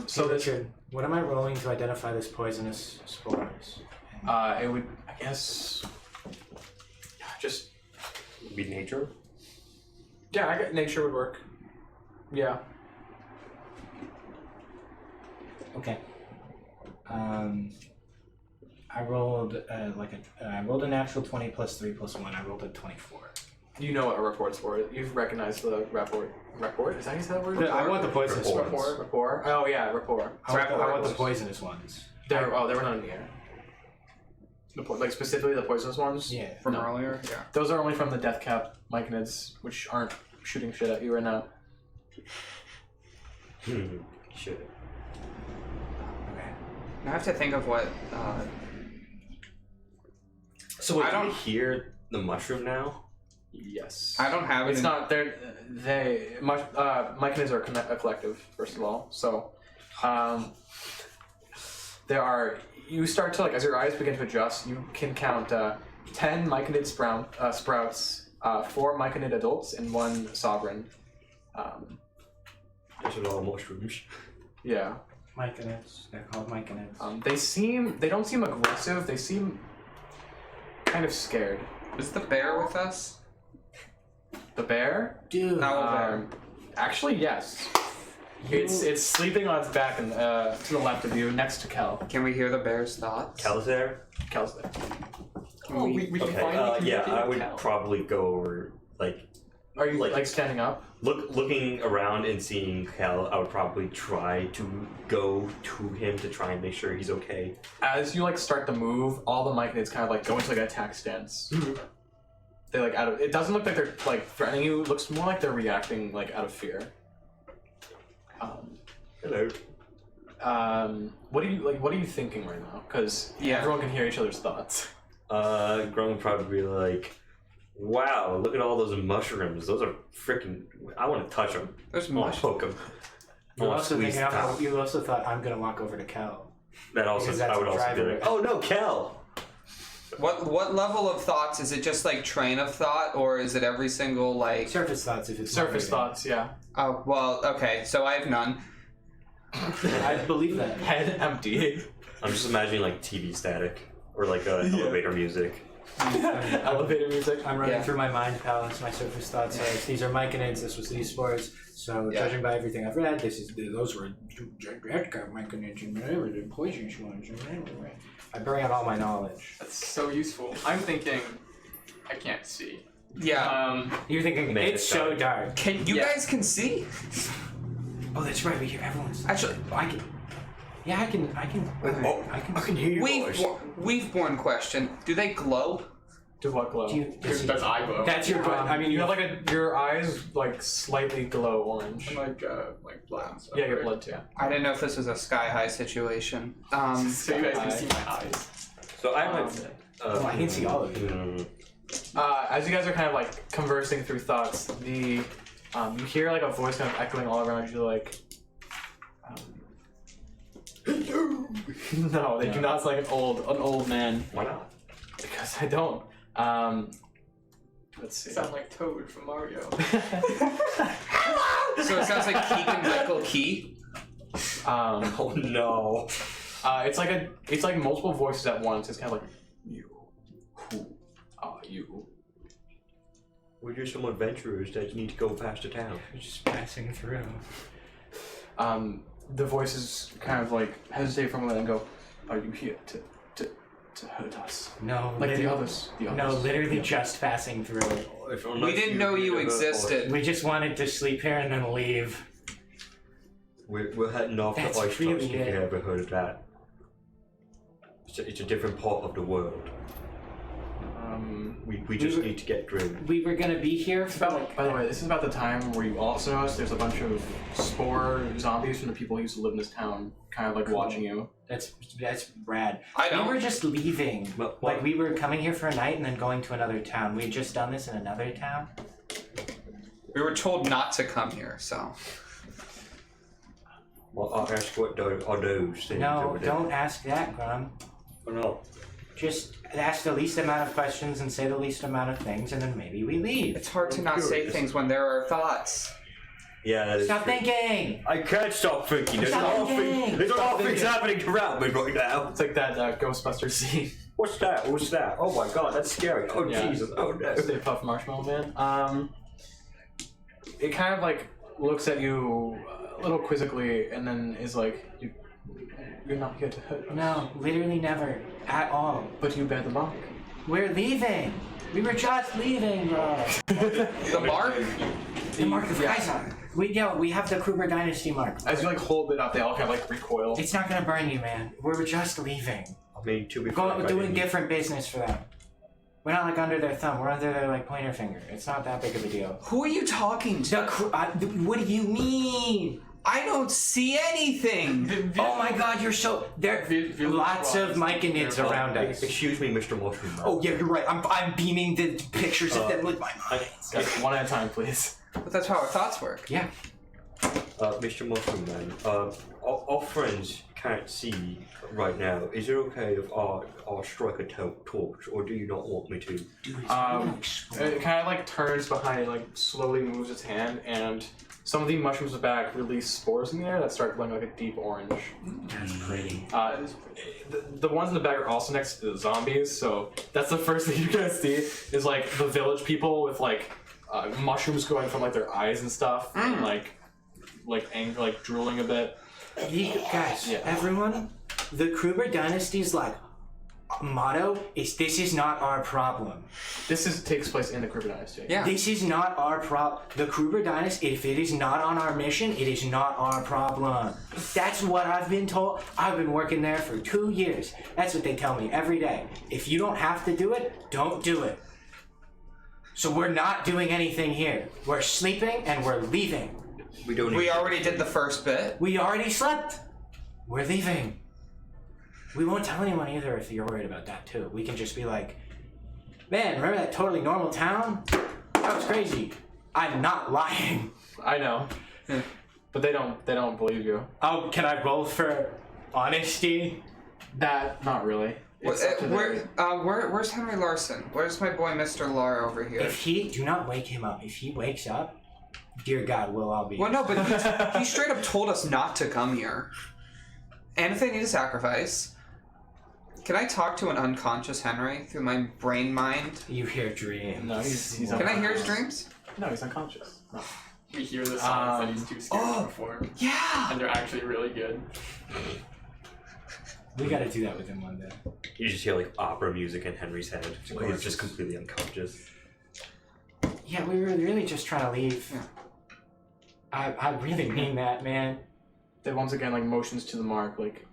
So this Richard, what am I rolling to identify this poisonous spores? it would, I guess, just Be nature. yeah. I got nature would work. Yeah. Okay. I rolled I rolled a natural 20 plus 3 plus 1. I rolled a 24. You know what a report's for. You've recognized the rapport. Rapport? Is that that word? I want the poisonous Rapport. ones. Rapport. Oh yeah, rapport. I want the poisonous ones. They were not in the air. Like specifically the poisonous ones. Yeah. From No. earlier? Yeah. Those are only from the death cap myconids, which aren't shooting shit at you right now. Shit. Okay. Now I have to think of what. So wait, I do we don't- hear the mushroom now? Yes. I don't have it. It's not. Myconids are a collective, first of all. So, there are. You start to as your eyes begin to adjust. You can count 10 myconid sprouts, 4 myconid adults, and 1 sovereign. Those are all mushrooms. Yeah. Myconids. They're called myconids. They don't seem aggressive. They seem kind of scared. Is the bear with us? The bear? Dude. No, bear. Actually, yes. It's sleeping on its back and to the left of you, next to Kel. Can we hear the bear's thoughts? Kel's there? Kel's there. Oh, we can Okay, finally yeah, communicate I with would Cal. probably go over, Are you like standing up? Looking around and seeing Kel, I would probably try to go to him to try and make sure he's okay. As you like start to move, all the Myconids kind of like go into like an attack stance. They like out of. It doesn't look like they're like threatening you. It looks more like they're reacting like out of fear. Hello. What are you thinking right now? Because everyone can hear each other's thoughts. Grum would probably be like, wow, look at all those mushrooms. Those are freaking. I want to touch them. There's I want to poke them. You also thought I'm gonna walk over to Kel. That also, Because that's I would a also be driver. like, oh no, Kel. What level of thoughts is it? Just like train of thought, or is it every single like? Surface thoughts if it's Surface moderated. thoughts, yeah. Oh well, okay. So I have none. I believe that. Head empty. I'm just imagining like TV static or like elevator music. Elevator music. I'm running Yeah. through my mind palace. My surface thoughts are these are Myconids. This was these spores. So judging by everything I've read, those were gigantic Myconids and whatever the poisonous ones. I bring out all my knowledge. That's so useful. I'm thinking, I can't see. Yeah. You're thinking Man, it's it's so dark. dark. You guys can see? Oh, that's right. We hear everyone's. Actually, I can. Yeah, I can. I can hear you. we've born question. Do they glow? To what glow? Do you, That's eye glow. that's your. I mean, you have like your eyes like slightly glow orange. And like blood and stuff. Yeah, your right? blood too. I didn't know if this was a sky high situation. So you guys can see my eyes. So I went. Oh, I can see all of you. As you guys are kind of like conversing through thoughts, you hear like a voice kind of echoing all around you, like. No, they do not sound like an old man. Why not? Because I don't. Let's see. Sound like Toad from Mario. So it sounds like Keegan Michael Key. Oh no. It's like multiple voices at once. It's kind of like you. Who are you? We're just some adventurers that need to go past the town. We're just passing through. The voices kind of like hesitate for a moment and go, "Are you here to hurt us?" No, Like the literally- others. The others. No, literally just passing through. We didn't know you existed. We just wanted to sleep here and then leave. We're heading off That's to Ice really Trust, if it. you ever heard of that. It's a different part of the world. We just need to get through. We were gonna be here for like. By the way, this is about the time where you also notice there's a bunch of spore zombies from the people who used to live in this town, kind of like watching you. That's rad. I don't. We were just leaving. But Like we were coming here for a night and then going to another town. We had just done this in another town. We were told not to come here, so. Well, I'll ask what are those things No, over there? don't ask that, Grum. Oh, no. Just ask the least amount of questions and say the least amount of things, and then maybe we leave. It's hard to not say curious. things when there are thoughts. Yeah, that is Stop true. thinking. I can't stop thinking. There's a Stop lot of thinking. things. There's a lot of things thinking. happening around me right now. It's like that Ghostbuster scene. What's that? What's that? Oh my god, that's scary. Oh Yeah. Jesus. Oh no. Stay Puft Marshmallow Man. It kind of like looks at you a little quizzically, and then is like, "You're not here to hurt us." No, literally never. At all. But you bear the mark. We're leaving. We were just leaving, bro. The mark? The mark of Kaiser. We have the Kruger Dynasty mark. As you like hold it up, they all kind of like recoil. It's not gonna burn you, man. We were just leaving. I mean, to be Go fair, doing different business for them. We're not like under their thumb. We're under their like pointer finger. It's not that big of a deal. Who are you talking to? What do you mean? I don't see anything. Oh my God, you're so there. Lots of Myconids around us. Excuse me, Mr. Mushroom Man. Oh yeah, you're right. I'm beaming the pictures of them with my mind. Guys, one at a time, please. But that's how our thoughts work. Yeah. Mr. Mushroom Man, our friends can't see right now. Is it okay if I strike a torch, or do you not want me to? It kind of like turns behind, like slowly moves its hand, and some of the mushrooms in the back release spores in the air that start glowing like a deep orange. That's pretty. The ones in the back are also next to the zombies, so that's the first thing you guys see is like the village people with like mushrooms going from like their eyes and stuff, and like anger, like drooling a bit. Guys, Yeah. everyone, the Kruger Dynasty's like motto is this is not our problem. Takes place in the Kruger Dynasty. Yeah. This is not our problem. The Kruger dynasty, if it is not on our mission, it is not our problem. That's what I've been told. I've been working there for 2 years. That's what they tell me every day. If you don't have to do it, don't do it. So we're not doing anything here. We're sleeping and we're leaving. We already did the first bit. We already slept. We're leaving. We won't tell anyone either if you're worried about that too. We can just be like, man, remember that totally normal town? That was crazy. I'm not lying. I know. But they don't believe you. Oh, can I roll for honesty? That, not really. It's up to Where's Henry Larson? Where's my boy Mr. Lar over here? Do not wake him up. If he wakes up, dear God, we'll all be. Well, no, but he straight up told us not to come here. And if they need a sacrifice, can I talk to an unconscious Henry through my brain mind? You hear dreams. No, he's Can I hear his dreams? No, he's unconscious. No. We hear the songs that he's too scared to perform, Yeah! and they're actually really good. We gotta do that with him one day. You just hear like opera music in Henry's head. He's just completely unconscious. Yeah, we were really just trying to leave. Yeah. I really mean that, man. They once again like motions to the mark, like,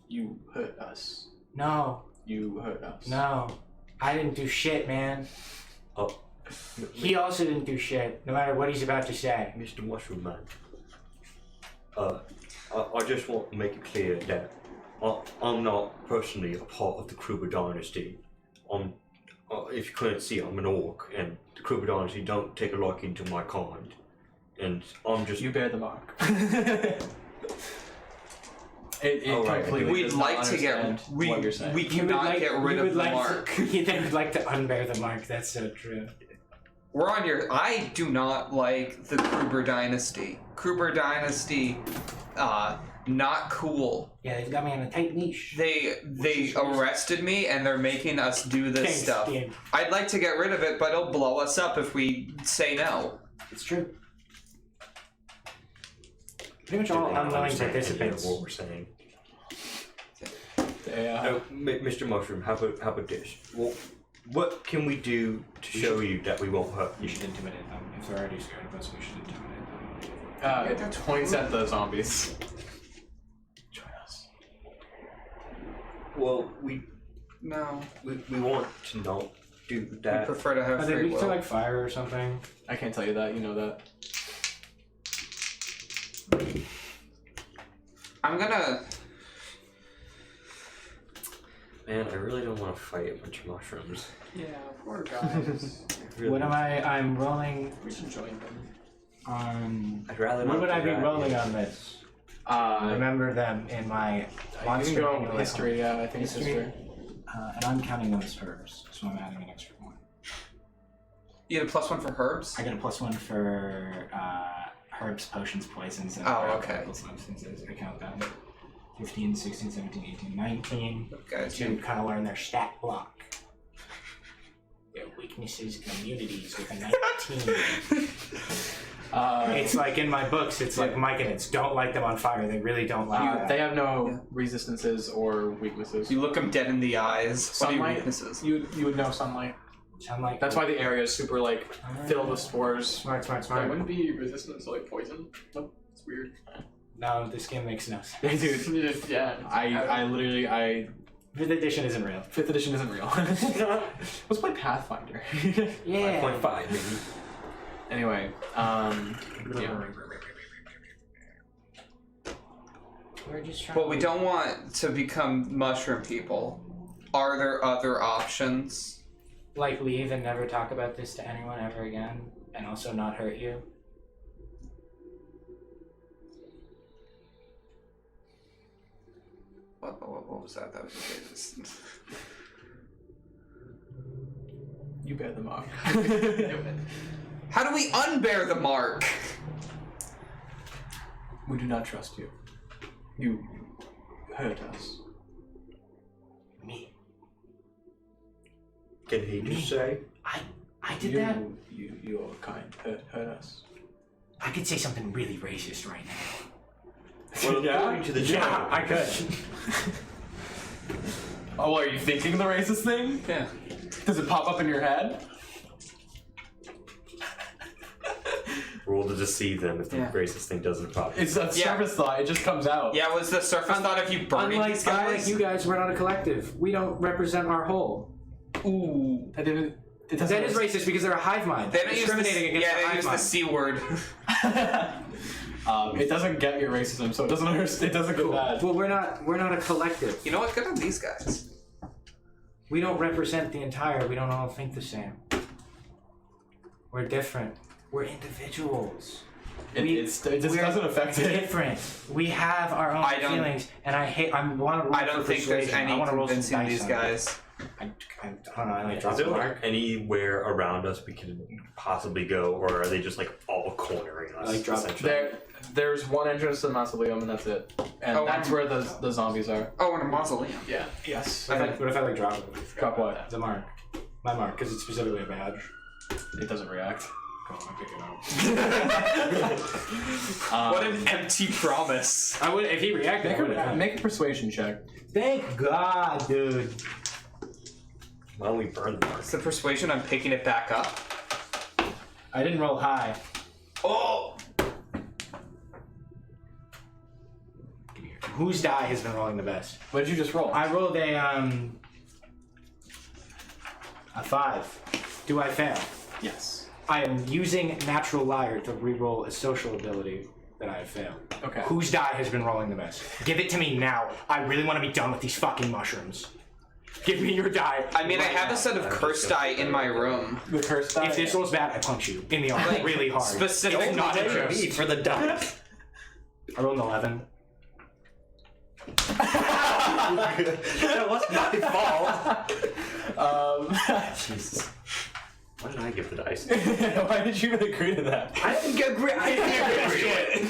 you hurt us. No, You hurt us. no. I didn't do shit, man. Oh, He also didn't do shit, no matter what he's about to say. Mr. Mushroom Man. I just want to make it clear that I'm not personally a part of the Kruger Dynasty. If you couldn't see, I'm an orc, and the Kruger Dynasty don't take a liking to my kind. And I'm just... You bear the mark. It Oh, right. completely We'd does not like to get... understand We what you're saying. cannot get rid of the mark. They would like to unbear the mark, that's so true. We're on your... I do not like the Kruger Dynasty. Kruger Dynasty, not cool. Yeah, they've got me on a tight leash. They arrested me and they're making us do this Thanks, stuff. Dan. I'd like to get rid of it, but it'll blow us up if we say no. It's true. Pretty much all unwilling understand any of participants. what we're saying. Yeah. Mr. Mushroom, how about this? What can we do to show you that we won't hurt We you? should intimidate them. If they're already scared of us, we should intimidate them. Points at the zombies. Join us. Well, we No. want to not do I that. prefer to have Are they free weak to will. like fire or something? I can't tell you that, you know that. I'm gonna... Man, I really don't want to fight a bunch of mushrooms. Yeah, poor guys. Really. What am I? I'm rolling We should join them. on. I'd rather What not would do I be that, rolling yeah. on this? I Remember them in my you can monster go manual. history, yeah, I think it's history. And I'm counting them as herbs, so I'm adding an extra one. You get a +1 for herbs? I get a +1 for herbs, potions, poisons, and Oh, okay. chemical substances. I count them. 15, 16, 17, 18, 19. Guys, To kind of learn their stat block. Their weaknesses and immunities with a 19. It's like in my books, it's like myconids. Don't light them on fire. They really don't like that. They have no resistances or weaknesses. You look them dead in the eyes. What are your Sunlight, weaknesses? you would know sunlight. Sunlight. That's why the area is super like filled with spores. Smart. They wouldn't be resistant to like poison. Nope, it's weird. No, this game makes no sense. Yeah, dude. Yeah. I literally 5th edition isn't real. 5th edition isn't real. Let's play Pathfinder. Yeah. 5.5 maybe. Anyway, yeah. We're just trying. But we don't want to become mushroom people. Are there other options? Like leave and never talk about this to anyone ever again, and also not hurt you. What was that? That was just... You bear the mark. How do we unbear the mark? We do not trust you. You hurt us. Me. Can he just say? I did that. Your kind hurt us. I could say something really racist right now. Well, according to the Yeah, general, I could. Oh, are you thinking the racist thing? Yeah. Does it pop up in your head? Roll to deceive them if the racist thing doesn't pop. It's a surface thought. It just comes out. Yeah, was the surface thought of you burning these guys? Unlike you guys, we're not a collective. We don't represent our whole. Ooh. That didn't. It That is racist because they're a hive mind. They don't Discriminating use the, against the they hive use the mind. C word. It doesn't get your racism, so it doesn't understand. It doesn't get bad. Well, we're not a collective. You know what? Good on these guys. We don't represent the entire. We don't all think the same. We're different. We're individuals. It just doesn't affect it. Different. We have our own I don't- feelings, and I want to roll I don't for think there's persuasion. I any want to roll some convincing dice these on it. guys. I don't know. I like Is drop there the like mark. anywhere around us we could possibly go, or are they just like all cornering us? Like drop- essentially? There's one entrance to the mausoleum, and that's it. And Oh, that's where the zombies are. Oh, in a mausoleum. Yeah. Yes. What if I like drop it? Drop what? The mark. My mark, because it's specifically a badge. It doesn't react. Go on, pick it up. What an empty promise. I would if he reacted. I would Make a persuasion check. Thank God, dude. Why don't we burn the mark? It's the persuasion I'm picking it back up. I didn't roll high. Oh! Whose die has been rolling the best? What did you just roll? I rolled a 5. Do I fail? Yes. I am using natural liar to re-roll a social ability that I have failed. Okay. Whose die has been rolling the best? Give it to me now. I really want to be done with these fucking mushrooms. Give me your die. I mean, I right have now. a set of curse die in my room. The curse die. If this rolls bad, I punch you in the arm Like, really hard. specific It's not a knowledge. joke. For the dice. I rolled an 11. That was my fault. Jesus. Why did I give the dice? Why did you agree to that? I didn't get great. I didn't get shit.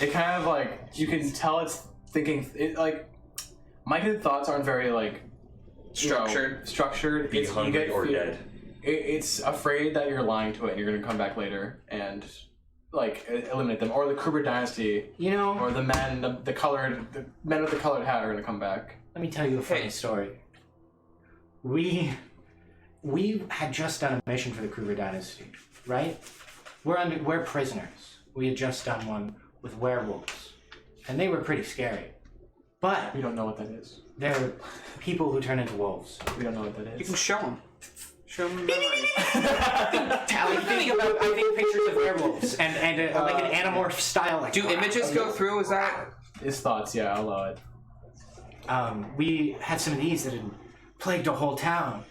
It kind of like you can tell it's thinking. It like my good thoughts aren't very like Structured. Structured. Be hungry or dead. It's afraid that you're lying to it and you're gonna come back later and like eliminate them, or the Kruber dynasty, You know, or the men, the men with the colored hat are gonna come back. let me tell you a funny story. We had just done a mission for the Kruger dynasty, right? We're prisoners. We had just done one with werewolves, and they were pretty scary. But We don't know what that is. they're people who turn into wolves. We don't know what that You is. can show them. Show them memories. I think pictures of werewolves and like an anamorph style. Like, Do images go through? Is that? His thoughts, yeah, I'll allow it. We had some of these that had plagued a whole town,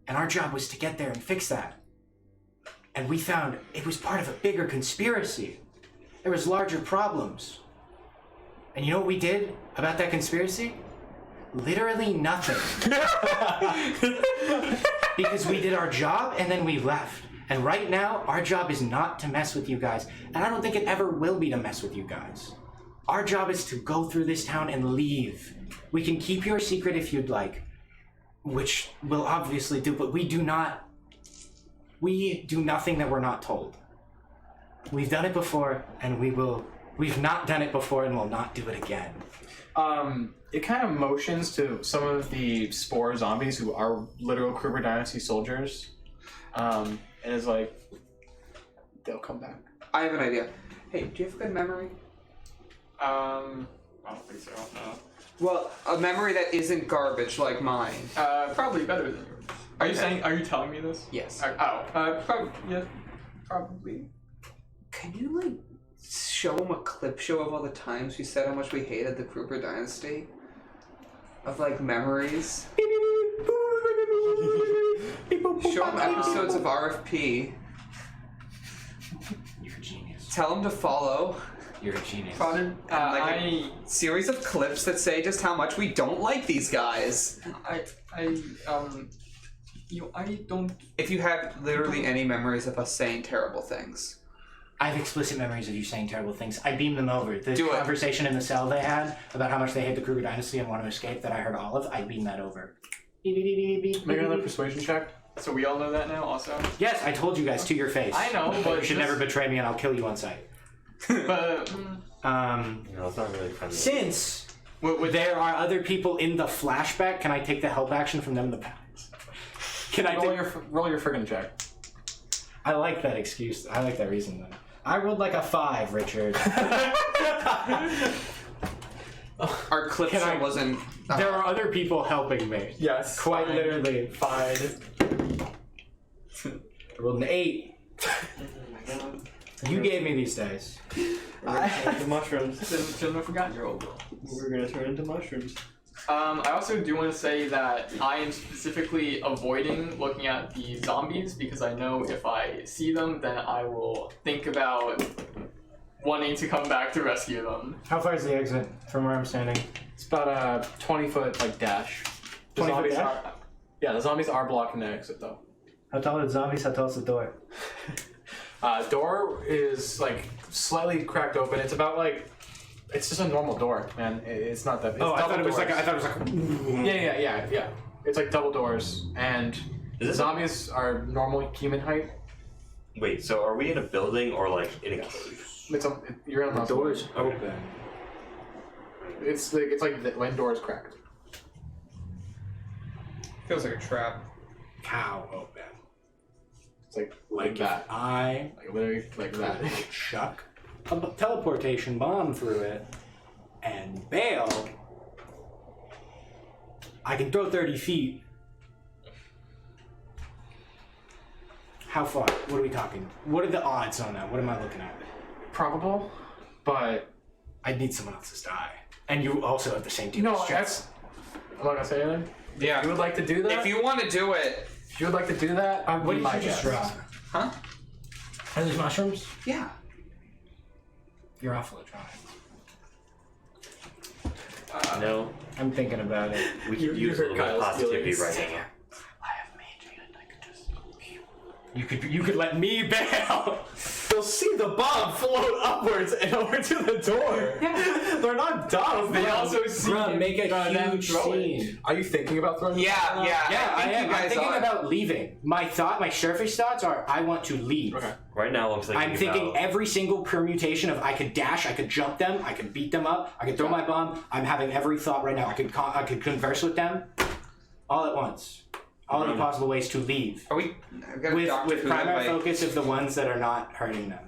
and our job was to get there and fix that. And we found it was part of a bigger conspiracy. There was larger problems. And you know what we did about that conspiracy? Literally nothing. Because we did our job and then we left. And right now, our job is not to mess with you guys. And I don't think it ever will be to mess with you guys. Our job is to go through this town and leave. We can keep your secret if you'd like, which we'll obviously do, but we do nothing that we're not told. We've done it before, and we've not done it before and will not do it again. It kind of motions to some of the spore zombies who are literal Kruger Dynasty soldiers, and is like, they'll come back. I have an idea. Hey, do you have a good memory? I don't think so. No. Well, a memory that isn't garbage like mine. Probably better than yours. Are you saying? Are you telling me this? Yes. Probably. Yeah, probably. Can you like show them a clip show of all the times we said how much we hated the Kruger dynasty? Of like memories. Show them episodes of RFP. You're a genius. Tell them to follow. You're a genius. Pardon? Like a series of clips that say just how much we don't like these guys. I don't. If you have literally any memories of us saying terrible things. I have explicit memories of you saying terrible things. I beamed them over. The Do it. conversation in the cell they had about how much they hate the Kruger dynasty and want to escape that I heard all of, I beamed that over. Beep, beep, beep, beep, beep, Make beep, another beep. persuasion check. So we all know that now, also. Yes, I told you guys to your face. I know, but you should this- never betray me and I'll kill you on sight. But You know, it's not really friendly. Since There are other people in the flashback. Can I take the help action from them in the past? Can I roll your friggin' check. I like that excuse. I like that reason then. I rolled like a 5, Richard. Our clip Can show I- wasn't. There are other people helping me. Yes. Quite fine. literally. Fine. I rolled an 8. You gave me these dice. We're gonna turn into mushrooms. Shouldn't have forgotten your old goal. We're gonna turn into mushrooms. I also do want to say that I am specifically avoiding looking at the zombies because I know if I see them, then I will think about wanting to come back to rescue them. How far is the exit from where I'm standing? It's about a 20-foot like dash. The 20-foot zombies dash? are- yeah, the zombies are blocking the exit though. How tall are the zombies? How tall is the door? Door is like slightly cracked open. It's about like, it's just a normal door, man. It's not that. It's I thought double it was doors. like. I thought it was like. Yeah. It's like double doors, and Is this zombies are normal human height. Wait, so are we in a building or like in a cave? You're in a house. Doors Oh. open. It's like when doors cracked. Feels like a trap. Cow open. It's like that. I Like literally like that. chuck a teleportation bomb through it and bail. I can throw 30 feet. How far? What are we talking? What are the odds on that? What am I looking at? Probable, but I need someone else's die. And you also have the same team. no, as Jets. I'm not gonna say anything. Yeah. You would like to do that? If you want to do it, If you would like to do that, What be did my you just guest. draw? huh? Are these mushrooms? Yeah. You're awful at drawing. No, I'm thinking about it. we You- could you use a hurt little bit of Kyle's positivity feelings. right now. I have mage hand. I could just. You could let me bail. They'll see the bomb float upwards and over to the door. Yeah. They're not dumb. They also see Bruh, you make a them huge throw it. scene. Are you thinking about throwing? Yeah. Yeah, I think am. You guys I'm thinking are. about leaving. My surface thoughts are I want to leave. Okay. Right now, I'm thinking. I'm thinking about, every single permutation of I could dash, I could jump them, I could beat them up, I could throw my bomb. I'm having every thought right now. I could converse with them all at once. All the possible ways to leave. Are we? I've got a Doctor With Who primary invite. focus of the ones that are not hurting them.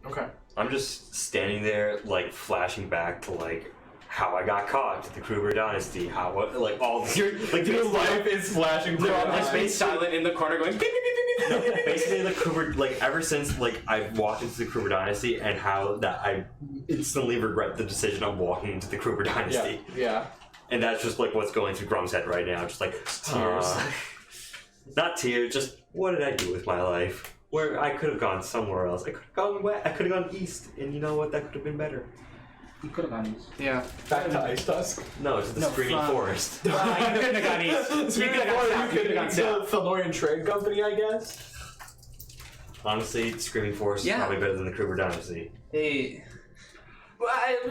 Okay. I'm just standing there, like flashing back to like how I got caught to the Kruger Dynasty. How like all this, like Your life is flashing through our My eyes. space silent in the corner going beep, beep, beep, beep, beep, beep, beep. basically the Kruger, like ever since like I've walked into the Kruger Dynasty and how that I instantly regret the decision of walking into the Kruger Dynasty. Yeah. And that's just like what's going through Grum's head right now, just like tears. Not tears, just what did I do with my life? Where I could have gone somewhere else. I could have gone west. I could have gone east, and you know what? That could have been better. You could have gone east. Yeah. Back to Ice Tusk. No, to the Screaming fuck. Forest. You couldn't have gone east. You could have gone south. You could have gone south. Thelorian Trade Company, I guess. Honestly, the Screaming Forest Yeah. is probably better than the Kruger Dynasty. Hey.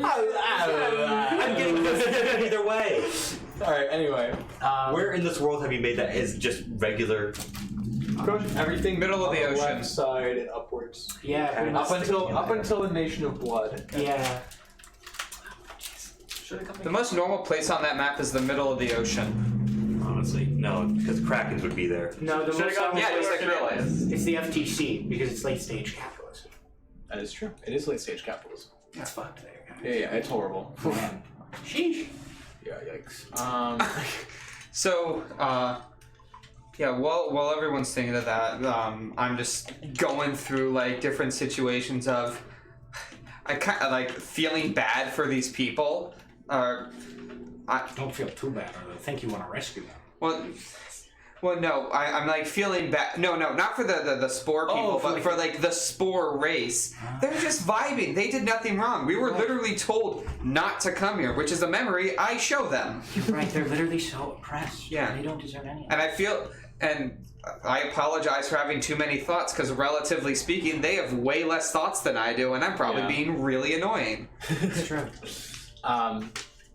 I'm getting this either way. Alright, anyway. Where in this world have you made that is just regular? Everything Middle of the on ocean. left side and upwards. Yeah, pretty much. Up until the Nation of Blood. Yeah. The most normal place on that map is the middle of the ocean. Honestly, no, because Krakens would be there. No, the most gone- yeah, just like realized. It's the FTC because it's late stage capitalism. That is true. It is late stage capitalism. It's fucked there, guys. Yeah, it's horrible. Man. Sheesh. Yeah, yikes. So, yeah, while everyone's thinking of that, I'm just going through like different situations of I kind of like feeling bad for these people. Don't feel too bad, or they think you want to rescue them. Well, no, I'm like feeling bad. No, not for the spore people, but for like the spore race. They're just vibing. They did nothing wrong. We were literally told not to come here, which is a memory I show them. You're right. They're literally so oppressed. Yeah. They don't deserve any of And I apologize for having too many thoughts because relatively speaking, they have way less thoughts than I do, and I'm probably Yeah. being really annoying. It's true.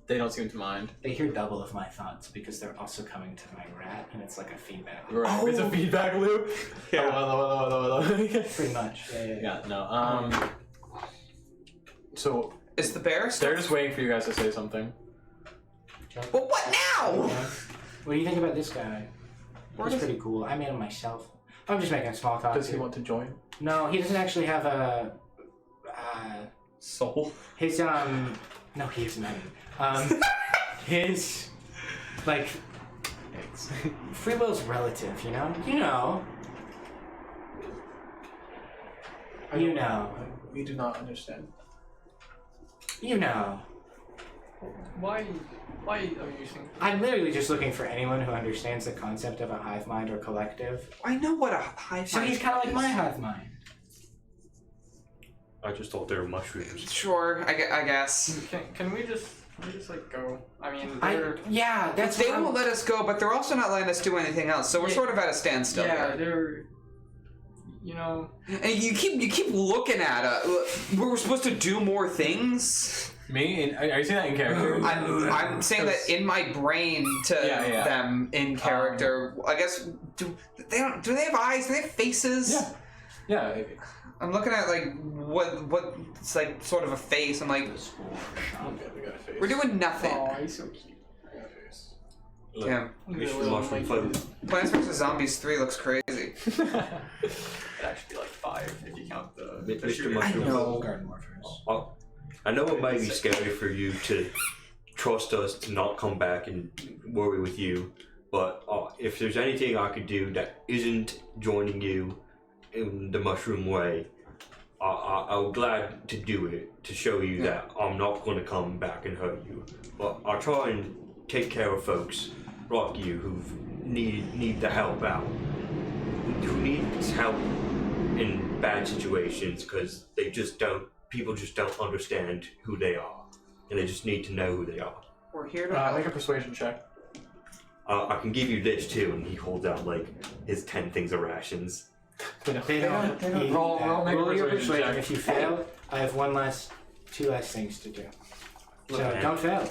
They don't seem to mind. They hear double of my thoughts because they're also coming to my rat, and it's like a feedback. Right. It's a feedback loop. Yeah. Hello. Pretty much. Yeah. Yeah, no. So Is the bear still... They're just waiting for you guys to say something. Well, what now? What do you think about this guy? He's pretty cool. I made him myself. I'm just making a small talk. Does he want to join? No, he doesn't actually have a. Soul. His No, he has none. His like free will's relative, you know. We do not understand. Why are you using? I'm literally just looking for anyone who understands the concept of a hive mind or collective. I know what a hive So mind he's kind of like is. my hive mind. I just thought they were mushrooms. Sure, I guess. Can we just like go? I mean, That's They what won't let us go, but they're also not letting us do anything else. So we're sort of at a standstill. yeah, here. they're, And you keep looking at us. We're supposed to do more things. Me? Are you saying that in character? I'm saying that in my brain to Yeah. them in character. I guess do they have eyes? Do they have faces? Yeah. I'm looking at like what it's like sort of a face. I'm like, Okay, we got a face. we're doing nothing. oh, he's so cute. We got a face. Look, Yeah. we should mushroom fight. Plants vs Zombies 3 looks crazy. It'd actually be like 5 if you count the Mr. shooter. Mushroom. know. Garden warfare. I know it might be scary for you to trust us to not come back and worry with you, but if there's anything I could do that isn't joining you in the mushroom way, I'm glad to do it to show you that I'm not going to come back and hurt you. But I'll try and take care of folks like you who need the help out, who needs help in bad situations because people just don't understand who they are, and they just need to know who they are. We're here to Make a persuasion check. I can give you this too, and he holds out like his 10 things of rations. They don't Roll make a roll your persuasion persuasion. check. If you fail, I have two less things to do. Look, So man. don't fail.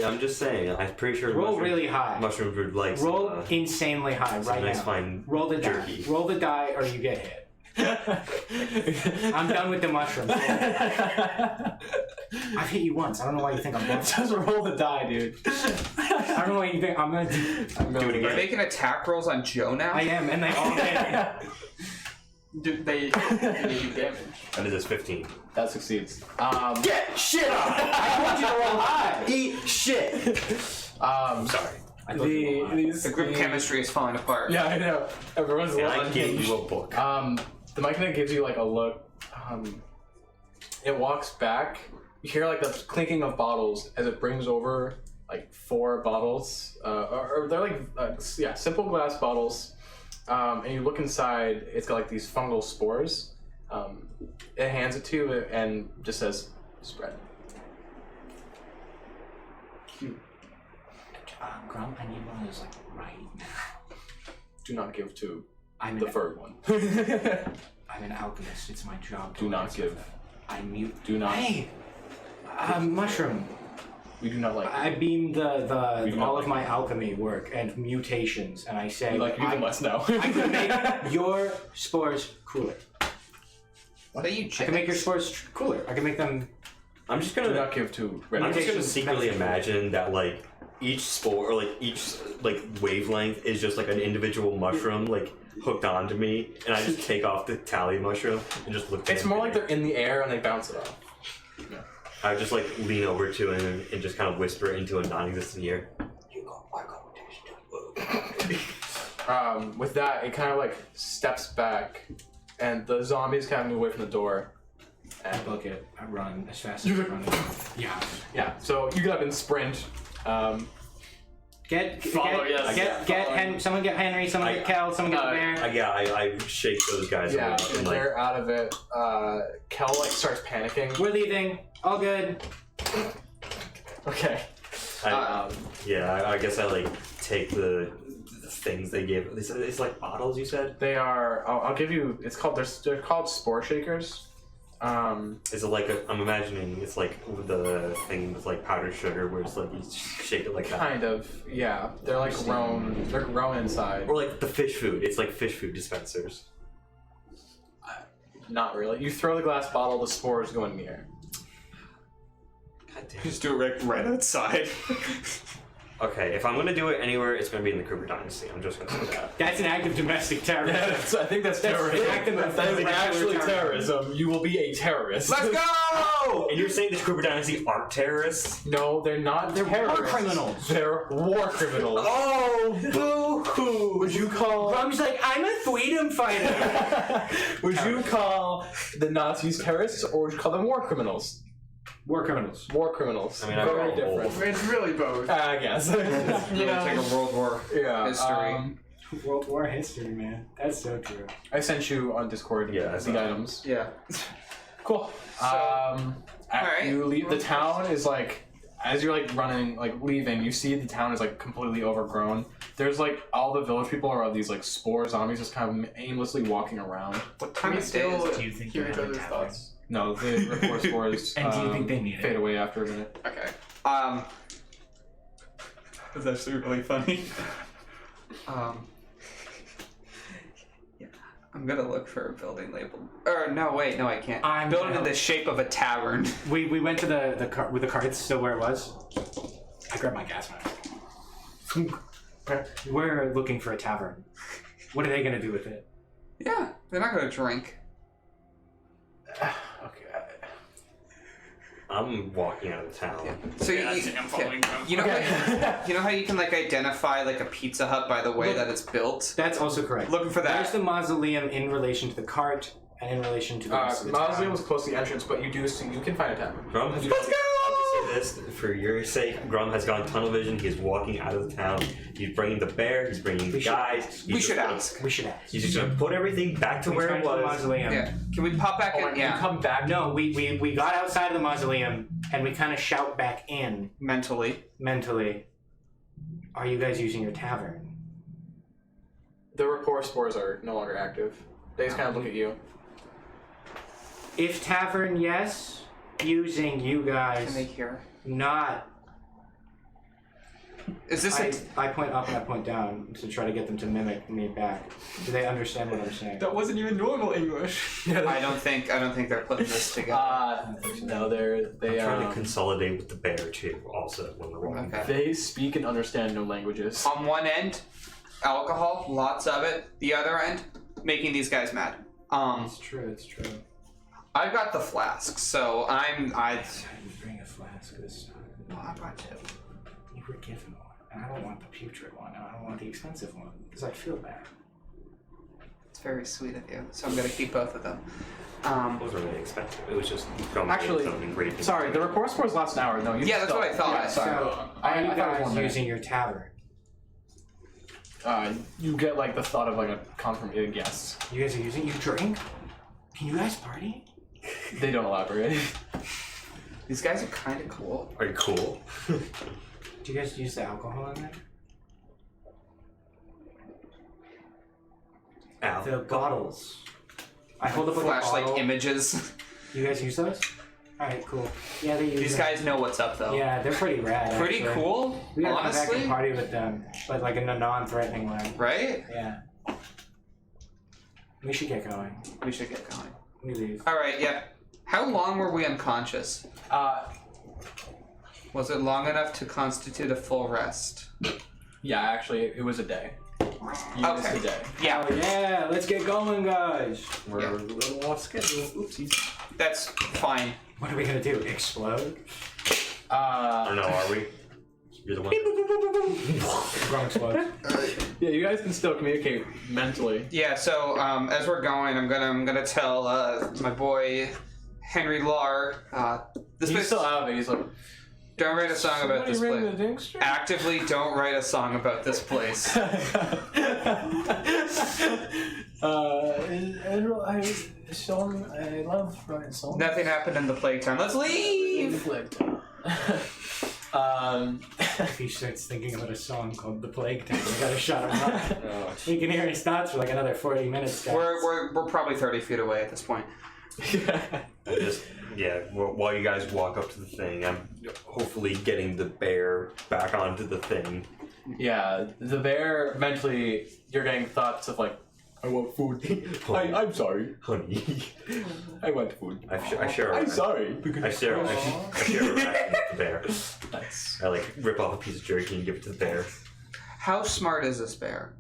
I'm just saying, I'm pretty sure Roll really high. mushrooms would like Roll some, insanely high some right nice now. fine Roll the jerky. die. Roll the die, or you get hit. I'm done with the mushrooms. I've hit you once. I don't know why you think I'm going. Just roll the die, dude. I don't know why you think I'm gonna do. Do it Are again. making attack rolls on Joe now? I am, and they all hit. Do they do damage? And it is 15. That succeeds. Get shit on! I told you to roll high. Eat shit. Sorry. The group chemistry is falling apart. Yeah, I know. Everyone's And I lying. gave you a book. The mechanic gives you like a look. It walks back. You hear like the clinking of bottles as it brings over like 4 bottles. Or they're like simple glass bottles. And you look inside. It's got like these fungal spores. It hands it to you and just says spread. Cute. Grump, I need one of those like right now. Do not give to I'm the an, third one. I'm an alchemist. It's my job. Do to not answer give. that. I mute. Do not. Hey, mushroom. We do not like. I beam We do not all like of my alchemy work and mutations, and I say, You like you I, must know. I can make your spores cooler. What are you I can make your spores cooler. I can make them. I'm just Do gonna not give to. I'm just gonna Mutations, secretly metaphor. imagine that like each spore or like each like wavelength is just like an individual mushroom like hooked onto me, and I just take off the tally mushroom and just look. It's more like they're in the air and they bounce it off. I just like lean over to him and just kind of whisper into a non-existent ear. With that, it kind of like steps back, and the zombies kind of move away from the door. I And book it. I run as fast as I run. Yeah. yeah, so you get up and sprint. Get Follow, get yes. get, get Hen- someone get Henry. Someone get Kel. Someone get the bear. I shake those guys Yeah, away and like they're out of it. Kel like starts panicking. We're leaving. All good. Okay. I guess I like take the things they give. It's like bottles, you said. They are. I'll give you. It's called. They're called spore shakers. Is it like I'm imagining it's like the thing with like powdered sugar where it's like you shake it like that. Kind of. Yeah. They're like grown. They're grown inside. Or like the fish food. It's like fish food dispensers. Not really. You throw the glass bottle. The spores go in the air. God damn. Just do it right outside. Okay, if I'm gonna do it anywhere, it's gonna be in the Kruger Dynasty. I'm just gonna say that. That's an act of domestic terrorism. I think that's terrorism. That is actually terrorism. You will be a terrorist. Let's go! And you're saying the Kruger Dynasty aren't terrorists? No, they're not. They're war terrorists. criminals. They're war criminals. Oh, boo-hoo! Would you call? Grum's like, I'm a freedom fighter. Would you call the Nazis terrorists, or would you call them war criminals? War criminals. War criminals. I mean, I very call different. both. It's really both. I guess. Really take a World War Yeah. history. World War history, man. That's so true. I sent you on Discord. Yeah, I saw the that. items. Yeah. Cool. alright. You leave. The town is like, as you're like running, like leaving, you see the town is like completely overgrown. There's like all the village people are these like spore zombies just kind of aimlessly walking around. What Can time we of day is still it? Do you think hear they're each in a other's tavern? thoughts? No, the rapport spores And do you think they need it? fade away after a minute. Okay. That's actually really funny. Yeah, I'm gonna look for a building labeled. Or no, wait, no, I can't. I'm building gonna- in the shape of a tavern. We went to the car with the cards still where it was. I grabbed my gas mask. We're looking for a tavern. What are they gonna do with it? Yeah, they're not gonna drink. Okay. I'm walking out of town. So I'm following them. you know, Okay. how, you know how you can like identify like a Pizza Hut by the way that it's built. That's also correct. Looking for that. There's the mausoleum in relation to the cart and in relation to the rest of the Mausoleum town. was close to the entrance, but you do see you can find a tavern. Grum, let's go! I'll just say this for your sake. Grum has gone tunnel vision. He's walking out of the town. He's bringing the bear. He's bringing the We should guys. ask. We should ask. We should ask. He's just gonna put everything back to We where tried it to the was. mausoleum. Yeah. Can we pop back Oh, in? and Yeah. you come back. No, we got outside of the mausoleum and we kind of shout back in Mentally. mentally. Are you guys using your tavern? The rapport spores are no longer active. They just kind of look at you. If tavern, yes. Using you guys, Can they hear? not. Is this I point up and I point down to try to get them to mimic me back. Do they understand what I'm saying? That wasn't even normal English. I don't think they're putting this together. No, they I'm trying to consolidate with the bear too. Also, when we're walking. Okay. they speak and understand no languages. On one end, alcohol, lots of it. The other end, making these guys mad. It's true. It's true. I've got the flask, so I didn't bring a flask this time. no, I brought two. You were given one, and I don't want the putrid one. I don't want the expensive one because I feel bad. It's very sweet of you. So I'm gonna keep both of them. It wasn't really expensive. It was just Grum Actually, something great. sorry, the rapport spores last an hour. No, you Yeah, that's still- what I thought. Yeah, sorry. So, I are you thought it was guys 1 minute. using your tavern? You get like the thought of like a confirmed yes. You guys are using. You drink? Can you guys party? They don't elaborate. These guys are kind of cool. Are you cool? Do you guys use the alcohol in there? Al. The bottles. I hold up a Flashlight bottle. images. You guys use those? Alright, cool. Yeah, they use These them. guys know what's up though. Yeah, they're pretty rad. Pretty actually. cool. We gotta come back Honestly. and party with them, but like in a non-threatening way. Right? Yeah. We should get going. We should get going. We leave. All right. Yeah. How long were we unconscious? Was it long enough to constitute a full rest? Yeah, actually, it was a day. You missed Okay. a day. Yeah. Oh yeah, let's get going, guys. We're Yeah. a little off schedule. Oopsies. That's fine. What are we gonna do? Explode? I don't know. Are we? You're the one. Wrong explode. Yeah, you guys can still communicate mentally. Yeah. So as we're going, I'm gonna tell my boy Henry Lar. This He's place. still out of it. He's like, Don't write a song about this place. place. Actively, don't write a song about this place. I love writing songs. Nothing happened in the plague time. Let's leave. If he starts thinking about a song called "The Plague Time," we gotta shut him up. We can hear his thoughts for like another 40 minutes. Guys. We're probably 30 feet away at this point. Just while you guys walk up to the thing, I'm hopefully getting the bear back onto the thing. Yeah, the bear, mentally, you're getting thoughts of like I want food. I'm sorry. Honey. I want food. I share. I'm sorry. I share a ration with the bear. Nice. I like rip off a piece of jerky and give it to the bear. How smart is this bear?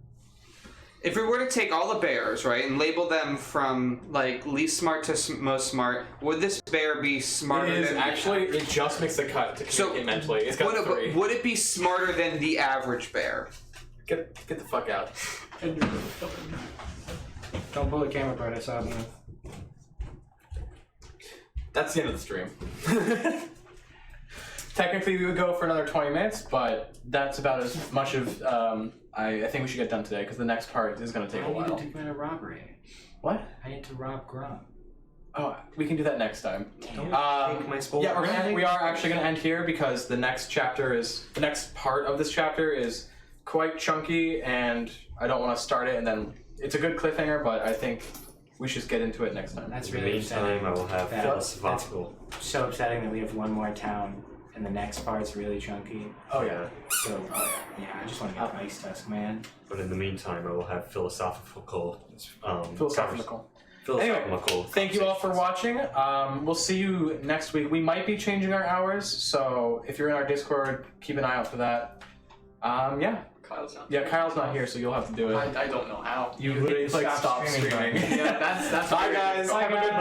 If we were to take all the bears, right, and label them from like least smart to most smart, would this bear be smarter It is than actually. It just makes the cut to communicate mentally. It's got would 3. would it be smarter than the average bear? Get the fuck out. Don't pull the camera apart. I saw it move. That's the end of the stream. Technically, we would go for another 20 minutes, but that's about as much of I think we should get done today because the next part is going to take a I need while. to commit a robbery. What? I need to rob Grum. Oh, we can do that next time. Take my sport. Yeah, we are actually going to end here because the next part of this chapter is quite chunky, and I don't want to start it and then it's a good cliffhanger, but I think we should get into it next time. That's In the really meantime, upsetting. I will have That- philosophical. That's so upsetting that we have one more town and the next part's really chunky. Oh yeah. So yeah, I just want to get Ice Tusk, man. But in the meantime, I will have philosophical. Philosophical. Philosophical. Thank you all for watching. We'll see you next week. We might be changing our hours, so if you're in our Discord, keep an eye out for that. Yeah. Kyle's not. Yeah, Kyle's not here, so you'll have to do it. I don't know how. You literally like Stop stop streaming, streaming. Yeah, that's Bye guys. Have a good night.